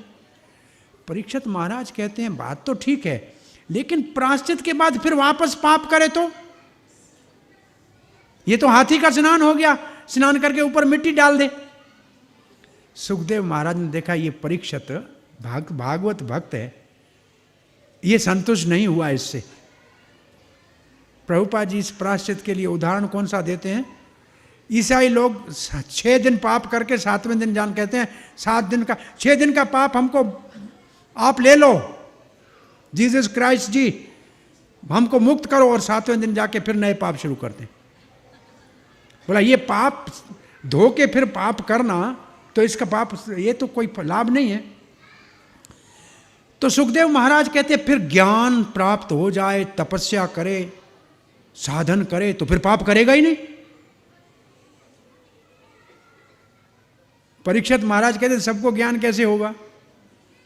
[SPEAKER 1] परीक्षित महाराज कहते हैं बात तो ठीक है, लेकिन प्रायश्चित के बाद फिर वापस पाप करे तो ये तो हाथी का स्नान हो गया, स्नान करके ऊपर मिट्टी डाल दे। सुखदेव महाराज ने देखा ये परीक्षित भागवत भक्त है, ये संतुष्ट नहीं हुआ इससे। प्रभुपाद जी इस प्रायश्चित के लिए उदाहरण कौन सा देते हैं? ईसाई लोग 6 दिन पाप करके 7वें दिन जान कहते हैं 6 दिन का पाप हमको आप ले लो, जीसस क्राइस्ट जी हमको मुक्त करो, और 7वें दिन जाके फिर नए पाप शुरू करते हैं। बोला ये पाप धो के फिर पाप करना, तो इसका पाप ये तो कोई लाभ नहीं है। तो सुखदेव महाराज कहते हैं फिर ज्ञान प्राप्त हो जाए, तपस्या करे, साधन करे, तो फिर पाप करेगा ही नहीं। परीक्षित महाराज कहते हैं सबको ज्ञान कैसे होगा,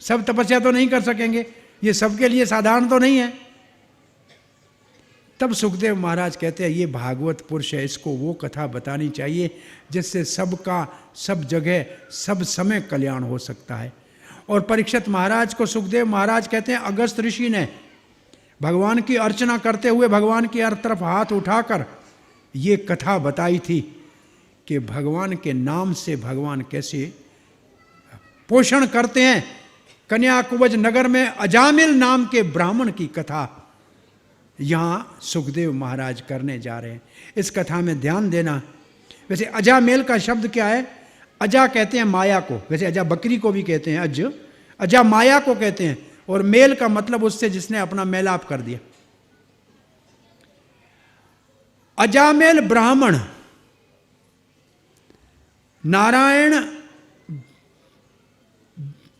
[SPEAKER 1] सब तपस्या तो नहीं कर सकेंगे, ये सबके लिए साधारण तो नहीं है। तब सुखदेव महाराज कहते हैं ये भागवत पुरुष है, इसको वो कथा बतानी चाहिए जिससे सबका सब जगह सब समय कल्याण हो सकता है। और परीक्षित महाराज को सुखदेव महाराज कहते हैं अगस्त ऋषि ने भगवान की अर्चना करते हुए भगवान की हर तरफ हाथ उठाकर ये कथा बताई थी कि भगवान के नाम से भगवान कैसे पोषण करते हैं। कन्याकुब्ज नगर में अजामिल नाम के ब्राह्मण की कथा यहाँ सुखदेव महाराज करने जा रहे हैं। इस कथा में ध्यान देना। वैसे अजामेल का शब्द क्या है? अजा कहते हैं माया को, वैसे अजा बकरी को भी कहते हैं, अजा माया को कहते हैं, और मेल का मतलब उससे जिसने अपना मेलाप कर दिया। अजामेल ब्राह्मण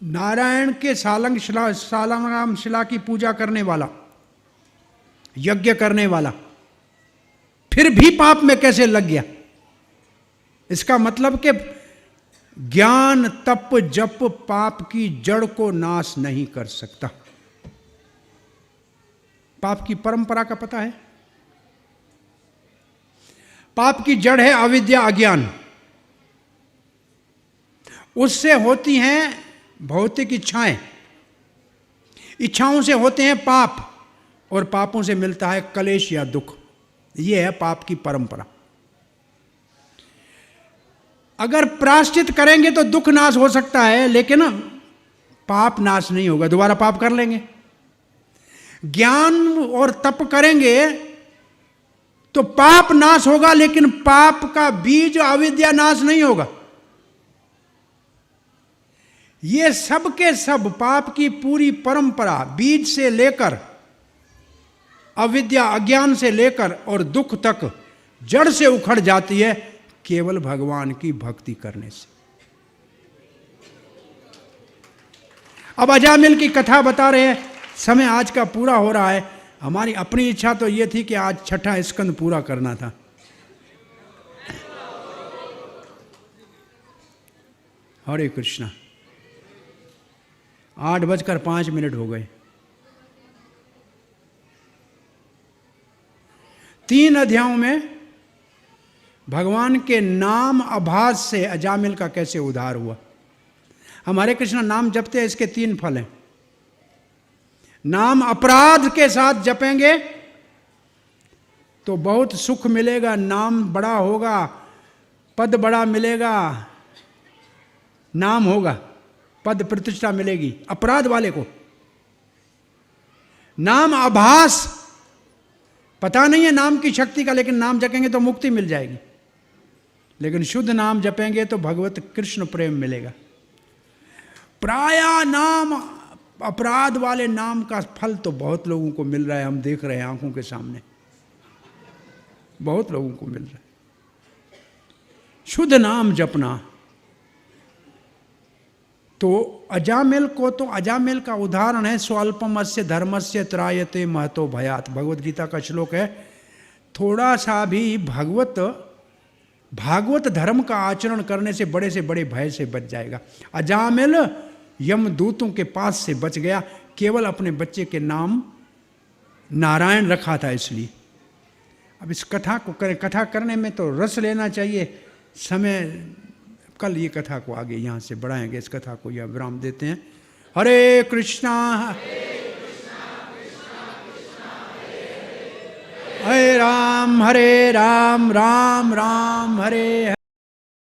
[SPEAKER 1] नारायण के सालंग्राम शिला की पूजा करने वाला, यज्ञ करने वाला, फिर भी पाप में कैसे लग गया? इसका मतलब कि ज्ञान तप जप पाप की जड़ को नाश नहीं कर सकता। पाप की परंपरा का पता है? पाप की जड़ है अविद्या, अज्ञान। उससे होती हैं भौतिक इच्छाएं, इच्छाओं से होते हैं पाप, और पापों से मिलता है कलेश या दुख। यह है पाप की परंपरा। अगर प्रायश्चित करेंगे तो दुख नाश हो सकता है, लेकिन पाप नाश नहीं होगा, दोबारा पाप कर लेंगे। ज्ञान और तप करेंगे तो पाप नाश होगा, लेकिन पाप का बीज अविद्या नाश नहीं होगा। ये सब के सब पाप की पूरी परंपरा बीज से लेकर अविद्या अज्ञान से लेकर और दुख तक जड़ से उखड़ जाती है केवल भगवान की भक्ति करने से। अब अजामिल की कथा बता रहे हैं। समय आज का पूरा हो रहा है। हमारी अपनी इच्छा तो ये थी कि आज 6ठा स्कंद पूरा करना था। हरे कृष्णा। 8:05 हो गए। 3 अध्यायों में भगवान के नाम आभास से अजामिल का कैसे उद्धार हुआ। हम हरे कृष्ण नाम जपते हैं, इसके 3 फल हैं। नाम अपराध के साथ जपेंगे तो बहुत सुख मिलेगा, नाम बड़ा होगा, पद बड़ा मिलेगा, नाम होगा, पद प्रतिष्ठा मिलेगी। अपराध वाले को नाम आभास, पता नहीं है नाम की शक्ति का, लेकिन नाम जपेंगे तो मुक्ति मिल जाएगी। लेकिन शुद्ध नाम जपेंगे तो भगवत कृष्ण प्रेम मिलेगा। प्राय नाम अपराध वाले नाम का फल तो बहुत लोगों को मिल रहा है, हम देख रहे हैं आंखों के सामने, बहुत लोगों को मिल रहा है। शुद्ध नाम जपना तो अजामिल को, तो अजामिल का उदाहरण है स्वल्पमस्य धर्मस्य त्रायते महतो भयात। भगवत गीता का श्लोक है। थोड़ा सा भी भागवत धर्म का आचरण करने से बड़े भय से बच जाएगा। अजामिल यमदूतों के पास से बच गया, केवल अपने बच्चे के नाम नारायण रखा था इसलिए। अब इस कथा को करें, कथा करने में तो रस लेना चाहिए। समय कल ये कथा को आगे यहाँ से बढ़ाएंगे, इस कथा को यह विराम देते हैं। हरे कृष्णा राम हरे राम राम राम हरे हरे।